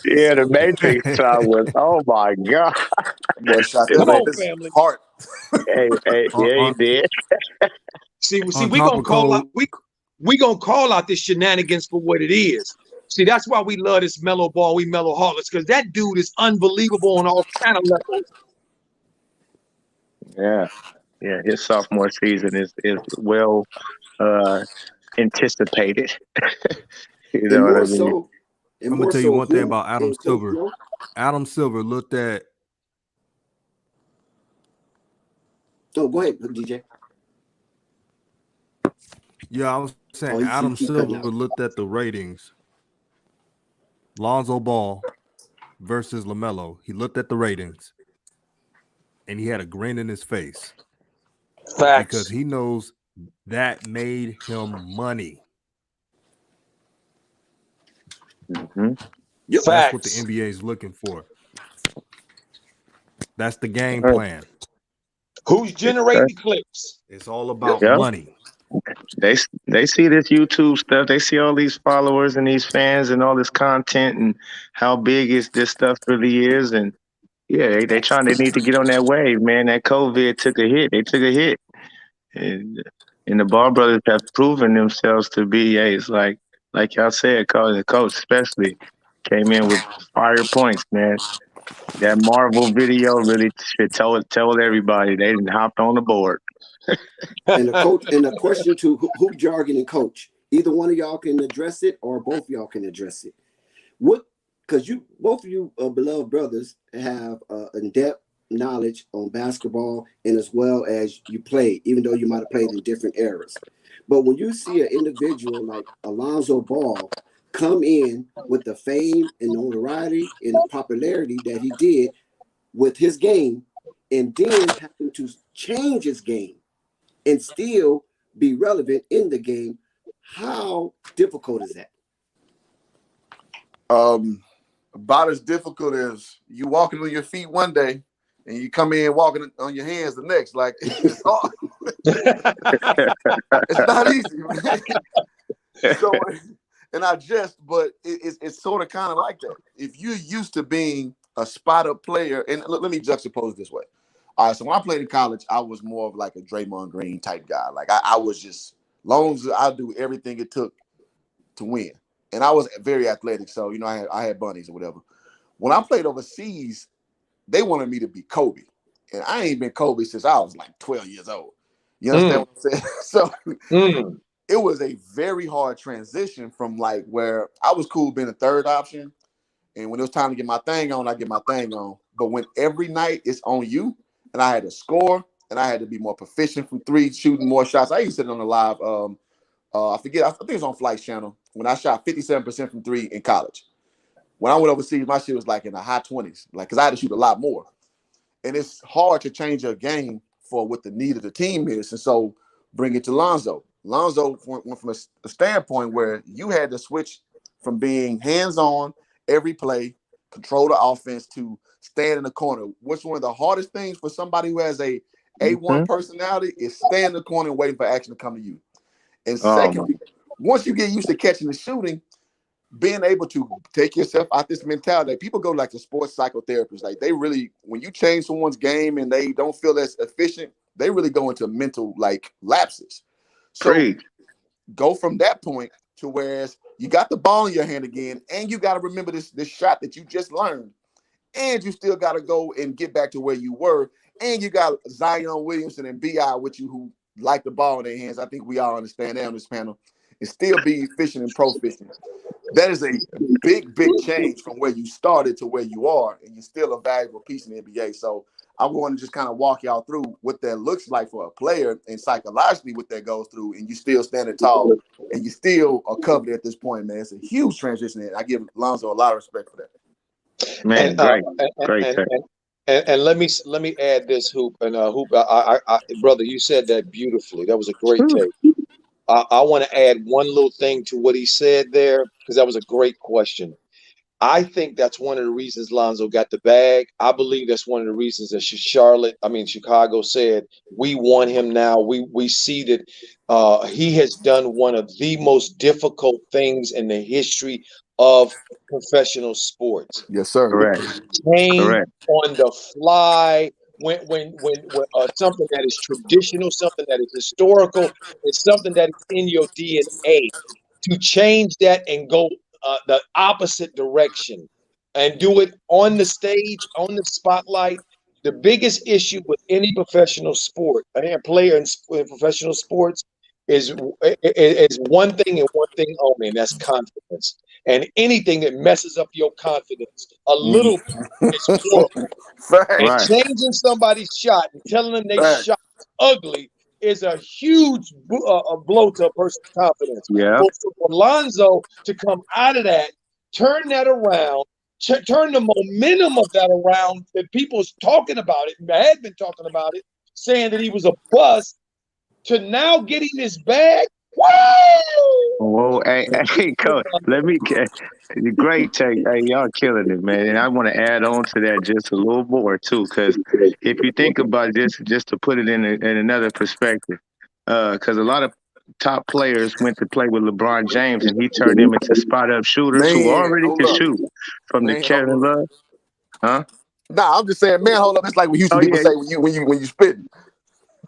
Speaker 5: Yeah, the Matrix shot was, oh my God.
Speaker 3: Boy, shot
Speaker 8: Come on,
Speaker 3: his
Speaker 8: family.
Speaker 3: heart.
Speaker 5: Yeah, he did.
Speaker 8: See, we gonna call out this shenanigans for what it is. See, that's why we love this mellow ball. We Mellowholics, because that dude is unbelievable on all kind of levels.
Speaker 5: Yeah. His sophomore season is well anticipated. You know what I mean?
Speaker 1: I'm gonna tell you one thing about Adam Silver. Adam Silver looked at.
Speaker 2: Oh, go ahead, DJ.
Speaker 1: Yeah, I was saying Adam Silver looked at the ratings. Lonzo Ball versus LaMelo. He looked at the ratings, and he had a grin in his face.
Speaker 8: Facts.
Speaker 1: Because he knows that made him money.
Speaker 5: Mm-hmm.
Speaker 1: That's what the NBA is looking for. That's the game plan.
Speaker 8: Who's generating clicks?
Speaker 1: It's all about money.
Speaker 5: they see this YouTube stuff. They see all these followers and these fans and all this content and how big is this stuff really is. And yeah, they need to get on that wave, man. That COVID took a hit. They took a hit, and the Ball brothers have proven themselves to be. Hey, it's like y'all said, the coach especially came in with fire points, man. That Marvel video really should tell everybody they didn't hopped on the board.
Speaker 2: And the coach, and the question to hoop jargon and coach, either one of y'all can address it, or both of y'all can address it. What? Because you both of you beloved brothers have in-depth knowledge on basketball, and as well as you play, even though you might have played in different eras. But when you see an individual like Alonzo Ball come in with the fame and notoriety and the popularity that he did with his game, and then having to change his game and still be relevant in the game, how difficult is that?
Speaker 3: About as difficult as you walking on your feet one day and you come in walking on your hands the next. Like, it's hard. It's not easy, man. So, and I jest, but it's sort of kind of like that. If you're used to being a spot-up player, and let me juxtapose this way. All right, so when I played in college, I was more of like a Draymond Green type guy. Like, I was just, long as I do everything it took to win. And I was very athletic, so, you know, I had bunnies or whatever. When I played overseas, they wanted me to be Kobe. And I ain't been Kobe since I was like 12 years old. You understand what I'm saying? So it was a very hard transition from like where I was cool being a third option. And when it was time to get my thing on, I get my thing on. But when every night it's on you, and I had to score, and I had to be more proficient from three, shooting more shots. I used to sit on the live, I forget, I think it's on Flight Channel, when I shot 57% from three in college. When I went overseas, my shit was like in the high 20s, like, because I had to shoot a lot more. And it's hard to change your game for what the need of the team is. And so bring it to Lonzo. Lonzo went from a standpoint where you had to switch from being hands-on every play, control the offense, to stand in the corner. What's one of the hardest things for somebody who has a A1 personality is stand in the corner and waiting for action to come to you. And secondly, once you get used to catching and shooting, being able to take yourself out this mentality. Like, people go like to sports psychotherapists. Like, they really, when you change someone's game and they don't feel as efficient, they really go into mental like lapses. So go from that point to whereas you got the ball in your hand again, and you got to remember this shot that you just learned, and you still got to go and get back to where you were, and you got Zion Williamson and B.I. with you who like the ball in their hands. I think we all understand that on this panel, and still be efficient and proficient. That is a big, big change from where you started to where you are, and you're still a valuable piece in the NBA. So I want to just kind of walk y'all through what that looks like for a player, and psychologically what that goes through, and you still standing tall, and you still are covered at this point, man. It's a huge transition, and I give Lonzo a lot of respect for that.
Speaker 5: Man, great.
Speaker 8: And let me add this, Hoop, and Hoop, I brother, you said that beautifully. That was a great take. I want to add one little thing to what he said there, because that was a great question. I think that's one of the reasons Lonzo got the bag. I believe that's one of the reasons that Chicago said, we want him now. We see that he has done one of the most difficult things in the history of professional sports.
Speaker 3: Yes, sir.
Speaker 5: Correct.
Speaker 8: Change on the fly. When something that is traditional, something that is historical, it's something that is in your DNA. To change that and go the opposite direction and do it on the stage, on the spotlight. The biggest issue with any professional sport, a player in professional sports, is one thing and one thing only, and that's confidence. And anything that messes up your confidence a little bit is horrible. And changing somebody's shot and telling them they shot ugly is a huge blow to a person's confidence.
Speaker 5: Yeah.
Speaker 8: So for Lonzo to come out of that, turn that around, turn the momentum of that around, that people's talking about it, had been talking about it, saying that he was a bust, to now getting this bag.
Speaker 5: Whoa, hey, coach, let me get great take. Hey, y'all killing it, man. And I want to add on to that just a little more too, because if you think about this, just to put it in another perspective, because a lot of top players went to play with LeBron James, and he turned them into spot-up shooters who
Speaker 3: Man,
Speaker 5: already
Speaker 3: hold
Speaker 5: could
Speaker 3: up.
Speaker 5: shoot. From the
Speaker 3: Man, hold
Speaker 5: Kevin
Speaker 3: up.
Speaker 5: Love, huh?
Speaker 3: Nah, I'm just saying, man, hold up. It's like what Houston
Speaker 5: Oh
Speaker 3: people
Speaker 5: yeah,
Speaker 3: say when you spitting.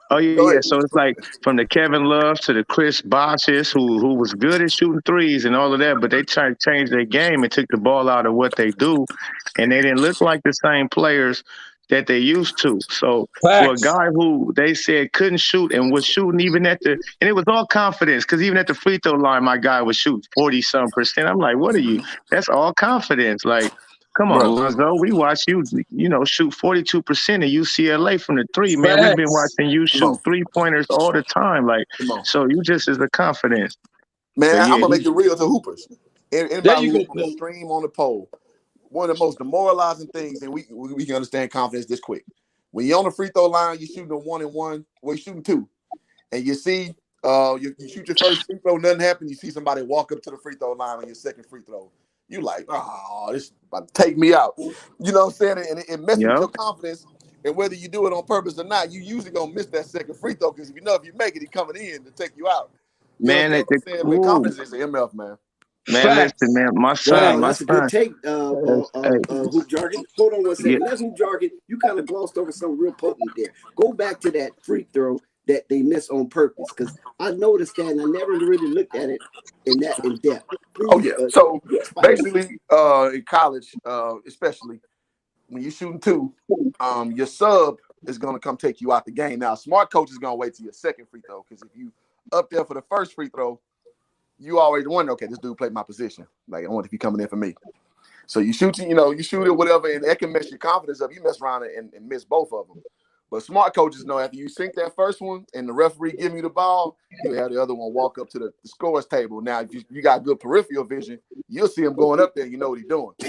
Speaker 5: oh yeah,
Speaker 3: Go
Speaker 5: yeah.
Speaker 3: ahead.
Speaker 5: So it's like from the Kevin Love to the Chris Bosh's, who was good at shooting threes and all of that, but they tried to change their game and took the ball out of what they do, and they didn't look like the same players that they used to. So for a
Speaker 8: Facts.
Speaker 5: guy who they said couldn't shoot and was shooting even and it was all confidence, because even at the free throw line, my guy was shooting 40-some%. I'm like, what are you? That's all confidence. Like, come on,
Speaker 3: Bro.
Speaker 5: Lonzo. We watch you, shoot 42% at UCLA from the three, man. We've been
Speaker 8: Facts.
Speaker 5: watching you
Speaker 3: Come on.
Speaker 5: shoot 3-pointers all the time. Like,
Speaker 3: Come on.
Speaker 5: so you just is the confidence.
Speaker 3: Man,
Speaker 5: But
Speaker 3: I'm
Speaker 5: yeah,
Speaker 3: gonna make it real to hoopers.
Speaker 8: There
Speaker 3: Anybody
Speaker 8: you
Speaker 3: who
Speaker 8: go,
Speaker 3: on the
Speaker 8: Paul.
Speaker 3: stream on the pole, one of the most demoralizing things, and we can understand confidence this quick. When you're on the free throw line, you're shooting a 1-and-1, well, you're shooting 2, and you see you shoot your first free throw, nothing happened. You see somebody walk up to the free throw line on your second free throw. You like, oh, this is about to take me out. You know what I'm saying? And it messes with
Speaker 5: yep.
Speaker 3: your confidence. And whether you do it on purpose or not, you usually gonna miss that second free throw because if you make it, he's coming in to take you out. You
Speaker 5: Man,
Speaker 3: understand what I'm saying? But
Speaker 5: ooh,
Speaker 3: confidence is an MF, man.
Speaker 5: man, listen,
Speaker 8: Facts.
Speaker 5: man, my
Speaker 2: Wow,
Speaker 5: son,
Speaker 2: that's a good take,
Speaker 5: hey,
Speaker 2: Hoop Jargon. Hold on one
Speaker 5: yeah,
Speaker 2: second. That Hoop Jargon, you kind of glossed over something real potent there. Go back to that free throw that they miss on purpose, because I noticed that and I never really looked at it in depth.
Speaker 3: Oh
Speaker 2: Please,
Speaker 3: yeah. So
Speaker 2: expound.
Speaker 3: basically, in college, especially when you're shooting 2, your sub is gonna come take you out the game. Now, smart coach is gonna wait till your second free throw, because if you up there for the first free throw, you always wonder, okay, this dude played my position. Like, I wonder if he's coming in for me. So you shoot it, whatever, and that can mess your confidence up. You mess around and miss both of them. But smart coaches know after you sink that first one and the referee give you the ball, you have the other one walk up to the scores table. Now, if you got good peripheral vision, you'll see him going up there. You know what he's doing. So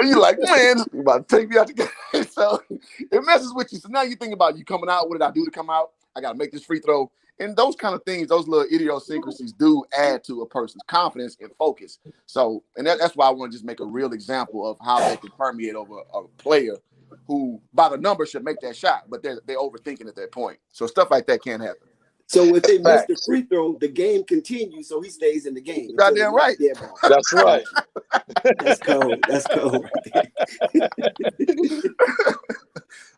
Speaker 3: you're like, man, you about to take me out the game. So it messes with you. So now you think about you coming out. What did I do to come out? I got to make this free throw. And those kind of things, those little idiosyncrasies do add to a person's confidence and focus. So, and that's why I want to just make a real example of how they can permeate over a player who, by the number, should make that shot, but they're overthinking at that point. So stuff like that can't happen.
Speaker 2: So if they miss the
Speaker 8: Facts.
Speaker 2: free throw, the game continues, so he stays in the game.
Speaker 3: Goddamn right.
Speaker 8: That's right.
Speaker 2: That's cold. That's cold right there.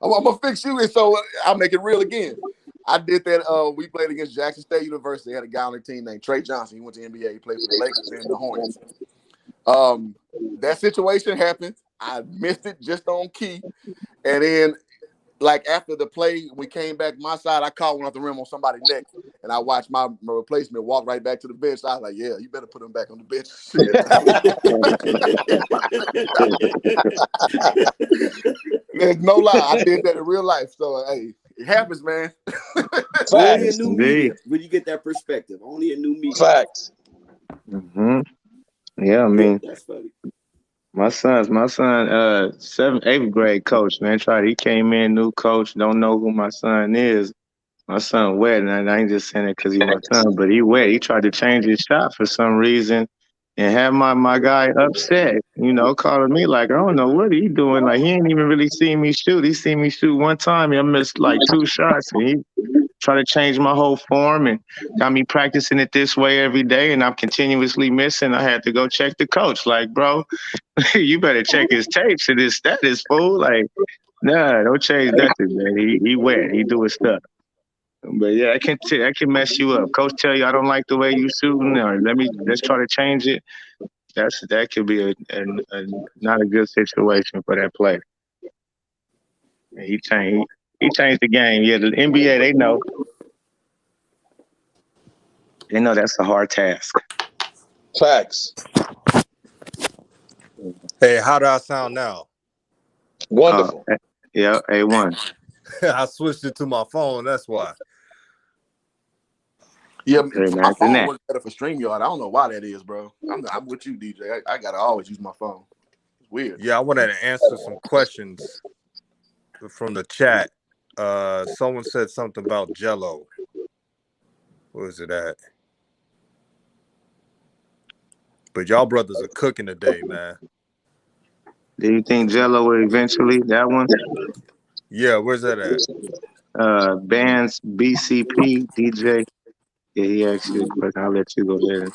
Speaker 3: I'm gonna fix you, and so I'll make it real again. I did that. We played against Jackson State University. They had a guy on the team named Trey Johnson. He went to the NBA. He played for the Lakers and the Hornets. That situation happened. I missed it just on key, and then like after the play, we came back my side. I caught one off the rim on somebody's neck, and I watched my replacement walk right back to the bench. So I was like, "Yeah, you better put him back on the bench." There's no lie. I did that in real life. So hey, it happens, man.
Speaker 2: Only a
Speaker 8: Facts.
Speaker 2: new media when you get that perspective. Only a new media.
Speaker 8: Facts.
Speaker 5: Mm-hmm. Yeah, I mean,
Speaker 2: That's funny.
Speaker 5: my son, 7th, 8th grade coach, man. He came in, new coach, don't know who my son is. My son wet, and I ain't just saying it because he's my son, but he wet. He tried to change his shot for some reason and had my guy upset, calling me like, I don't know what he doing. Like, he ain't even really seen me shoot. He seen me shoot one time, and I missed like 2 shots, and he tried to change my whole form and got me practicing it this way every day, and I'm continuously missing. I had to go check the coach. Like, bro, you better check his tapes and his status, fool. Like, nah, don't change nothing, man. He wet. He doing stuff. But yeah, I can mess you up. Coach tell you I don't like the way you shooting, or let's try to change it. That could be a not a good situation for that player. And he changed the game. Yeah, the NBA they know that's a hard task.
Speaker 8: Facts.
Speaker 1: Hey, how do I sound now?
Speaker 8: Wonderful.
Speaker 5: Yeah, A1.
Speaker 1: I switched it to my phone. That's why.
Speaker 3: Yeah,
Speaker 5: Imagine
Speaker 3: my phone
Speaker 5: that.
Speaker 3: works better for StreamYard. I don't know why that is, bro. I'm with you, DJ. I gotta always use my phone. It's weird.
Speaker 1: Yeah, I wanted to answer some questions from the chat. Someone said something about Jello. Where is it at? But y'all brothers are cooking today, man.
Speaker 5: Do you think Jello will eventually that one?
Speaker 1: Yeah, where's that at?
Speaker 5: Bands BCP DJ. Yeah, he asked you a question. I'll let you go there.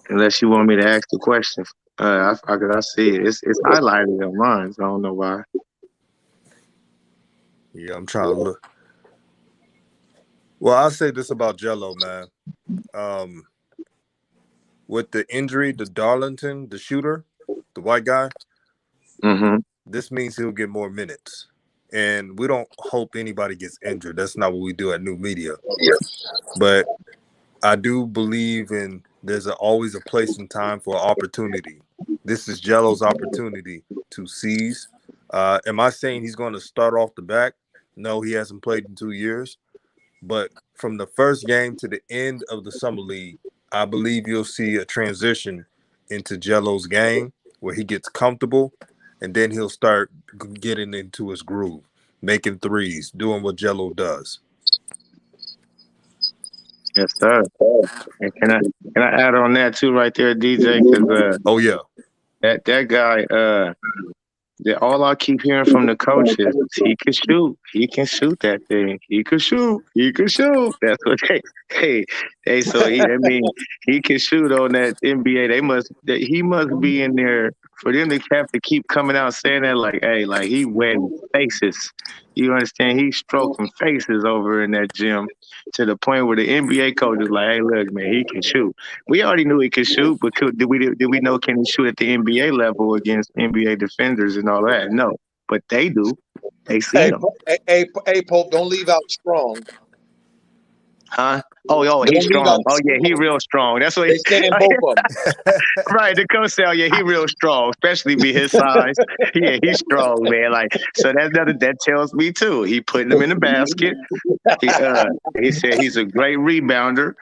Speaker 5: Unless you want me to ask the question. I see it. It's highlighted on mine, so I don't know why.
Speaker 1: Yeah, I'm trying to look. Well, I'll say this about Jello, man. With the injury to Darlington, the shooter, the white guy, this means he'll get more minutes. And we don't hope anybody gets injured. That's not what we do at New Media. But I do believe in there's always a place and time for opportunity. This is Jello's opportunity to seize. Am I saying he's going to start off the back? No, he hasn't played in 2 years. But from the first game to the end of the summer league, I believe you'll see a transition into Jello's game where he gets comfortable, and then he'll start getting into his groove, making threes, doing what Jello does.
Speaker 5: Yes, sir. And can I add on that too, right there, DJ? Because
Speaker 1: oh yeah,
Speaker 5: that guy. All I keep hearing from the coaches is he can shoot. He can shoot that thing. He can shoot. He can shoot. That's what they so he can shoot on that NBA. He must be in there for them to have to keep coming out saying that like he wetting faces. You understand? He's stroking faces over in that gym to the point where the NBA coach is like, hey, look, man, he can shoot. We already knew he could shoot, but did we know can he shoot at the NBA level against NBA defenders and all that? No, but they do. They see him.
Speaker 8: Hey, Pope, don't leave out strong.
Speaker 5: Huh? Oh, he's strong. Oh, yeah, he real strong. That's what
Speaker 8: they saying, both of them.
Speaker 5: Right, the coach said, yeah, he real strong, especially be his size. Yeah, he's strong, man. So that tells me too. He putting him in the basket. He said he's a great rebounder.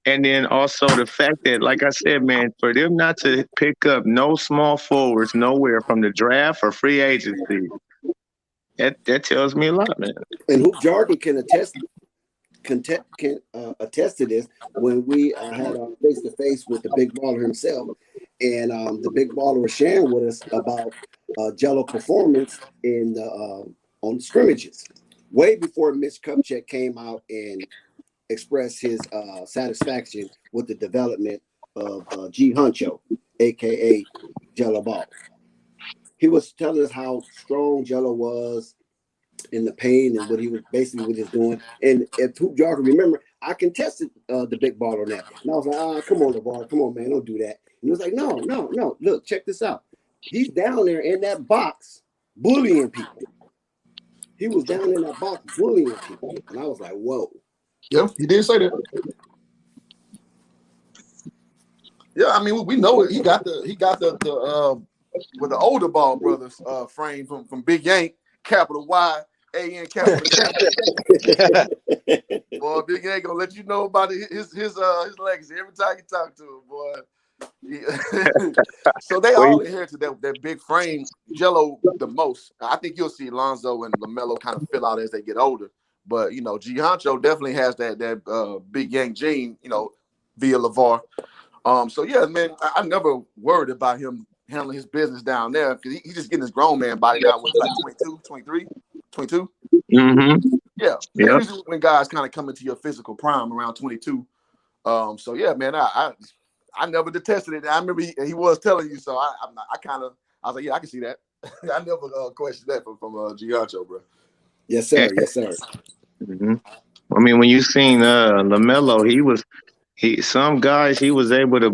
Speaker 5: And then also the fact that, like I said, man, for them not to pick up no small forwards nowhere from the draft or free agency, that tells me a lot, man.
Speaker 2: And Hoop Jargon can attest to this when we had our face-to-face with the big baller himself, and the big baller was sharing with us about Jello performance in on the scrimmages way before Mitch Kupchak came out and expressed his satisfaction with the development of G Huncho, aka Jello Ball. He was telling us how strong Jello was in the pain and what he was basically just doing. And if Hoop Jargon, remember, I contested the big ball on that. And I was like, come on, LeVar, come on, man, don't do that. And he was like, no, look, check this out. He's down there in that box bullying people. He was down in that box bullying people. And I was like, whoa.
Speaker 3: Yeah, he did say that. Yeah, I mean, we know it. He got the with the older ball brothers frame from Big Yank, capital Y, A-N, capital K. Boy, Big Yank gonna let you know about his legacy every time you talk to him, boy. So they all inherited that big frame. Jello the most. I think you'll see Lonzo and LaMelo kind of fill out as they get older. But G Honcho definitely has that Big Yank gene, via LeVar. So yeah, man, I never worried about him handling his business down there because he's just getting his grown man body now. What's like 22, 23, 22?
Speaker 5: Mm-hmm.
Speaker 3: Yeah.
Speaker 5: Yep.
Speaker 3: Usually when guys kind of come into your physical prime around 22. So yeah, man, I never detested it. I remember he was telling you, so I was like, yeah, I can see that. I never questioned that from G Honcho, bro.
Speaker 2: Yes, sir. Yes, sir.
Speaker 5: Mm-hmm. I mean, when you seen LaMelo, some guys he was able to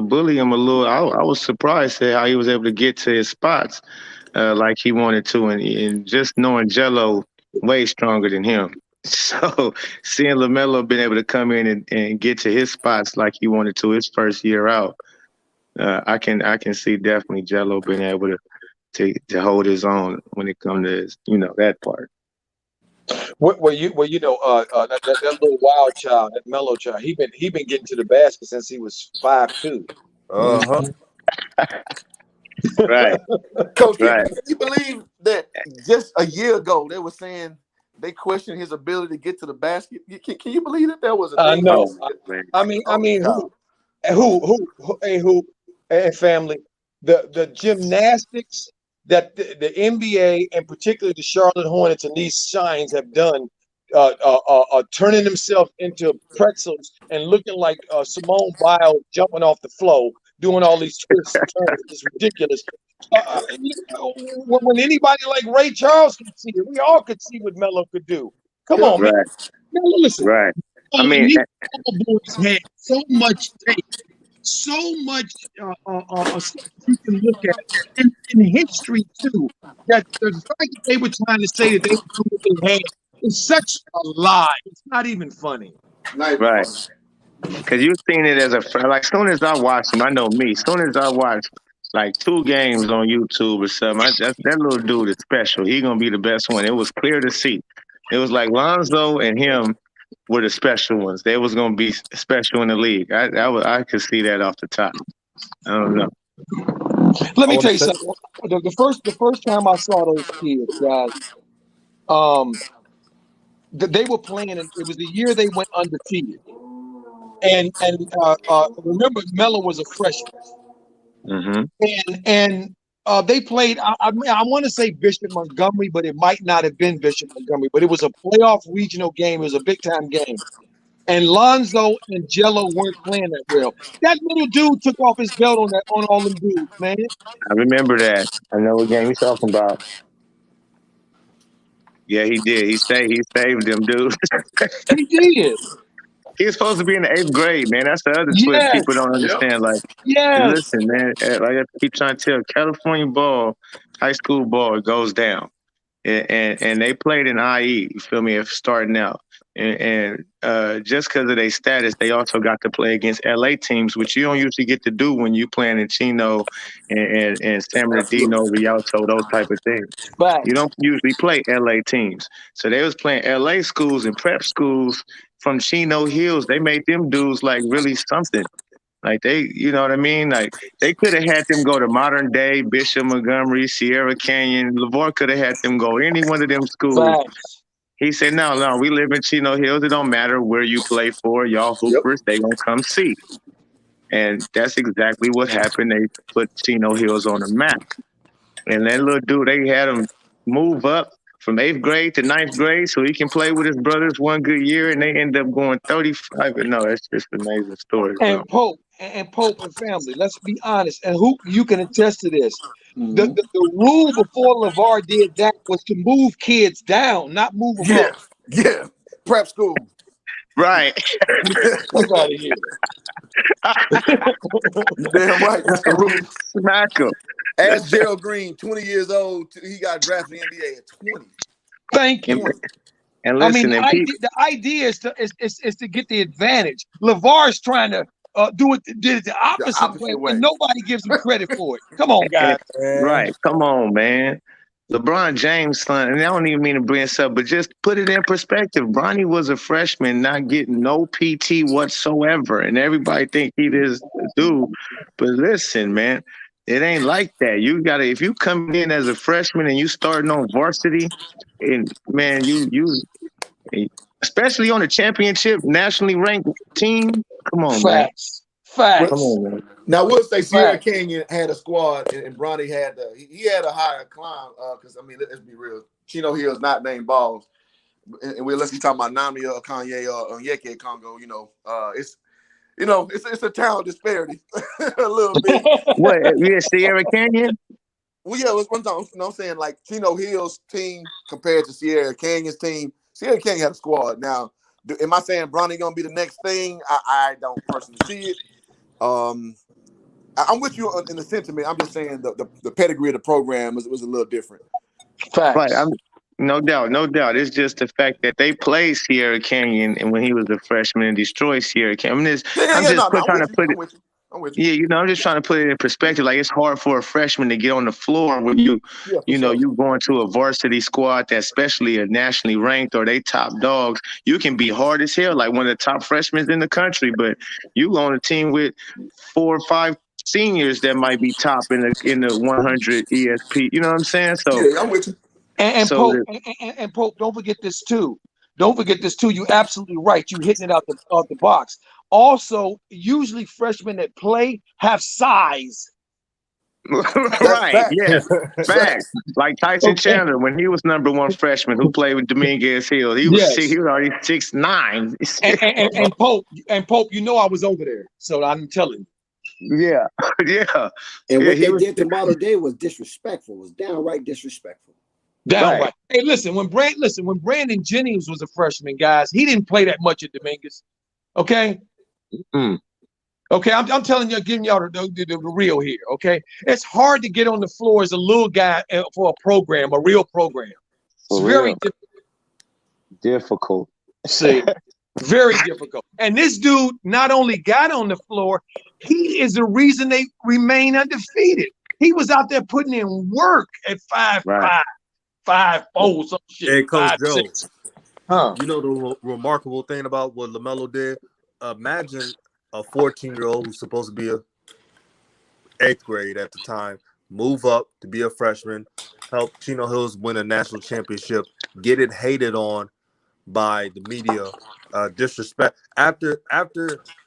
Speaker 5: bully him a little. I was surprised at how he was able to get to his spots like he wanted to, and just knowing Jello way stronger than him. So seeing LaMelo being able to come in and get to his spots like he wanted to his first year out, I can see definitely Jello being able to hold his own when it comes to that part.
Speaker 8: That little wild child, that mellow child, he been getting to the basket since he was 5'2".
Speaker 5: Right.
Speaker 3: Coach,
Speaker 5: Right.
Speaker 3: can you believe that just a year ago they were saying they questioned his ability to get to the basket? Can you believe that was a thing?
Speaker 8: I know. I mean, who, hey, family, the gymnastics that the NBA and particularly the Charlotte Hornets and these Shines have done, turning themselves into pretzels and looking like Simone Biles jumping off the floor, doing all these twists and turns. It's ridiculous. When anybody like Ray Charles could see it, we all could see what Melo could do. Come on, man.
Speaker 5: Right,
Speaker 8: Melo, listen.
Speaker 5: right. I
Speaker 8: And
Speaker 5: mean,
Speaker 8: these boys had so much tape, so much stuff you can look at in history too. That the fact that they were trying to say that they were doing what they had is such a lie. It's not even funny.
Speaker 5: right. Because you've seen it as like, soon as I watch him, I know me. Soon as I watch like 2 games on YouTube or something, that little dude is special. He gonna be the best one. It was clear to see. It was like Lonzo and him were the special ones. They was gonna be special in the league. I could see that off the top. I don't know.
Speaker 8: Let me tell you something. The first time I saw those kids, guys, they were playing. It was the year they went undefeated, and remember Melo was a freshman, and they played. I want to say Bishop Montgomery, but it might not have been Bishop Montgomery. But it was a playoff regional game. It was a big time game. And Lonzo and Jello weren't playing that well. That little dude took off his belt on all them dudes, man.
Speaker 5: I remember that. I know what game he's talking about. Yeah, he did. He saved them, dude.
Speaker 8: He did.
Speaker 5: He was supposed to be in the 8th grade, man. That's the other twist
Speaker 8: Yes.
Speaker 5: people don't understand. Like,
Speaker 8: Yes.
Speaker 5: listen, man. Like I keep trying to tell, California ball, high school ball, it goes down, and they played in IE. You feel me? If starting out, and just because of their status, they also got to play against LA teams, which you don't usually get to do when you playing in Chino and San Bernardino, Rialto, those type of things.
Speaker 8: But
Speaker 5: You don't usually play LA teams. So they was playing LA schools and prep schools from Chino Hills. They made them dudes like really something. Like they, you know what I mean? Like they could have had them go to modern day Bishop Montgomery, Sierra Canyon. LeVar could have had them go any one of them schools.
Speaker 8: facts.
Speaker 5: He said, no, we live in Chino Hills. It don't matter where you play for. Y'all hoopers, they gonna come see. And that's exactly what happened. They put Chino Hills on the map. And that little dude, they had him move up from 8th grade to 9th grade so he can play with his brothers one good year, and they end up going 35. No, that's just an amazing story, bro.
Speaker 8: And Pope and family. Let's be honest. And who you can attest to this. The rule before LeVar did that was to move kids down, not move them up.
Speaker 3: Yeah. Prep school.
Speaker 5: Right.
Speaker 8: Fuck out of here.
Speaker 3: You damn right. That's the rule.
Speaker 5: Smack him.
Speaker 3: Ask Gerald Green, 20 years old. He got drafted in the NBA at 20.
Speaker 8: Thank you.
Speaker 5: And
Speaker 8: I
Speaker 5: listen,
Speaker 8: mean, the idea is to get the advantage. LeVar's trying to did it the opposite way, and nobody gives him credit for it. Come on, guys.
Speaker 5: Right. Come on, man. LeBron James' son, and I don't even mean to bring this up, but just put it in perspective. Bronny was a freshman, not getting no PT whatsoever, and everybody think he is a dude. But listen, man, it ain't like that. You gotta, if you come in as a freshman and you starting on varsity, and man, you especially on a championship, nationally ranked team. Come on,
Speaker 8: Facts. Facts.
Speaker 5: Come on, man.
Speaker 3: Now, we'll say Sierra Canyon had a squad, and Bronny had he had a higher climb. Because I mean, let's be real, Chino Hill's not named Balls, and we're let's be talking about Namia or Kanye or Onyeka Congo. It's a talent disparity a little bit.
Speaker 5: What? Yeah, Sierra Canyon.
Speaker 3: Well, yeah, one time, I'm saying like Chino Hill's team compared to Sierra Canyon's team. Sierra Canyon had a squad. Now, am I saying Bronny gonna be the next thing? I don't personally see it. I'm with you in the sentiment. I'm just saying the pedigree of the program was a little different.
Speaker 8: Facts.
Speaker 5: Right. No doubt. It's just the fact that they played Sierra Canyon and when he was a freshman and destroyed Sierra Canyon. I'm just trying to put it in perspective. Like it's hard for a freshman to get on the floor when you going to a varsity squad that's especially a nationally ranked or they top dogs. You can be hard as hell, like one of the top freshmen in the country, but you on a team with 4 or 5 seniors that might be top in the 100 ESP. You know what I'm saying? So
Speaker 3: yeah, I'm with you.
Speaker 8: And Pope, don't forget this too. You're absolutely right. You hitting it out the box. Also, usually freshmen that play have size.
Speaker 5: Right,
Speaker 3: facts.
Speaker 5: yeah.
Speaker 3: That's
Speaker 5: Fact.
Speaker 3: facts.
Speaker 5: Like Tyson
Speaker 8: Okay.
Speaker 5: Chandler, when he was #1 freshman who played with Dominguez Hill, he was
Speaker 8: Yes.
Speaker 5: already 6'9".
Speaker 8: And Pope, you know I was over there, so I'm telling you.
Speaker 5: Yeah, yeah.
Speaker 2: And
Speaker 5: Yeah,
Speaker 2: what
Speaker 5: he
Speaker 2: they
Speaker 5: was
Speaker 2: did to Model Day was disrespectful. Was downright disrespectful.
Speaker 8: Downright.
Speaker 5: right.
Speaker 8: Hey, when Brandon Jennings was a freshman, guys, he didn't play that much at Dominguez. Okay.
Speaker 5: Mm.
Speaker 8: Okay, I'm telling you, giving y'all the real here. Okay, it's hard to get on the floor as a little guy for a program, a real program. It's
Speaker 5: For
Speaker 8: very
Speaker 5: real. Difficult.
Speaker 8: See, very difficult. And this dude not only got on the floor, he is the reason they remain undefeated. He was out there putting in work at 5'5",
Speaker 5: Right.
Speaker 8: 5'4", some shit,
Speaker 1: Hey, Coach
Speaker 8: 5'6".
Speaker 1: Joe,
Speaker 8: Huh?
Speaker 1: you know the remarkable thing about what LaMelo did? Imagine a 14-year-old who's supposed to be a 8th grade at the time, move up to be a freshman, help Chino Hills win a national championship, get it hated on by the media, disrespect. After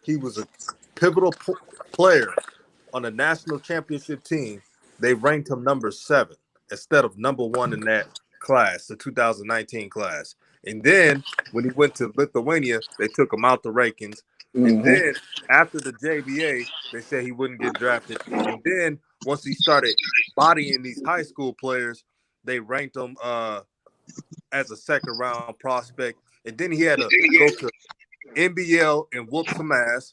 Speaker 1: he was a pivotal player on a national championship team, they ranked him number 7 instead of number 1 in that class, the 2019 class. And then when he went to Lithuania, they took him out the rankings. And
Speaker 3: Mhm.
Speaker 1: then after the JBA, they said he wouldn't get drafted. And then once he started bodying these high school players, they ranked him as a 2nd-round prospect. And then he had to go to NBL and whoop some ass.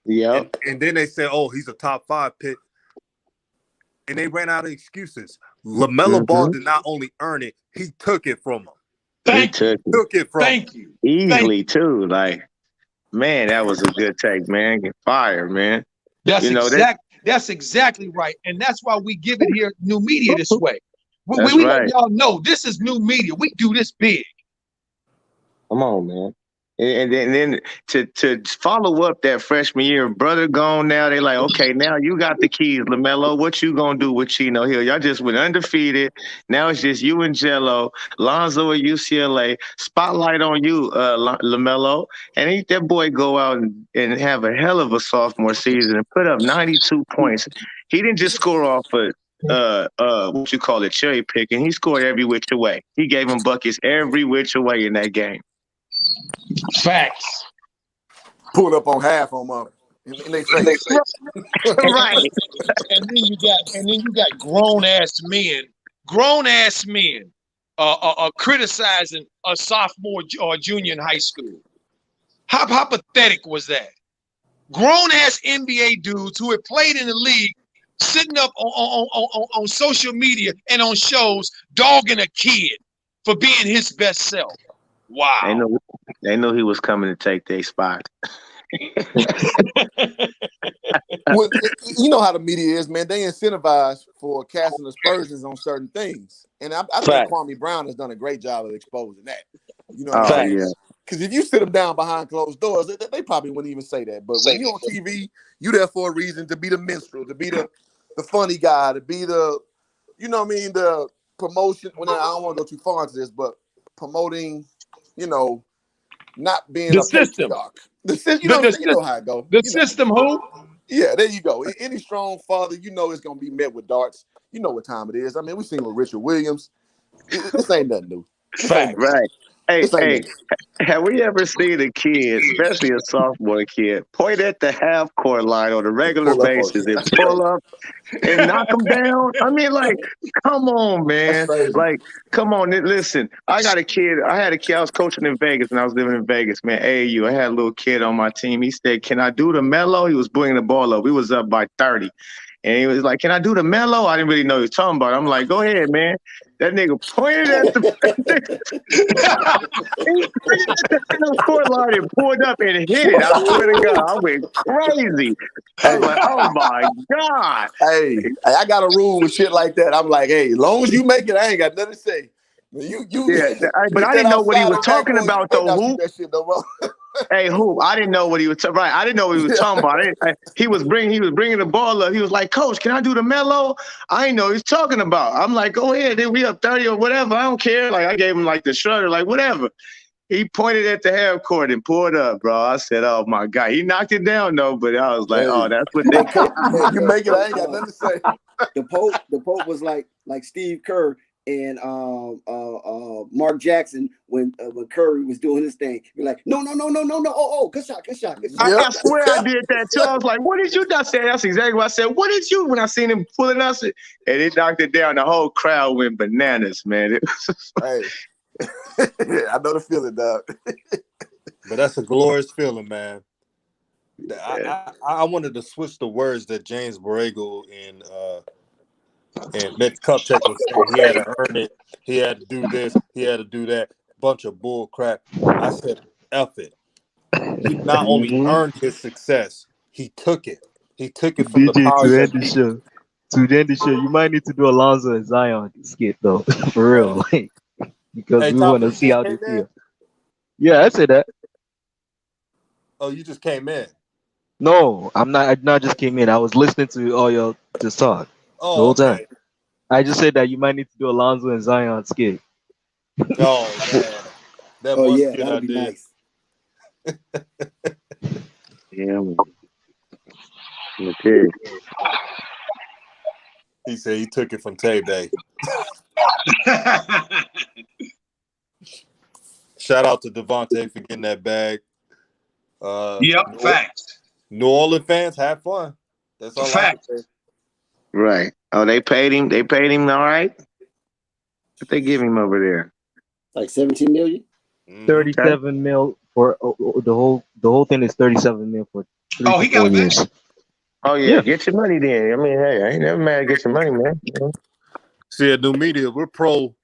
Speaker 5: Yep.
Speaker 1: And then they said, oh, he's a top 5 pick. And they ran out of excuses. LaMelo Ball did not only earn it, he took it from him.
Speaker 8: Thank you.
Speaker 1: Took it from him.
Speaker 8: Thank you.
Speaker 5: Easily too. Like, man, that was a good take, man. Get fired, man.
Speaker 8: That's
Speaker 5: You know,
Speaker 8: that's exactly right, and that's why we give it here new media this way.
Speaker 5: That's
Speaker 8: We let
Speaker 5: right.
Speaker 8: y'all know this is new media. We do this big.
Speaker 5: Come on, man. And then to follow up that freshman year, brother gone now. They like, okay, now you got the keys, LaMelo. What you gonna do with Chino Hill? Y'all just went undefeated. Now it's just you and Jello, Lonzo at UCLA. Spotlight on you, LaMelo. And ain't that boy go out and have a hell of a sophomore season and put up 92 points. He didn't just score off what you call it, cherry picking. He scored every which way. He gave him buckets every which way in that game.
Speaker 8: Facts.
Speaker 3: Pulled up on half on them in their face.
Speaker 5: Right.
Speaker 8: And then you got grown ass men criticizing a sophomore or junior in high school. How pathetic was that? Grown ass NBA dudes who had played in the league sitting up on social media and on shows dogging a kid for being his best self. Wow.
Speaker 5: They knew he was coming to take their spot.
Speaker 3: Well, you know how the media is, man. They incentivize for casting aspersions on certain things. And I think Kwame Brown has done a great job of exposing that. You know what I'm saying?
Speaker 5: Yeah.
Speaker 3: Because if you sit them down behind closed doors, they probably wouldn't even say that. But when you're on TV, you there for a reason, to be the minstrel, to be the funny guy, to be the, you know what I mean, the promotion. Well, I don't want to go too far into this, but promoting, you know, not being a patriarch. The system, you know how it go.
Speaker 8: The system who?
Speaker 3: Yeah, there you go. Any strong father, you know it's going to be met with darts. You know what time it is. I mean, we seen with Richard Williams. This ain't nothing new.
Speaker 8: Fact.
Speaker 5: Right. Hey, have we ever seen a kid, especially a sophomore kid, point at the half court line on a regular basis and pull up and knock them down? I mean, like, come on, man. Like, come on. Listen, I had a kid. I was coaching in Vegas and I was living in Vegas, man. AAU. I had a little kid on my team. He said, can I do the mellow? He was bringing the ball up. We was up by 30. And he was like, can I do the mellow? I didn't really know what he was talking about. I'm like, go ahead, man. That nigga pointed at the court line and pulled up and hit it. I swear to God, I went crazy. I was like, oh my God.
Speaker 3: Hey, I got a rule with shit like that. I'm like, hey, as long as you make it, I ain't got nothing to say. But
Speaker 5: I didn't know what he was talking about, though. Who?
Speaker 3: That shit no more.
Speaker 5: Hey, Hoop, I didn't know what he was talking about. I didn't know what he was talking about. He was bringing the ball up. He was like, Coach, can I do the mellow? I didn't know what he was talking about. I'm like, go ahead. Then we up 30 or whatever. I don't care. Like, I gave him like the shrug, like whatever. He pointed at the half court and pulled up, bro. I said, oh my God. He knocked it down though, but I was like, oh, that's what they
Speaker 3: you make it, I ain't got nothing to say.
Speaker 2: the Pope was like Steve Kerr and Mark Jackson when Curry was doing his thing. You're like, no, good shot.
Speaker 5: I swear I did that too. I was like, what did you not say? That's exactly what I said. What did you when I seen him pulling us? And he knocked it down. The whole crowd went bananas, man.
Speaker 3: Hey, I know the feeling, dog.
Speaker 1: But that's a glorious feeling, man. I wanted to switch the words that James Borrego and Mitch Kupchak was saying. He had to earn it. He had to do this. He had to do that. Bunch of bull crap. I said, F it. He not only earned his success, he took it. He took it from the
Speaker 4: DJ,
Speaker 1: powers
Speaker 4: to
Speaker 1: that
Speaker 4: end the
Speaker 1: be.
Speaker 4: show. To end the show, you might need to do Alonzo and Zion skit though, for real, like, because
Speaker 1: Hey,
Speaker 4: we
Speaker 1: Top,
Speaker 4: want to
Speaker 1: you
Speaker 4: see
Speaker 1: just
Speaker 4: how
Speaker 1: came
Speaker 4: they
Speaker 1: in?
Speaker 4: feel. Yeah, I said that.
Speaker 1: Oh, you just came in.
Speaker 4: No, I'm not. I not just came in. I was listening to all y'all just talk the
Speaker 1: Oh,
Speaker 4: whole time.
Speaker 1: okay.
Speaker 4: I just said that you might need to do Alonzo and Zion skit.
Speaker 1: Oh, man. That
Speaker 2: Oh
Speaker 1: one
Speaker 2: yeah,
Speaker 1: skit I
Speaker 2: that'll be
Speaker 1: did.
Speaker 2: nice.
Speaker 5: Yeah, man. Okay.
Speaker 1: He said he took it from Tay Bay. Shout out to Devontae for getting that bag.
Speaker 8: Yep, facts.
Speaker 1: New Orleans fans, have fun. That's all I can
Speaker 8: Facts.
Speaker 1: say.
Speaker 5: Right. Oh, they paid him. They paid him all right. What they give him over there?
Speaker 2: Like 17 million.
Speaker 1: Mhm.
Speaker 4: 37 mil for the whole thing is 37 mil for 3
Speaker 8: Oh,
Speaker 4: to
Speaker 8: he got
Speaker 4: 4
Speaker 8: a bag.
Speaker 4: years.
Speaker 5: Oh yeah,
Speaker 4: Yeah.
Speaker 5: get your money then. I mean, hey, I ain't never mad at get your money, man.
Speaker 1: See, at New Media, we're pro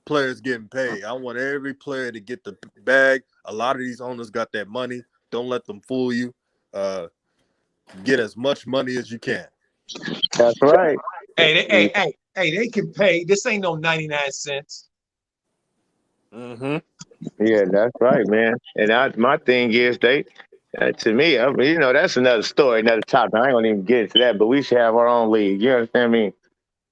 Speaker 1: players getting paid. I want every player to get the bag. A lot of these owners got that money. Don't let them fool you. Get as much money as you can.
Speaker 5: That's right.
Speaker 8: Hey, they can pay. This ain't no 99 cents.
Speaker 1: Mm-hmm.
Speaker 5: Yeah, that's right, man. And my thing is, to me, I mean, that's another story, another topic. I ain't gonna even get into that, but we should have our own league. You understand me?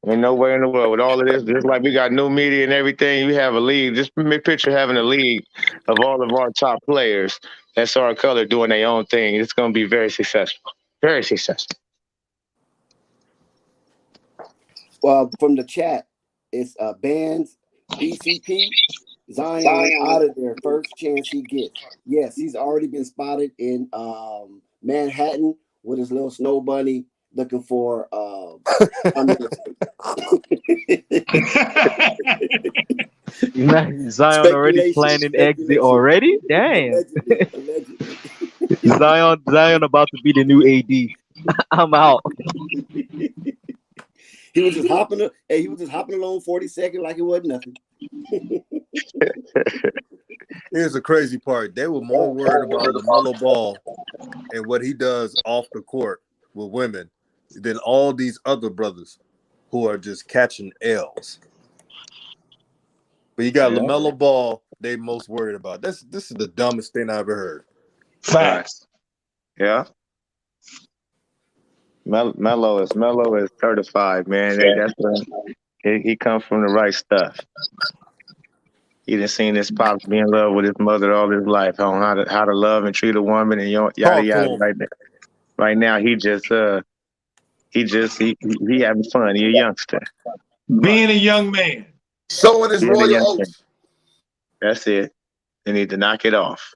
Speaker 5: Ain't nowhere in the world with all of this. Just like we got new media and everything, we have a league. Just picture having a league of all of our top players that's our color doing their own thing. It's gonna be very successful. Very successful.
Speaker 2: Well, from the chat, it's bands, BCP, Zion out of there first chance he gets. Yes, he's already been spotted in Manhattan with his little snow bunny looking for
Speaker 4: Zion already planning exit already? Damn.
Speaker 2: Allegedly.
Speaker 4: Zion about to be the new AD. I'm out.
Speaker 2: He was just hopping along 42nd like it wasn't nothing.
Speaker 1: Here's the crazy part. They were more worried about LaMelo Ball and what he does off the court with women than all these other brothers who are just catching L's. But you got LaMelo Ball, they most worried about. This is the dumbest thing I ever heard.
Speaker 8: Facts.
Speaker 5: Yeah. Melo is 35, man. That's he comes from the right stuff. He done seen his pops be in love with his mother all his life on how to love and treat a woman and yada
Speaker 1: Talk to
Speaker 5: yada.
Speaker 1: him.
Speaker 5: Right now he having fun. He a youngster.
Speaker 8: Being a young man.
Speaker 3: Showing his
Speaker 5: Being a
Speaker 3: royal
Speaker 5: young man.
Speaker 3: oats.
Speaker 5: That's it. They need to knock it off.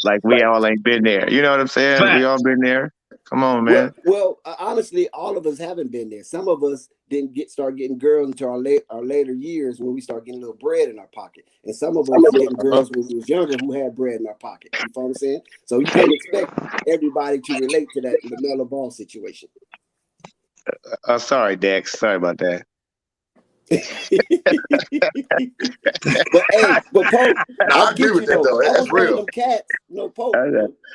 Speaker 5: Like we all ain't been there. You know what I'm saying?
Speaker 8: Facts.
Speaker 5: We all been there. Come on, man.
Speaker 2: Well, honestly, all of us haven't been there. Some of us didn't start getting girls until our later years when we start getting a little bread in our pocket, and some of us were getting girls when we was younger who had bread in our pocket. You know what I'm saying? So you can't expect everybody to relate to that LaMelo Ball situation.
Speaker 5: Sorry, Dex. Sorry about that.
Speaker 2: but Pope,
Speaker 3: I agree with that though.
Speaker 2: I
Speaker 3: That's
Speaker 2: was one of
Speaker 3: real.
Speaker 2: them cats. No, Pope.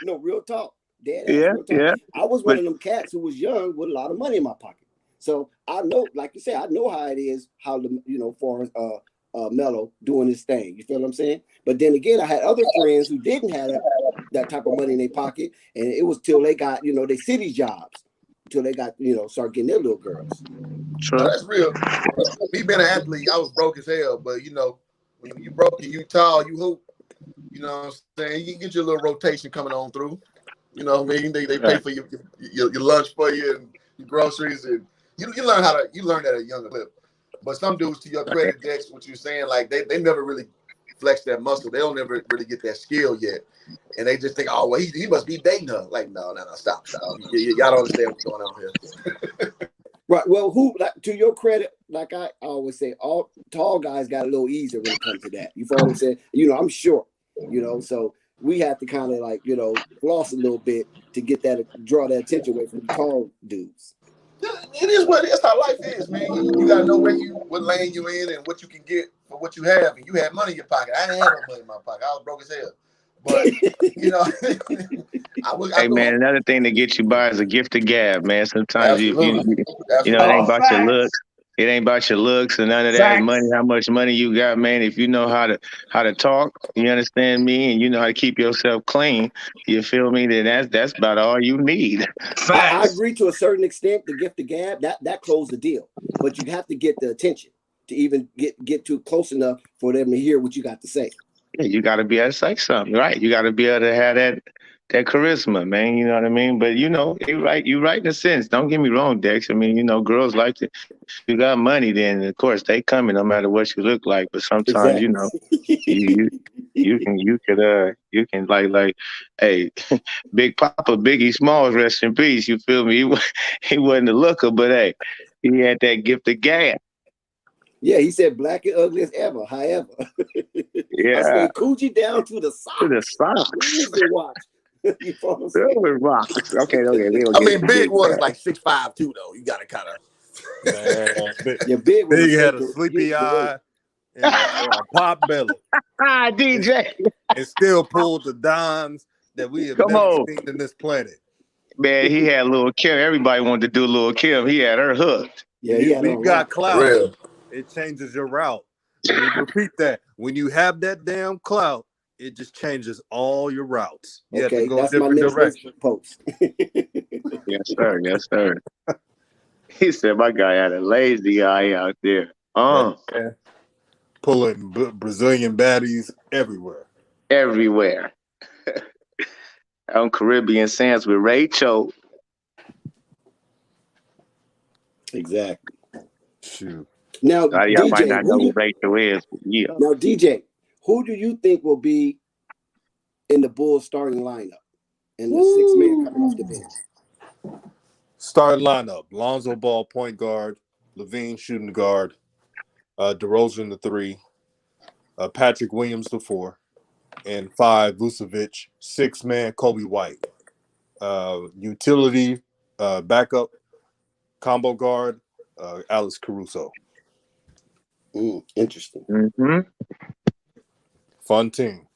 Speaker 2: No, real talk.
Speaker 5: Yeah,
Speaker 2: real talk.
Speaker 5: yeah.
Speaker 2: I was one of them cats who was young with a lot of money in my pocket. So I know, like you said, I know how it is. How for Melo doing his thing. You feel what I'm saying? But then again, I had other friends who didn't have that type of money in their pocket, and it was till they got their city jobs, till they got start getting their little girls.
Speaker 5: True.
Speaker 3: No, that's real. Me being an athlete, I was broke as hell, but when you broke and you tall, you hoop. You know what I'm saying? You get your little rotation coming on through. You know what I mean? They pay for your lunch for you and your groceries, and you learn that at a younger clip. But some dudes, to your credit, Dex, what you're saying, like they never really flex that muscle. They don't never really get that skill yet. And they just think, oh, well, he must be dating her. Like, no, stop. Y'all don't understand what's going on here.
Speaker 2: Right. Well, to your credit, like I always say, all tall guys got a little easier when it comes to that. You follow what I'm saying? I'm short, so we have to kind of like, floss a little bit to get draw that attention away from the tall dudes.
Speaker 3: It is what it is. How life is, man. You gotta know what lane you in and what you can get for what you have. And you had money in your pocket. I didn't have no money in my pocket. I was broke as hell. But
Speaker 5: Hey man, another thing to get you by is a gift of gab, man. Sometimes you it ain't about your looks. It ain't about your looks and none of that. Money, how much money you got, man. If you know how to talk, you understand me, and you know how to keep yourself clean, you feel me? Then that's about all you need.
Speaker 2: I agree to a certain extent. The gift of gab that closed the deal, but you have to get the attention to even get too close enough for them to hear what you got to say.
Speaker 5: Yeah, you got to be able to say something, right? You got to be able to have that charisma, man. You know what I mean? But you're right in a sense. Don't get me wrong, Dex. I mean, girls like to. You got money, then of course they coming no matter what you look like. But sometimes,
Speaker 2: exactly.
Speaker 5: you can like, hey, Big Papa, Biggie Smalls, rest in peace. You feel me? He wasn't a looker, but hey, he had that gift of gab.
Speaker 2: Yeah, he said black and ugly as ever. However,
Speaker 5: yeah,
Speaker 2: I say coochie down to the socks.
Speaker 5: To the socks.
Speaker 2: Watch.
Speaker 5: You follow me? Rocks. Okay.
Speaker 3: I mean, Big was like 6'5" too, though. You got to kind of.
Speaker 1: Man,
Speaker 2: Big
Speaker 1: had a sleepy eye and a pop belly.
Speaker 5: DJ.
Speaker 1: And still pulled the dimes that we have never seen in this planet.
Speaker 5: Man, he had Lil' Kim. Everybody wanted to do Lil' Kim. He had her hooked.
Speaker 2: Yeah,
Speaker 1: we got clout. It changes your route. Let me repeat that. When you have that damn clout, it just changes all your routes. You have to go a different direction.
Speaker 2: Post.
Speaker 5: Yes, sir. He said my guy had a lazy eye out there.
Speaker 1: Pulling Brazilian baddies everywhere.
Speaker 5: On Caribbean sands with Rachel.
Speaker 2: Exactly.
Speaker 1: Shoot.
Speaker 2: Now,
Speaker 5: y'all might not know who Rachel is. Yeah.
Speaker 2: Now, DJ, who do you think will be in the Bulls starting lineup and the 6-man coming off the bench?
Speaker 1: Starting lineup: Lonzo Ball, point guard; Levine, shooting guard; DeRozan, the 3; Patrick Williams, the 4; and 5, Vucevic; 6-man, Kobe White; utility backup combo guard, Alex Caruso.
Speaker 2: Interesting.
Speaker 5: Mm-hmm.
Speaker 1: Fun team.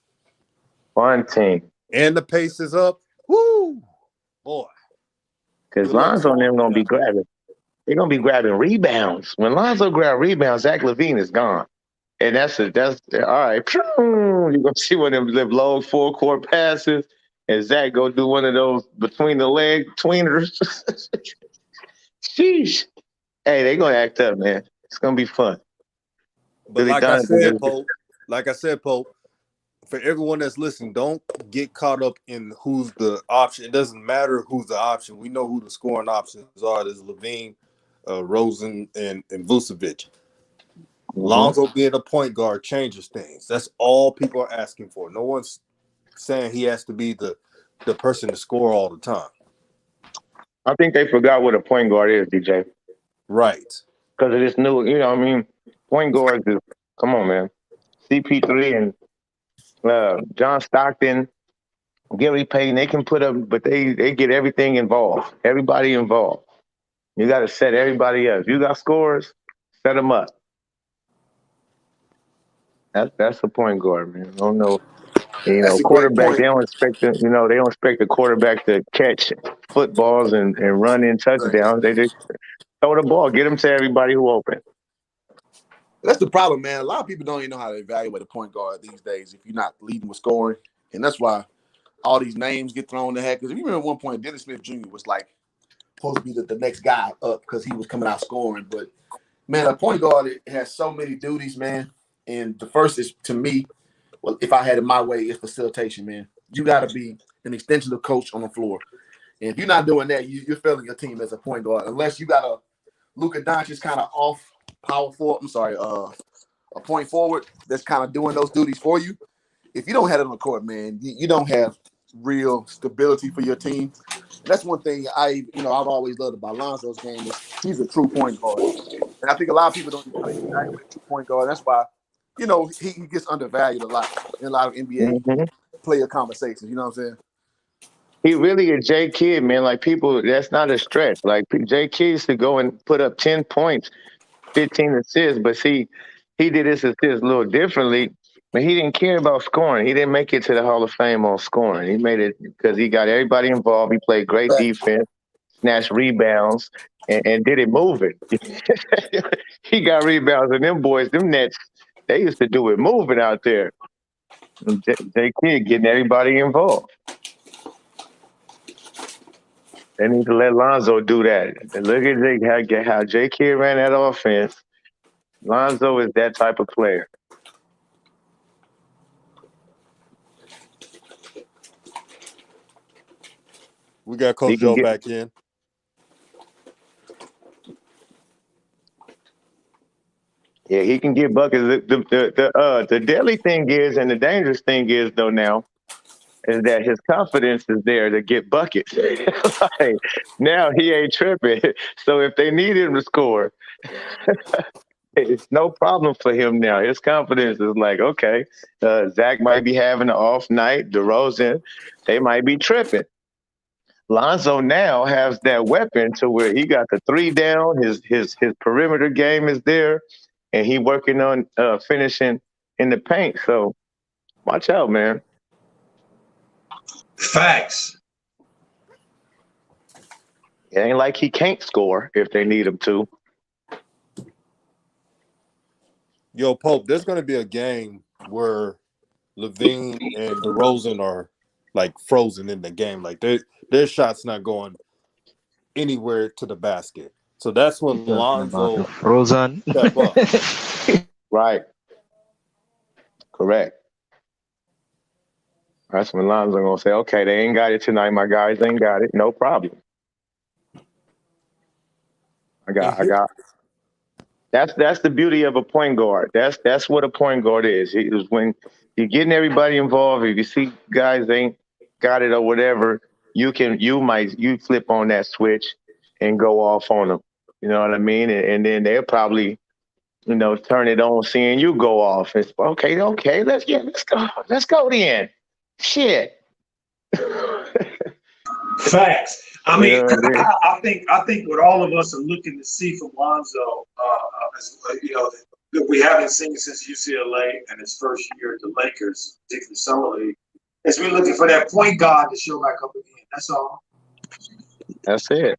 Speaker 1: And the pace is up. Woo! Boy.
Speaker 5: Because Lonzo and them going to be grabbing. They're going to be grabbing rebounds. When Lonzo grab rebounds, Zach LaVine is gone. And that's all right. You're going to see one of them low full-court passes, and Zach go do one of those between-the-leg tweeners. Sheesh. Hey, they're going to act up, man. It's going to be fun.
Speaker 1: But like I said, Pope, for everyone that's listening, don't get caught up in who's the option. It doesn't matter who's the option. We know who the scoring options are. There's Levine, Rosen, and Vucevic. Lonzo being a point guard changes things. That's all people are asking for. No one's saying he has to be the person to score all the time.
Speaker 5: I think they forgot what a point guard is, DJ.
Speaker 1: Right.
Speaker 5: Because of this new, point guards is, come on, man. CP3 and John Stockton, Gary Payton, they can put up, but they get everything involved. Everybody involved. You got to set everybody up. If you got scores, set them up. That's the point guard, man. I don't know. Quarterback, they don't expect they don't expect the quarterback to catch footballs and run in touchdowns. They just throw the ball, get them to everybody who open.
Speaker 3: That's the problem, man. A lot of people don't even know how to evaluate a point guard these days if you're not leading with scoring. And that's why all these names get thrown to heck. Because if you remember at one point, Dennis Smith Jr. was like supposed to be the next guy up because he was coming out scoring. But, man, a point guard has so many duties, man. And the first is, to me, well, if I had it my way, is facilitation, man. You got to be an extension of coach on the floor. And if you're not doing that, you're failing your team as a point guard. Unless you got a Luka Doncic kind of off power forward. I'm sorry, a point forward that's kind of doing those duties for you. If you don't have it on the court, man, you don't have real stability for your team. And that's one thing I've always loved about Lonzo's game is he's a true point guard. And I think a lot of people don't really evaluate true point guard. That's why, he gets undervalued a lot in a lot of NBA
Speaker 5: Mhm.
Speaker 3: player conversations. You know what I'm saying?
Speaker 5: He really a J Kidd, man. Like people, that's not a stretch. Like J Kidd used to go and put up 10 points, 15 assists, but see, he did his assists a little differently. But he didn't care about scoring. He didn't make it to the Hall of Fame on scoring. He made it because he got everybody involved. He played great defense, snatched rebounds, and did it moving. He got rebounds, and them boys, them Nets, they used to do it moving out there. And J Kidd getting everybody involved. They need to let Lonzo do that. And look at how J Kidd ran that offense. Lonzo is that type of player.
Speaker 1: We got Coach
Speaker 5: He can
Speaker 1: Joe
Speaker 5: get-
Speaker 1: back in.
Speaker 5: Yeah, he can get buckets. The deadly thing is, and the dangerous thing is, though, now, is that his confidence is there to get buckets. Like, now he ain't tripping. So if they need him to score, it's no problem for him now. His confidence is like, okay, Zach might be having an off night. DeRozan, they might be tripping. Lonzo now has that weapon to where he got the three down. His perimeter game is there, and he working on finishing in the paint. So watch out, man.
Speaker 8: Facts.
Speaker 5: It ain't like he can't score if they need him to.
Speaker 1: Yo, Pope, there's going to be a game where Levine and DeRozan are like frozen in the game. Like their shot's not going anywhere to the basket. So that's when Lonzo
Speaker 4: Frozen.
Speaker 1: step up.
Speaker 5: Right. Correct. That's when Lonzo gonna say, okay, they ain't got it tonight. My guys ain't got it. No problem. I got. That's the beauty of a point guard. That's what a point guard is. It is when you're getting everybody involved. If you see guys ain't got it or whatever, you flip on that switch and go off on them. You know what I mean? And then they'll probably, turn it on, seeing you go off. It's okay, let's go then. Shit.
Speaker 8: Facts. I mean,
Speaker 5: Yeah, it is.
Speaker 8: I think what all of us are looking to see from Lonzo, that we haven't seen since UCLA and his first year at the Lakers, particularly summer league, is we're looking for that point guard to show back up again. That's all.
Speaker 5: That's it.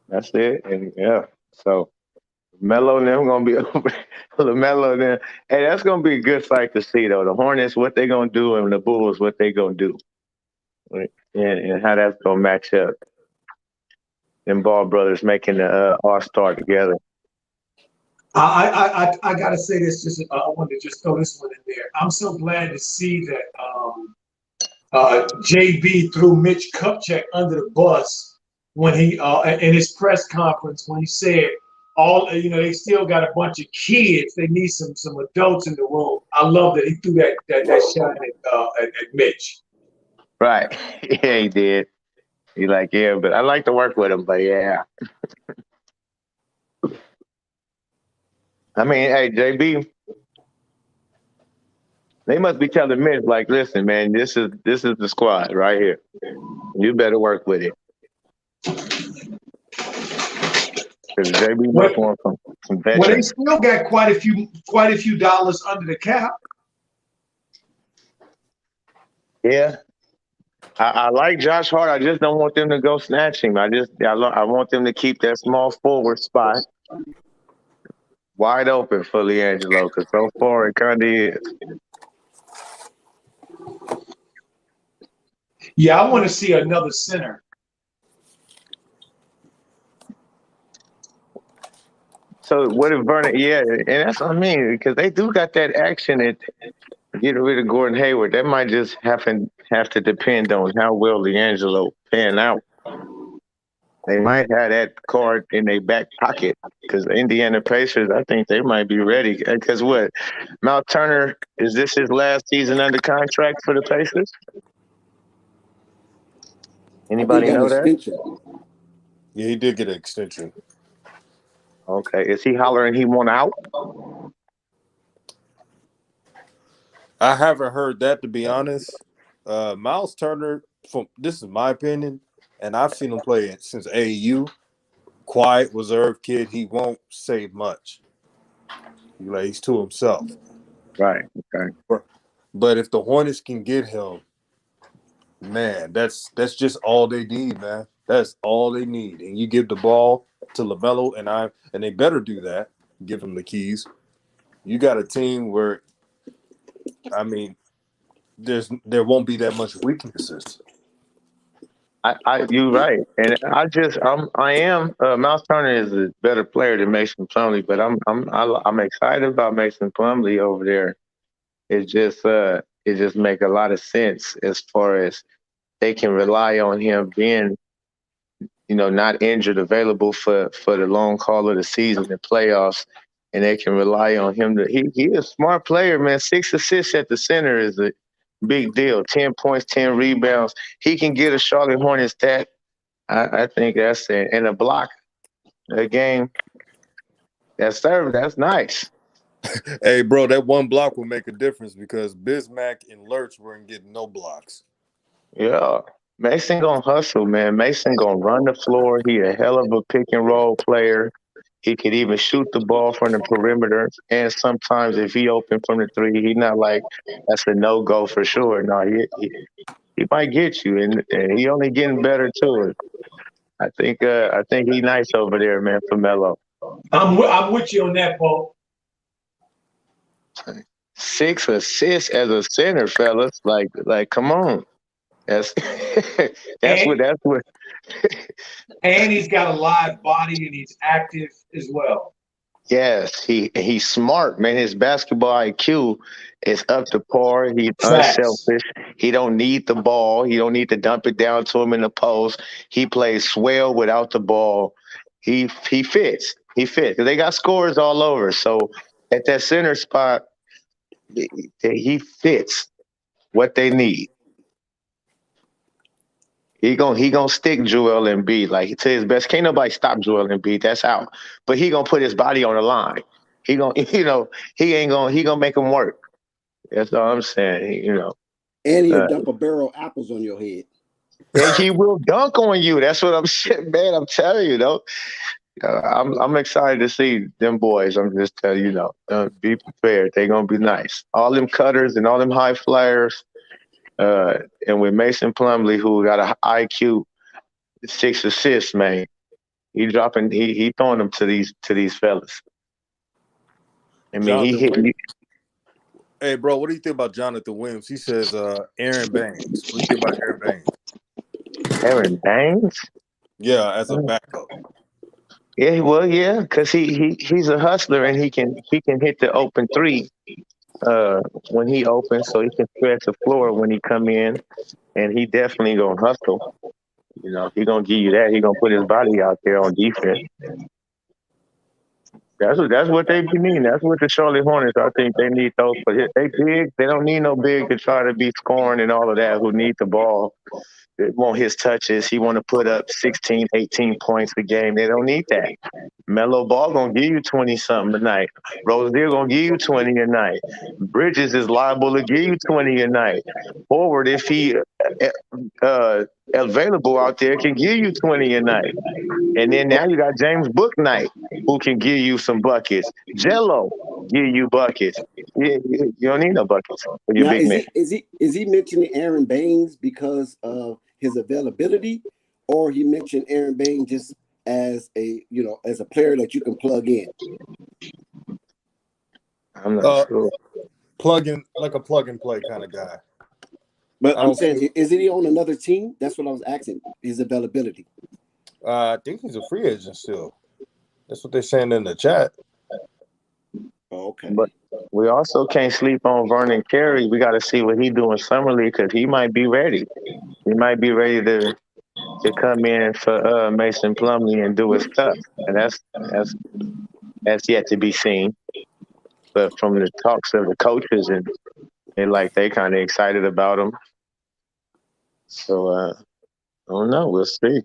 Speaker 5: That's it. And yeah, so Melo and them gonna be LaMelo and them. Hey, that's gonna be a good sight to see though. The Hornets, what they gonna do, and the Bulls, what they gonna do, and how that's gonna match up. Them Ball brothers making the All-Star together.
Speaker 8: I gotta say this. I wanted to just throw this one in there. I'm so glad to see that JB threw Mitch Kupchak under the bus when he in his press conference when he said they still got a bunch of kids. They need some adults in the room. I love that he threw that shot at Mitch.
Speaker 5: Right. Yeah, he did. He like, yeah, but I like to work with him, but yeah. I mean, hey, JB, they must be telling Mitch, like, listen, man, this is the squad right here. You better work with it. Because JB must want some veterans.
Speaker 8: Well, they still got quite a few dollars under the cap.
Speaker 5: Yeah. I like Josh Hart. I just don't want them to go snatch him. I want them to keep that small forward spot wide open for LiAngelo, because so far it kind of is.
Speaker 8: Yeah, I want to see another center.
Speaker 5: So what if Vernon? Yeah, and that's what I mean, because they do got that action at getting rid of Gordon Hayward. That might just happen have to depend on how well D'Angelo pan out. They might have that card in their back pocket because the Indiana Pacers, I think they might be ready. Because what, Mount Turner, is this his last season under contract for the Pacers?
Speaker 2: I think
Speaker 5: Anybody
Speaker 2: got an
Speaker 5: know that?
Speaker 2: extension.
Speaker 1: Yeah, he did get an extension.
Speaker 5: Okay, is he hollering he want out?
Speaker 1: I haven't heard that, to be honest. Miles Turner, this is my opinion, and I've seen him play since AAU. Quiet, reserved kid. He won't say much. He's to himself.
Speaker 5: Right. Okay.
Speaker 1: But if the Hornets can get him, man, that's just all they need, man. That's all they need. And you give the ball to LaMelo, and they better do that. Give him the keys. You got a team where, I mean, there won't be that much weaknesses.
Speaker 5: You're right, and I am. Miles Turner is a better player than Mason Plumlee, but I'm excited about Mason Plumlee over there. It just make a lot of sense as far as they can rely on him being, not injured, available for the long haul of the season and playoffs, and they can rely on him. He is a smart player, man. 6 assists at the center is a big deal. 10 points, 10 rebounds. He can get a Charlotte Hornets stat. I think that's it. And a block a game. That's nice.
Speaker 1: Hey, bro, that one block will make a difference because Bismack and Lurch weren't getting no blocks.
Speaker 5: Yeah. Mason gonna hustle, man. Mason gonna run the floor. He a hell of a pick and roll player. He could even shoot the ball from the perimeter. And sometimes if he open from the three, he not like that's a no-go for sure. No, he might get you, and he only getting better too. I think he nice over there, man, for Melo.
Speaker 8: I'm with you on that, Paul.
Speaker 5: 6 assists as a center, fellas. Like, come on. That's what.
Speaker 8: And he's got a live body and he's active as well.
Speaker 5: Yes, he's smart, man. His basketball IQ is up to par. He's
Speaker 8: Facts.
Speaker 5: unselfish. He don't need the ball. He don't need to dump it down to him in the post. He plays swell without the ball. He fits. He fits. They got scores all over. So at that center spot, he fits what they need. He gonna stick Joel Embiid like to his best. Can't nobody stop Joel Embiid. That's out. But he gonna put his body on the line. He gonna he gonna make him work. That's all I'm saying.
Speaker 2: And he'll dump a barrel of apples on your head.
Speaker 5: And he will dunk on you. That's what I'm saying, man. I'm telling you, though. I'm excited to see them boys. I'm just telling you, be prepared. They're gonna be nice. All them cutters and all them high flyers. And with Mason Plumlee, who got an IQ 6 assists, man, he throwing them to these fellas. I mean, he hit me.
Speaker 1: Hey, bro, what do you think about Jonathan Williams? He says Aaron Baines. What do you think about Aaron Baines?
Speaker 5: Aaron Baines?
Speaker 1: Yeah, as a backup.
Speaker 5: Yeah, well, yeah, because he's a hustler and he can hit the open three when he opens, so he can stretch the floor when he come in, and he definitely gonna hustle. He gonna give you that. He gonna put his body out there on defense. That's what they need. That's what the Charlotte Hornets, I think they need those. But they big. They don't need no big to try to be scoring and all of that. Who need the ball? They want his touches. He want to put up 16, 18 points a game. They don't need that. Melo Ball gonna give you 20-something a night. Rozier gonna give you 20 a night. Bridges is liable to give you 20 a night. Forward, if he available out there, can give you 20 a night. And then now you got James Bouknight, who can give you some buckets. Jello give you buckets. You don't need no buckets for your big man.
Speaker 2: Is he mentioning Aaron Baines because of his availability, or he mentioned Aaron Baines just as a player that you can plug in?
Speaker 5: I'm not sure.
Speaker 1: Like a plug and play kind of guy.
Speaker 2: But I'm saying, is he on another team? That's what I was asking. His availability.
Speaker 1: I think he's a free agent still. That's what they're saying in the chat.
Speaker 2: Oh, okay.
Speaker 5: But we also can't sleep on Vernon Carey. We got to see what he do in summer league because he might be ready. He might be ready to come in for Mason Plumlee and do his stuff, and that's yet to be seen. But from the talks of the coaches and they kind of excited about him. So I don't know. We'll see.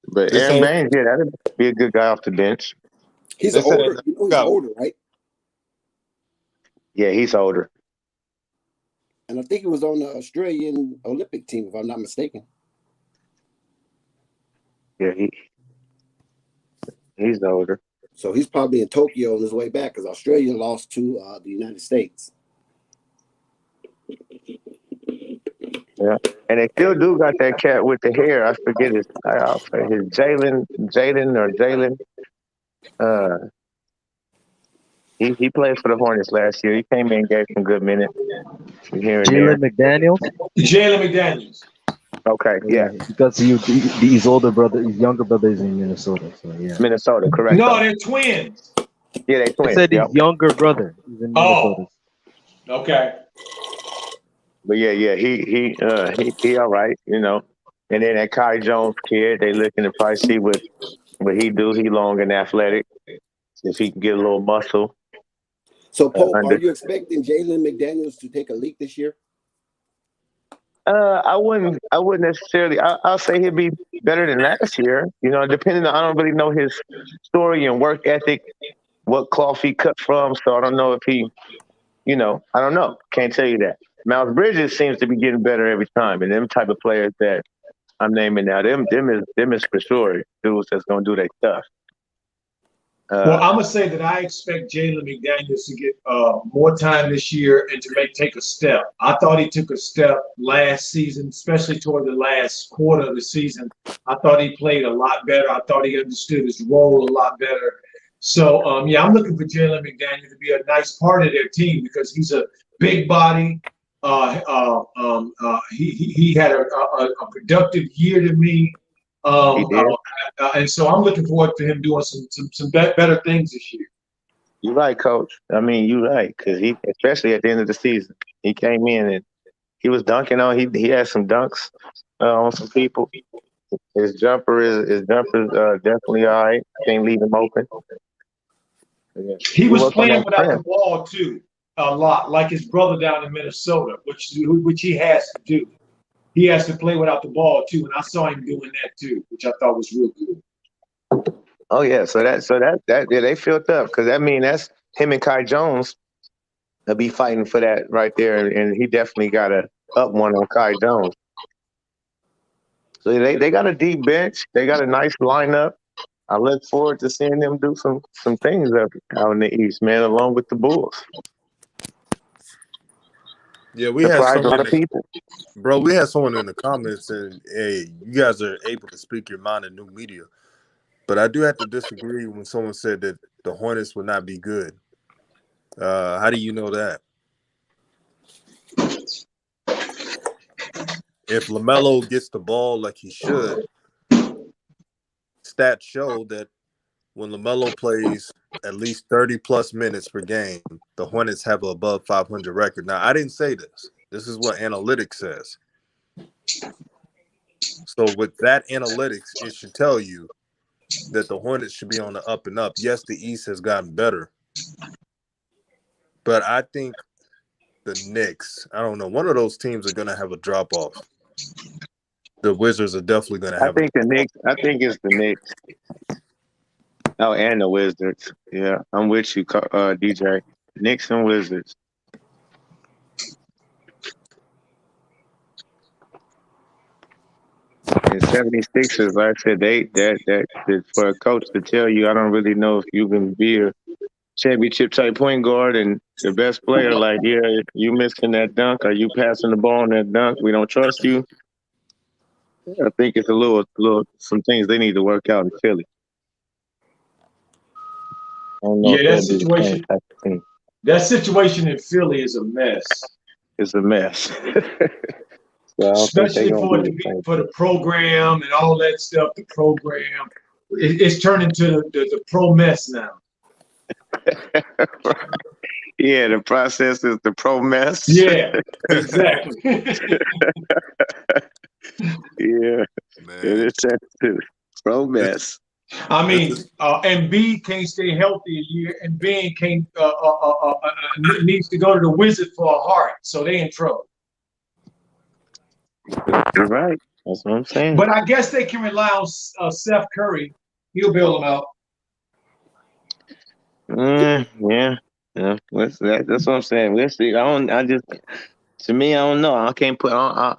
Speaker 5: But
Speaker 1: This
Speaker 5: Aaron
Speaker 1: ain't
Speaker 5: Baines, yeah, that'd be a good guy off the bench.
Speaker 2: He's
Speaker 1: this
Speaker 2: older.
Speaker 1: ain't
Speaker 2: You know, he's
Speaker 1: got
Speaker 2: older, right?
Speaker 5: Yeah, he's older.
Speaker 2: And I think he was on the Australian Olympic team, if I'm not mistaken.
Speaker 5: Yeah, he's older.
Speaker 2: So he's probably in Tokyo on his way back because Australia lost to the United States.
Speaker 5: Yeah, and they still do got that cat with the hair. I forget his Jaden or Jalen. He played for the Hornets last year. He came in and gave some good minutes from here and there.
Speaker 4: Jalen McDaniels.
Speaker 8: Jalen McDaniels.
Speaker 5: Okay, yeah,
Speaker 4: Because his younger brother is in Minnesota. So yeah,
Speaker 5: Minnesota, correct?
Speaker 8: No, they're twins.
Speaker 5: Yeah, they
Speaker 4: I
Speaker 5: twins.
Speaker 4: said
Speaker 5: Yep.
Speaker 4: his younger brother is in Minnesota.
Speaker 8: Oh, okay.
Speaker 5: But yeah, he all right, you know. And then that Kai Jones kid, they looking to probably see what he do. He long and athletic. If he can get a little muscle.
Speaker 2: So, Pope, are you expecting Jalen McDaniels to take a leap this year?
Speaker 5: I wouldn't necessarily. I'll say he'd be better than last year. You know, depending on, I don't really know his story and work ethic, what cloth he cut from. So I don't know if he, you know, I don't know. Can't tell you that. Miles Bridges seems to be getting better every time, and them type of players that I'm naming now, them is for sure dudes that's gonna do their stuff.
Speaker 8: Well, I'm gonna say that I expect Jalen McDaniels to get more time this year and to take a step. I thought he took a step last season, especially toward the last quarter of the season. I thought he played a lot better. I thought he understood his role a lot better. So, yeah, I'm looking for Jalen McDaniels to be a nice part of their team because he's a big body. He had a productive year to me.
Speaker 5: He did.
Speaker 8: And so I'm looking forward to him doing some better things this year.
Speaker 5: You're right, Coach. I mean, you're right because he, especially at the end of the season, he came in and he was dunking on. He had some dunks on some people. His jumper is definitely all right. Can't leave him open. Yeah.
Speaker 8: He was playing without the ball too a lot, like his brother down in Minnesota, which he has to do. He has to play without the ball too, and I saw him doing that too, which I thought was real good.
Speaker 5: Oh yeah, so that yeah, they filled up because that's him and Kai Jones. They'll be fighting for that right there, and he definitely got a up one on Kai Jones. So they got a deep bench. They got a nice lineup. I look forward to seeing them do some things out in the East, man, along with the Bulls.
Speaker 1: Yeah, we had
Speaker 5: a lot of people.
Speaker 1: Bro, we had someone in the comments saying, hey, you guys are able to speak your mind in new media. But I do have to disagree when someone said that the Hornets would not be good. How do you know that? If LaMelo gets the ball like he should, stats show that when LaMelo plays at least 30-plus minutes per game, the Hornets have an above 500 record. Now, I didn't say this. This is what analytics says. So with that analytics, it should tell you that the Hornets should be on the up and up. Yes, the East has gotten better. But I think the Knicks, I don't know, one of those teams are going to have a drop-off. The Wizards are definitely going to have
Speaker 5: I think it's the Knicks. Oh, and the Wizards. Yeah, I'm with you, DJ. Knicks and Wizards. And 76ers, like I said, that for a coach to tell you, I don't really know if you can be a championship type point guard and the best player. Like, yeah, you missing that dunk, or you passing the ball on that dunk, we don't trust you. I think it's a little some things they need to work out in Philly. I don't know
Speaker 8: that situation in Philly is a mess.
Speaker 5: It's a mess. So
Speaker 8: especially for the program and all that stuff. The program, it's turned into the pro mess now.
Speaker 5: Yeah, the process is the pro mess.
Speaker 8: Yeah, exactly.
Speaker 5: Yeah, it
Speaker 1: Man,
Speaker 5: is that too. Pro
Speaker 1: this
Speaker 5: mess.
Speaker 8: I
Speaker 1: this
Speaker 8: mean,
Speaker 1: is
Speaker 8: Embiid can't stay healthy a year, and Ben can't needs to go to the wizard for a heart, so they in trouble.
Speaker 5: You're right. That's what I'm saying.
Speaker 8: But I guess they can rely on Seth Curry. He'll bail them out.
Speaker 5: Yeah. Yeah. That's what I'm saying. We'll see. To me, I don't know. I can't put on.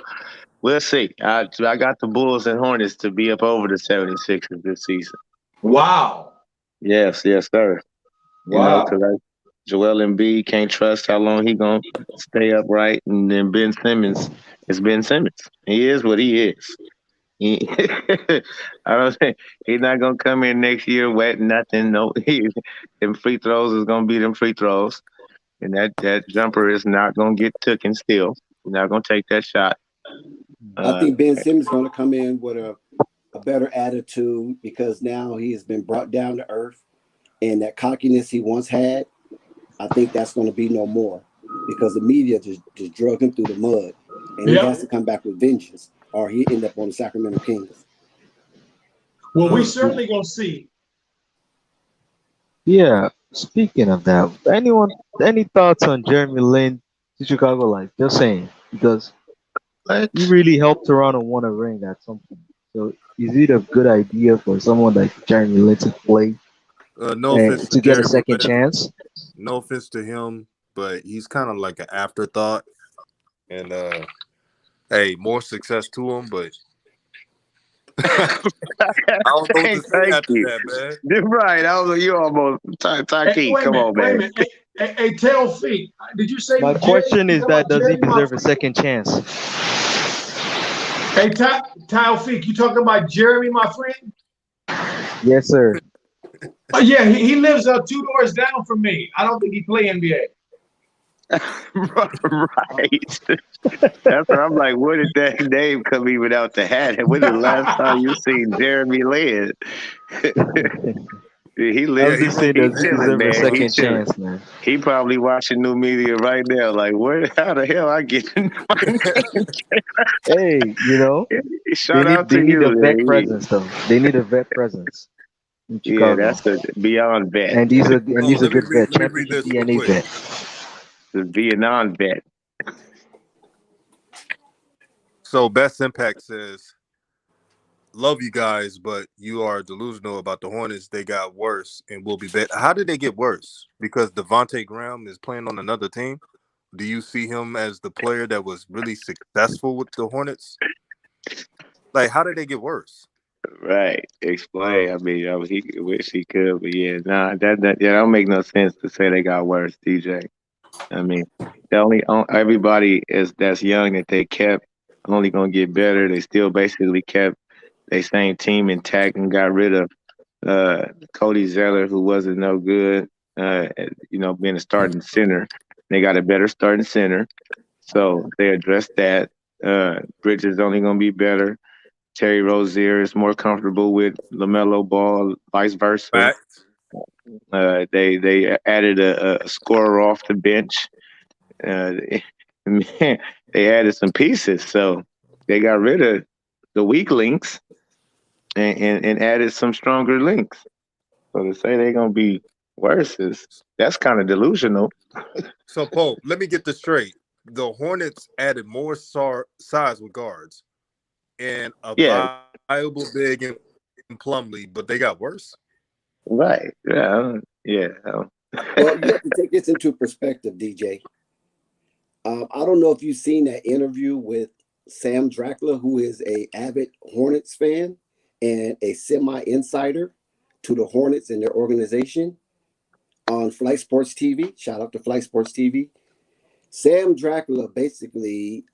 Speaker 5: We'll see. I got the Bulls and Hornets to be up over the 76ers this season.
Speaker 8: Wow,
Speaker 5: Yes, yes, sir. Because
Speaker 8: wow.
Speaker 5: Joel Embiid can't trust how long he gonna stay upright, and then Ben Simmons is Ben Simmons. He is what he is. He, I don't think he's not gonna come in next year wet nothing. No, them free throws is gonna be them free throws, and that jumper is not gonna get taken. Still, he's not gonna take that shot.
Speaker 2: I
Speaker 5: Uh,
Speaker 2: think Ben Simmons is going to come in with a better attitude because now he has been brought down to earth, and that cockiness he once had, I think that's going to be no more because the media just drug him through the mud, and he has
Speaker 8: Yep.
Speaker 2: to come back with vengeance, or he end up on the Sacramento Kings.
Speaker 8: Well, we
Speaker 1: uh,
Speaker 8: certainly gonna see.
Speaker 4: Yeah. Speaking of that, any thoughts on Jeremy Lin to Chicago Life? Just saying because he
Speaker 5: what?
Speaker 4: really helped Toronto win a ring at some point. So is it a good idea for someone like Jeremy Lin to play
Speaker 1: no offense
Speaker 4: and
Speaker 1: to
Speaker 4: to get a
Speaker 1: Jeremy
Speaker 4: second
Speaker 1: Lin,
Speaker 4: chance?
Speaker 1: no offense to him, but he's kind of like an afterthought. And hey, more success to him, but I don't know what to say
Speaker 5: Thank
Speaker 1: after
Speaker 5: you.
Speaker 1: that, man.
Speaker 5: You're right. I was you almost
Speaker 8: Hey,
Speaker 5: Taki.
Speaker 8: wait a
Speaker 5: Come
Speaker 8: minute,
Speaker 5: on,
Speaker 8: wait a
Speaker 5: man.
Speaker 8: minute. Hey, tell Feet. Did you say
Speaker 4: My
Speaker 8: Jerry?
Speaker 4: question
Speaker 8: You
Speaker 4: is
Speaker 8: talking
Speaker 4: that
Speaker 8: about
Speaker 4: does he
Speaker 8: Jerry, my
Speaker 4: deserve a
Speaker 8: friend?
Speaker 4: second chance?
Speaker 8: Hey, Taufik, you talking about Jeremy, my friend?
Speaker 4: Yes, sir.
Speaker 8: Oh yeah, he lives 2 doors down from me. I don't think he play NBA.
Speaker 5: Right. That's what I'm like. Where did that name come even out the hat? And when the last time you seen Jeremy Lin? he
Speaker 1: Yeah,
Speaker 5: live.
Speaker 4: I'm
Speaker 1: he
Speaker 4: just
Speaker 1: wrote
Speaker 4: saying,
Speaker 1: the
Speaker 5: He
Speaker 4: does he
Speaker 1: paper.
Speaker 5: chilling,
Speaker 4: deserve
Speaker 1: He
Speaker 4: a
Speaker 5: man.
Speaker 1: wrote
Speaker 5: He
Speaker 4: second
Speaker 1: the
Speaker 5: chilling.
Speaker 1: paper.
Speaker 4: chance, man?
Speaker 5: He probably watching new media right now. Like, where? How the hell I get in my name?
Speaker 4: Hey,
Speaker 5: Shout out
Speaker 4: they
Speaker 5: to
Speaker 4: need a
Speaker 5: you,
Speaker 4: vet
Speaker 5: man.
Speaker 4: presence though. They need a vet presence in
Speaker 5: Yeah,
Speaker 4: Chicago,
Speaker 5: that's a beyond vet.
Speaker 4: and
Speaker 1: Oh,
Speaker 4: he's a good vet,
Speaker 1: let me read
Speaker 4: championship
Speaker 1: this real
Speaker 4: DNA
Speaker 1: quick.
Speaker 4: vet.
Speaker 5: The beyond vet.
Speaker 1: So Best Impact says, "Love you guys, but you are delusional about the Hornets. They got worse and will be better." How did they get worse? Because Devontae Graham is playing on another team. Do you see him as the player that was really successful with the Hornets? Like, how did they get worse?
Speaker 5: Right. Explain. I mean, he wish he could, but yeah, nah, that don't make no sense to say they got worse, DJ. I mean, everybody is that's young that they kept only gonna get better. They still basically kept their same team intact and got rid of Cody Zeller, who wasn't no good. Being a starting center, they got a better starting center, so they addressed that. Bridges only gonna be better. Terry Rozier is more comfortable with LaMelo Ball, vice versa.
Speaker 1: Facts.
Speaker 5: They added a scorer off the bench. Uh, man, they added some pieces, so they got rid of the weak links and added some stronger links. So to say they're gonna be worse that's kind of delusional.
Speaker 1: So, Pope, let me get this straight. The Hornets added more size with guards and a
Speaker 5: Yeah,
Speaker 1: viable big in Plumlee, but they got worse.
Speaker 5: right. Yeah.
Speaker 2: Well, you have to take this into perspective, DJ. I don't know if you've seen that interview with Sam Dracula, who is a avid Hornets fan and a semi-insider to the Hornets and their organization on Flight Sports TV. Shout out to Flight Sports TV. Sam Dracula basically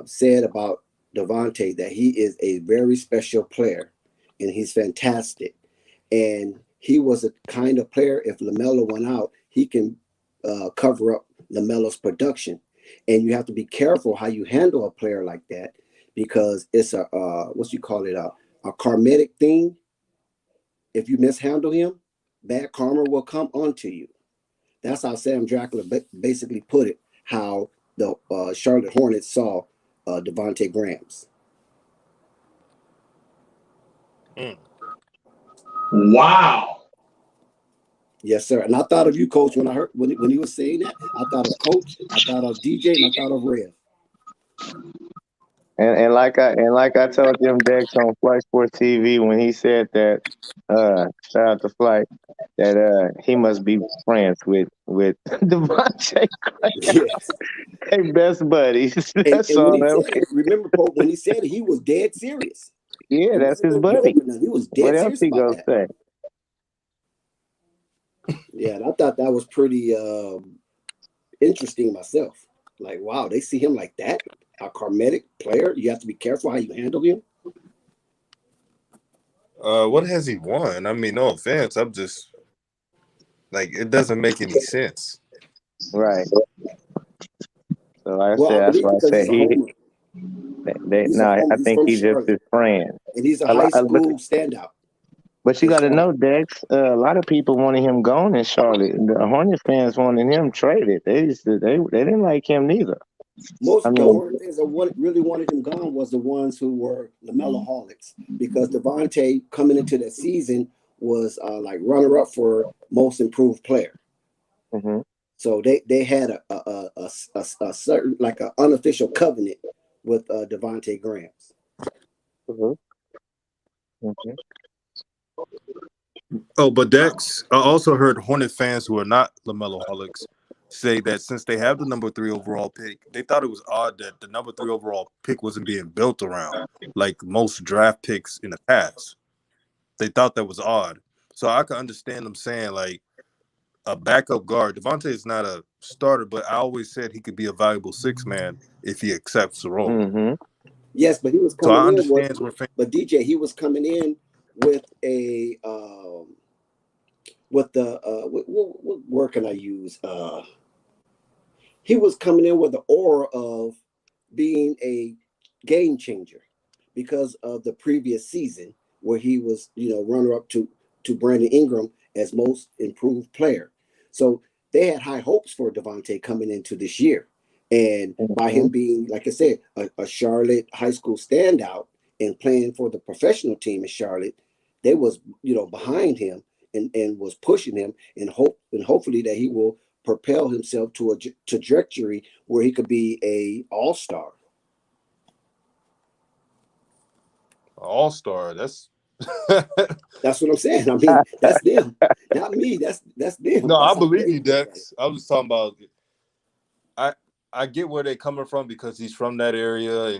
Speaker 2: said about Devontae that he is a very special player and he's fantastic. And he was a kind of player, if LaMelo went out, he can cover up LaMelo's production. And you have to be careful how you handle a player like that because it's a a karmic thing. If you mishandle him, bad karma will come onto you. That's how Sam Dracula basically put it. How the Charlotte Hornets saw Devontae Grahams.
Speaker 8: Wow.
Speaker 2: Yes, sir. And I thought of you, Coach, when I heard when he was saying that. I thought of Coach, I thought of DJ, and I thought of Rev.
Speaker 5: And like I told them Dex on Flight Sports TV when he said that, shout out to Flight, that he must be friends with Devontae.
Speaker 2: Yes.
Speaker 5: They best buddies. That's
Speaker 2: And when
Speaker 5: all
Speaker 2: he
Speaker 5: that.
Speaker 2: said it, remember, Pope, when he said it, he was dead serious.
Speaker 5: Yeah,
Speaker 2: It
Speaker 5: that's
Speaker 2: wasn't
Speaker 5: his
Speaker 2: no
Speaker 5: buddy.
Speaker 2: joke or nothing. He was
Speaker 5: What
Speaker 2: dead
Speaker 5: else
Speaker 2: serious
Speaker 5: he
Speaker 2: about
Speaker 5: gonna
Speaker 2: that.
Speaker 5: say?
Speaker 2: Yeah, and I thought that was pretty interesting myself. Like, wow, they see him like that. A Carmetic player. You have to be careful how you handle him.
Speaker 1: What has he won? I mean, no offense. I'm just like, it doesn't make any sense.
Speaker 5: Right. So like I
Speaker 2: Well,
Speaker 5: said,
Speaker 2: I
Speaker 5: that's
Speaker 2: believe
Speaker 5: why I
Speaker 2: because
Speaker 5: said
Speaker 2: he's a homer. He's a
Speaker 5: no,
Speaker 2: homer.
Speaker 5: I
Speaker 2: He's
Speaker 5: think
Speaker 2: from
Speaker 5: he just is
Speaker 2: Charlotte,
Speaker 5: friend.
Speaker 2: and he's a
Speaker 5: A
Speaker 2: high
Speaker 5: lot,
Speaker 2: school standout.
Speaker 5: but you
Speaker 2: in
Speaker 5: got to know,
Speaker 2: Charlotte.
Speaker 5: Dex. A lot of people wanted him gone in Charlotte. The Hornet fans wanted him traded. They didn't like him neither.
Speaker 2: Most
Speaker 5: I
Speaker 2: of the
Speaker 5: mean,
Speaker 2: Hornet fans that really wanted him gone was the ones who were LaMelo Holics, because Devontae coming into that season was like runner up for most improved player.
Speaker 5: mm-hmm.
Speaker 2: So they had a certain, like an unofficial covenant with Devontae Grahams.
Speaker 5: Mm-hmm. Mm-hmm.
Speaker 1: Oh, but Dex, I also heard Hornet fans who are not LaMelo Holics say that since they have the number 3 overall pick, they thought it was odd that the number 3 overall pick wasn't being built around like most draft picks in the past. They thought that was odd. So I can understand them saying like a backup guard. Devontae is not a starter, but I always said he could be a valuable 6-man if he accepts the role.
Speaker 5: Mm-hmm.
Speaker 2: Yes, but he was
Speaker 1: So I
Speaker 2: coming in
Speaker 1: understand where fans.
Speaker 2: but DJ, he was coming in with a with the what word can I use? He was coming in with the aura of being a game changer because of the previous season where he was, runner up to Brandon Ingram as most improved player. So they had high hopes for Devontae coming into this year. And by him being, like I said, a Charlotte high school standout and playing for the professional team in Charlotte, they was, behind him and was pushing him and hopefully that he will propel himself to a trajectory where he could be a all-star.
Speaker 1: All-star. That's
Speaker 2: That's what I'm saying. I mean, that's them, not me. That's them.
Speaker 1: no,
Speaker 2: That's
Speaker 1: I
Speaker 2: how
Speaker 1: believe
Speaker 2: they
Speaker 1: you,
Speaker 2: look at it.
Speaker 1: Dex. I was talking about. I get where they're coming from because he's from that area,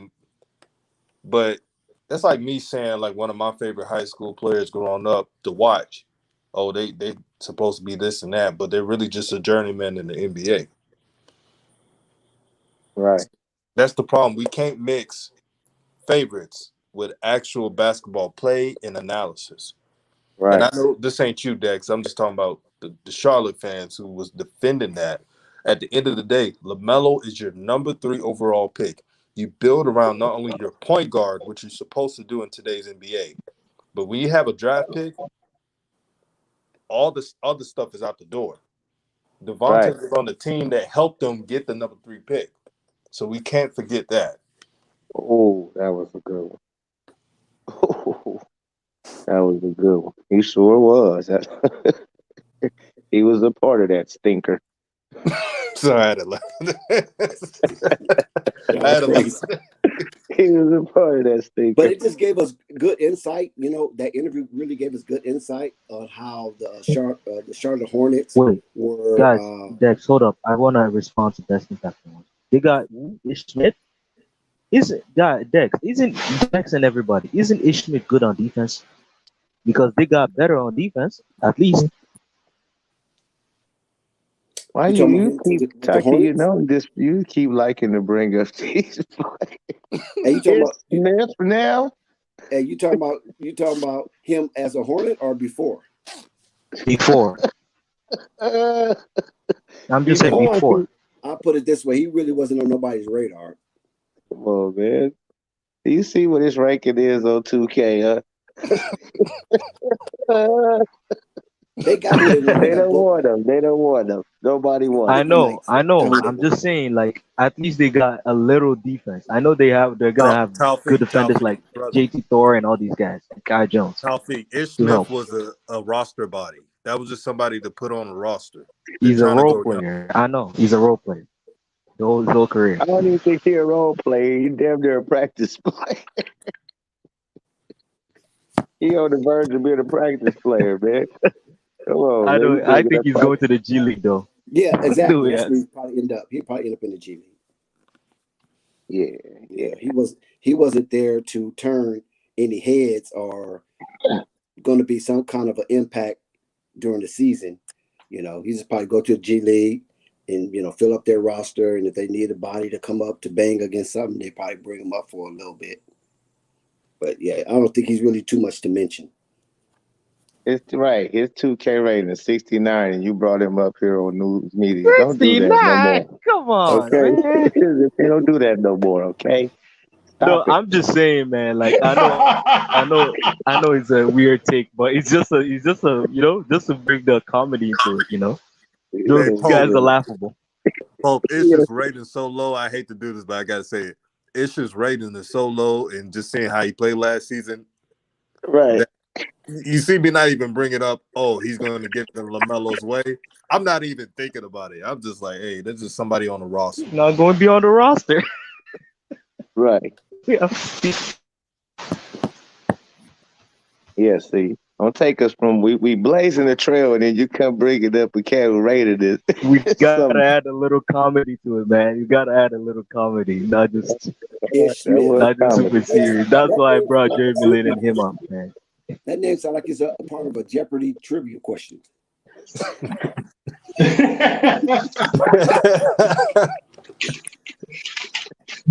Speaker 1: but that's like me saying like one of my favorite high school players growing up to watch. Oh, they supposed to be this and that, but they're really just a journeyman in the NBA.
Speaker 5: Right.
Speaker 1: That's the problem. We can't mix favorites with actual basketball play and analysis.
Speaker 5: Right.
Speaker 1: And I know this ain't you, Dex. I'm just talking about the Charlotte fans who was defending that. At the end of the day, LaMelo is your number 3 overall pick. You build around not only your point guard, which you're supposed to do in today's NBA, but when you have a draft pick, all this other stuff is out the door. Devontae was on the team that helped them get the number 3 pick. So we can't forget that.
Speaker 5: Oh, that was a good one. Oh, that was a good one. He sure was. He was a part of that stinker.
Speaker 1: So I had to laugh.
Speaker 5: He was a part of that stinker.
Speaker 2: But it just gave us good insight. That interview really gave us good insight on how the Charlotte Hornets were.
Speaker 4: Guys, Dex, hold up. I want to respond to Dex afterwards. They got Ish Smith. Dex, isn't Dex and everybody, isn't Ish Smith good on defense? Because they got better on defense, at least.
Speaker 5: Why you keep talking? You keep liking to bring up these.
Speaker 2: Hey, you talking about
Speaker 5: Smith now?
Speaker 2: Hey, you talking about him as a Hornet or before?
Speaker 4: Before. I'm just saying before.
Speaker 2: I'll put it this way: he really wasn't on nobody's radar.
Speaker 5: Come on, man. Do you see what his ranking is on 2K?
Speaker 2: They got who they want. They
Speaker 9: They
Speaker 2: got
Speaker 9: don't
Speaker 2: both.
Speaker 9: want them. They don't want them. Nobody wants
Speaker 4: I
Speaker 9: them.
Speaker 2: Brooklyn
Speaker 4: know,
Speaker 2: Knights.
Speaker 4: I
Speaker 2: Got
Speaker 4: know.
Speaker 2: who they
Speaker 4: I'm
Speaker 2: want.
Speaker 4: just saying, like, at least they got a little defense. I know they're gonna have good defenders
Speaker 1: Talfiq,
Speaker 4: like
Speaker 1: brother.
Speaker 4: JT Thor and all these guys, and Kai Jones
Speaker 1: Talfiq. Ish
Speaker 4: to
Speaker 1: Smith
Speaker 4: help.
Speaker 1: was a roster body. That was just somebody to put on the roster. They're
Speaker 4: He's a
Speaker 1: trying to
Speaker 4: role
Speaker 1: go young.
Speaker 4: player. I know. He's a role player. His whole career.
Speaker 9: I don't even think he's a role player. He damn near a practice player. He on the verge of being a practice player, man. Come on,
Speaker 4: I
Speaker 9: man. You
Speaker 4: don't. I
Speaker 9: bringing
Speaker 4: think
Speaker 9: that
Speaker 4: he's
Speaker 9: practice.
Speaker 4: going to the G League though.
Speaker 2: Yeah, exactly. That's
Speaker 4: Yeah.
Speaker 2: where he probably end up. He probably end up in the G League.
Speaker 9: Yeah,
Speaker 2: Yeah, he wasn't there to turn any heads or going to be some kind of an impact during the season. You know, he just probably go to the G League and fill up their roster, and if they need a body to come up to bang against something, they probably bring him up for a little bit. But yeah, I don't think he's really too much to mention.
Speaker 9: it's right. His 2K rating is 69, and you brought him up here on news media. Don't do that no
Speaker 4: 69.
Speaker 9: more.
Speaker 4: Come on,
Speaker 9: Okay?
Speaker 4: man.
Speaker 9: They don't do that no more, okay?
Speaker 4: No,
Speaker 9: Stop it.
Speaker 4: I'm just saying, man. Like, I know it's a weird take, but it's just just to bring the comedy into it. Those
Speaker 1: Hey, Pope.
Speaker 4: guys are laughable.
Speaker 1: Pope, Ish's rating so low. I hate to do this, but I gotta say it. Ish's rating is so low, and just seeing how he played last season,
Speaker 9: Right.
Speaker 1: that you see me not even bringing up, oh, he's going to get the LaMelo's way. I'm not even thinking about it. I'm just like, hey, there's just somebody on the roster.
Speaker 4: He's not going to be on the roster.
Speaker 9: Right.
Speaker 4: Yeah.
Speaker 9: Yeah, see. Don't take us from we blazing the trail and then you come bring it up. We can't rate it.
Speaker 4: We gotta add a little comedy to it, man. You gotta add a little comedy, not just
Speaker 2: Ish Smith.
Speaker 4: super serious. That's why I brought Jeremy Lin and him up, man.
Speaker 2: That name sounds like it's a part of a Jeopardy trivia question.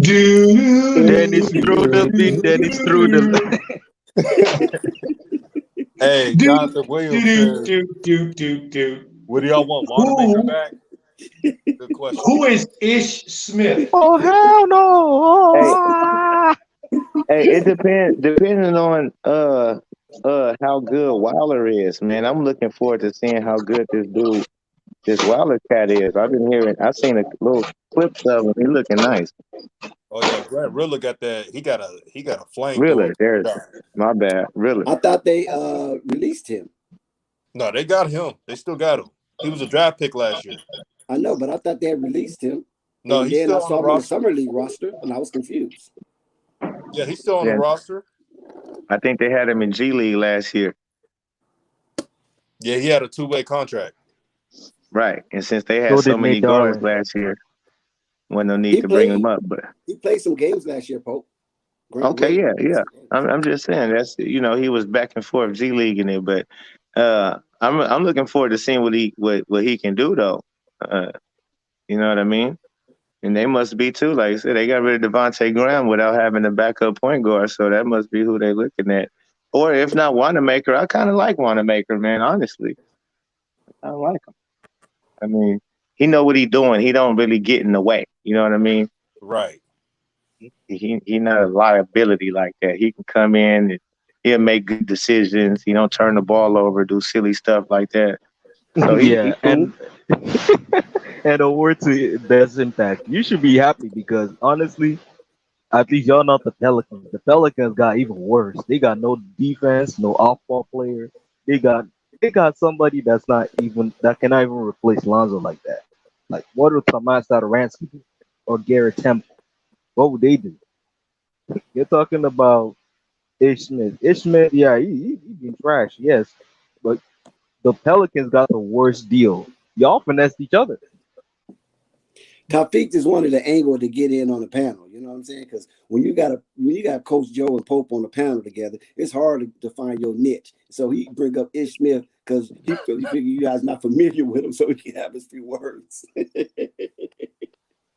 Speaker 4: Dennis Strudel, big Dennis Strudel.
Speaker 1: Hey, Jonathan Williams says, what do y'all want? Wanamaker back? Good question.
Speaker 6: Who is Ish Smith?
Speaker 4: Oh hell no!
Speaker 9: Hey, it depending on how good Wilder is, man. I'm looking forward to seeing how good this Wilder cat is. I've seen a little clips of him. He looking nice.
Speaker 1: Oh yeah, Grant Riller got that. He got a
Speaker 9: Really?
Speaker 1: flamethrower.
Speaker 9: There's my bad. Really?
Speaker 2: I thought they released him.
Speaker 1: No, they got him. They still got him. He was a draft pick last year.
Speaker 2: I know, but I thought they had released him.
Speaker 1: No,
Speaker 2: and
Speaker 1: he's
Speaker 2: then
Speaker 1: still
Speaker 2: I
Speaker 1: on
Speaker 2: saw
Speaker 1: the
Speaker 2: him on the
Speaker 1: roster.
Speaker 2: summer league roster, and I was confused.
Speaker 1: Yeah, he's still on the
Speaker 9: Yeah.
Speaker 1: roster.
Speaker 9: I think they had him in G League last year.
Speaker 1: Yeah, he had a 2-way contract.
Speaker 9: Right. And since they had
Speaker 4: So
Speaker 9: so
Speaker 4: did
Speaker 9: many
Speaker 4: Nate
Speaker 9: guards
Speaker 4: Darwin.
Speaker 9: last year, wasn't no need to bring him up. But
Speaker 2: He played some games last year, Pope.
Speaker 9: okay, yeah. I'm just saying that's he was back and forth G League in it, but I'm looking forward to seeing what he can do though. You know what I mean? And they must be too. Like I said, they got rid of Devontae Graham without having a backup point guard, so that must be who they're looking at. Or if not Wanamaker, I kind of like Wanamaker, man. Honestly, I like him. I mean, he know what he's doing. He don't really get in the way. You know what I mean?
Speaker 1: Right.
Speaker 9: He not a liability like that. He can come in and he'll make good decisions. He don't turn the ball over, do silly stuff like that. So he
Speaker 4: Yeah,
Speaker 9: cool.
Speaker 4: and a word to best impact. You should be happy because honestly, at least y'all not the Pelicans. The Pelicans got even worse. They got no defense, no off-ball player. They got somebody that cannot even replace Lonzo like that. Like what would Tomas Satoransky do or Garrett Temple? What would they do? You're talking about Ish Smith. Ish Smith, yeah, he been trash, yes, but the Pelicans got the worst deal. Y'all finessed each other.
Speaker 2: Tafiq just wanted the angle to get in on the panel. You know what I'm saying? Because when you got Coach Joe and Pope on the panel together, it's hard to find your niche. So he bring up Ish Smith because he figure you guys not familiar with him, so he can have his few words.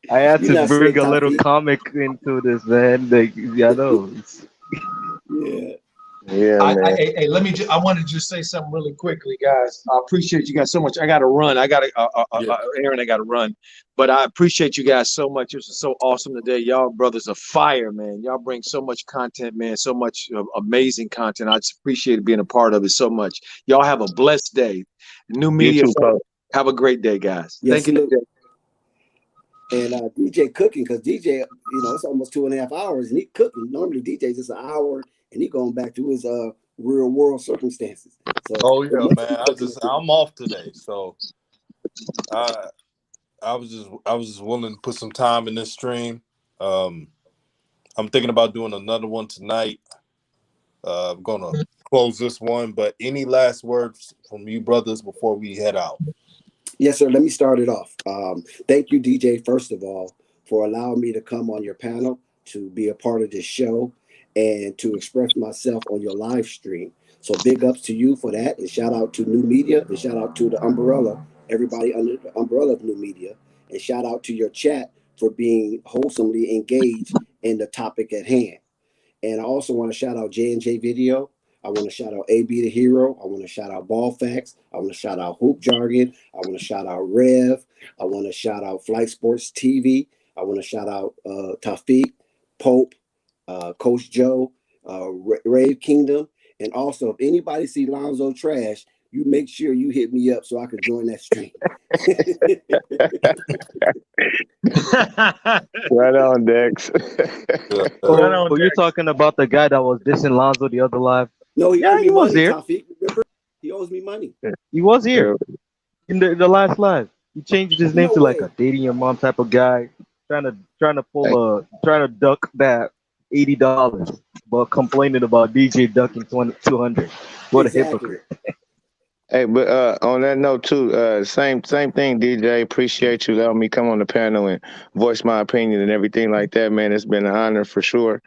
Speaker 4: I had
Speaker 2: You're
Speaker 4: to
Speaker 2: not
Speaker 4: bring
Speaker 2: slick,
Speaker 4: a little
Speaker 2: Tafiq.
Speaker 4: comic into this, man. Like, I know.
Speaker 2: Yeah.
Speaker 9: Yeah, man.
Speaker 8: Hey, let me. I want to just say something really quickly, guys. I appreciate you guys so much. I got to run. Aaron, I got to run. But I appreciate you guys so much. It was so awesome today. Y'all brothers are fire, man. Y'all bring so much content, man. So much amazing content. I just appreciate being a part of it so much. Y'all have a blessed day. New
Speaker 9: You
Speaker 8: media.
Speaker 9: too, Coach.
Speaker 8: Have a great day, guys.
Speaker 2: Yes,
Speaker 8: Thank you.
Speaker 2: and DJ cooking, because DJ, it's almost 2.5 hours, and he cooking. Normally DJ's just an hour, and he going back to his real world circumstances. So,
Speaker 1: Oh yeah, man. I'm off today, so I was just willing to put some time in this stream. I'm thinking about doing another one tonight. I'm gonna close this one, but any last words from you brothers before we head out?
Speaker 2: Yes, sir. Let me start it off. Thank you, DJ, first of all, for allowing me to come on your panel, to be a part of this show, and to express myself on your live stream. So big ups to you for that, and shout out to New Media, and shout out to the umbrella, everybody under the umbrella of New Media, and shout out to your chat for being wholesomely engaged in the topic at hand. And I also want to shout out J&J Video. I want to shout out AB the Hero. I want to shout out Ball Facts. I want to shout out Hoop Jargon. I want to shout out Rev. I want to shout out Flight Sports TV. I want to shout out Tafiq, Pope, Coach Joe, Rave Kingdom. And also, if anybody see Lonzo trash, you make sure you hit me up so I can join that stream.
Speaker 9: Right on, Dex.
Speaker 4: Oh, you're talking about the guy that was dissing Lonzo the other live?
Speaker 2: No, he
Speaker 4: Yeah,
Speaker 2: owed me
Speaker 4: he was
Speaker 2: money,
Speaker 4: here.
Speaker 2: Tafiq. Remember? He owes me money.
Speaker 4: He was here in the last live. He changed his name
Speaker 2: No
Speaker 4: to like
Speaker 2: way.
Speaker 4: a dating your mom type of guy, trying to duck that $80, but complaining about DJ ducking 200. What a hypocrite!
Speaker 9: Hey, but on that note too, same thing, DJ. Appreciate you letting me come on the panel and voice my opinion and everything like that, man. It's been an honor for sure,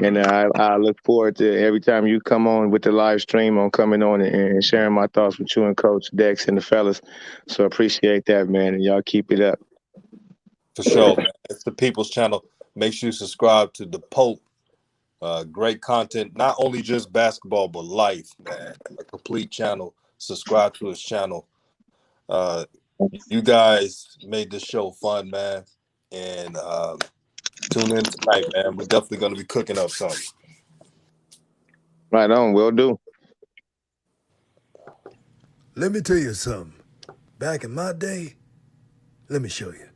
Speaker 9: and I look forward to every time you come on with the live stream on coming on and sharing my thoughts with you and Coach Dex and the fellas. So appreciate that, man, and y'all keep it up.
Speaker 1: For sure, man. It's the People's Channel. Make sure you subscribe to the Pope. Great content, not only just basketball, but life, man. A complete channel. Subscribe to his channel. You guys made this show fun, man. And tune in tonight, man. We're definitely going to be cooking up something.
Speaker 9: Right on, will do.
Speaker 10: Let me tell you something. Back in my day, let me show you.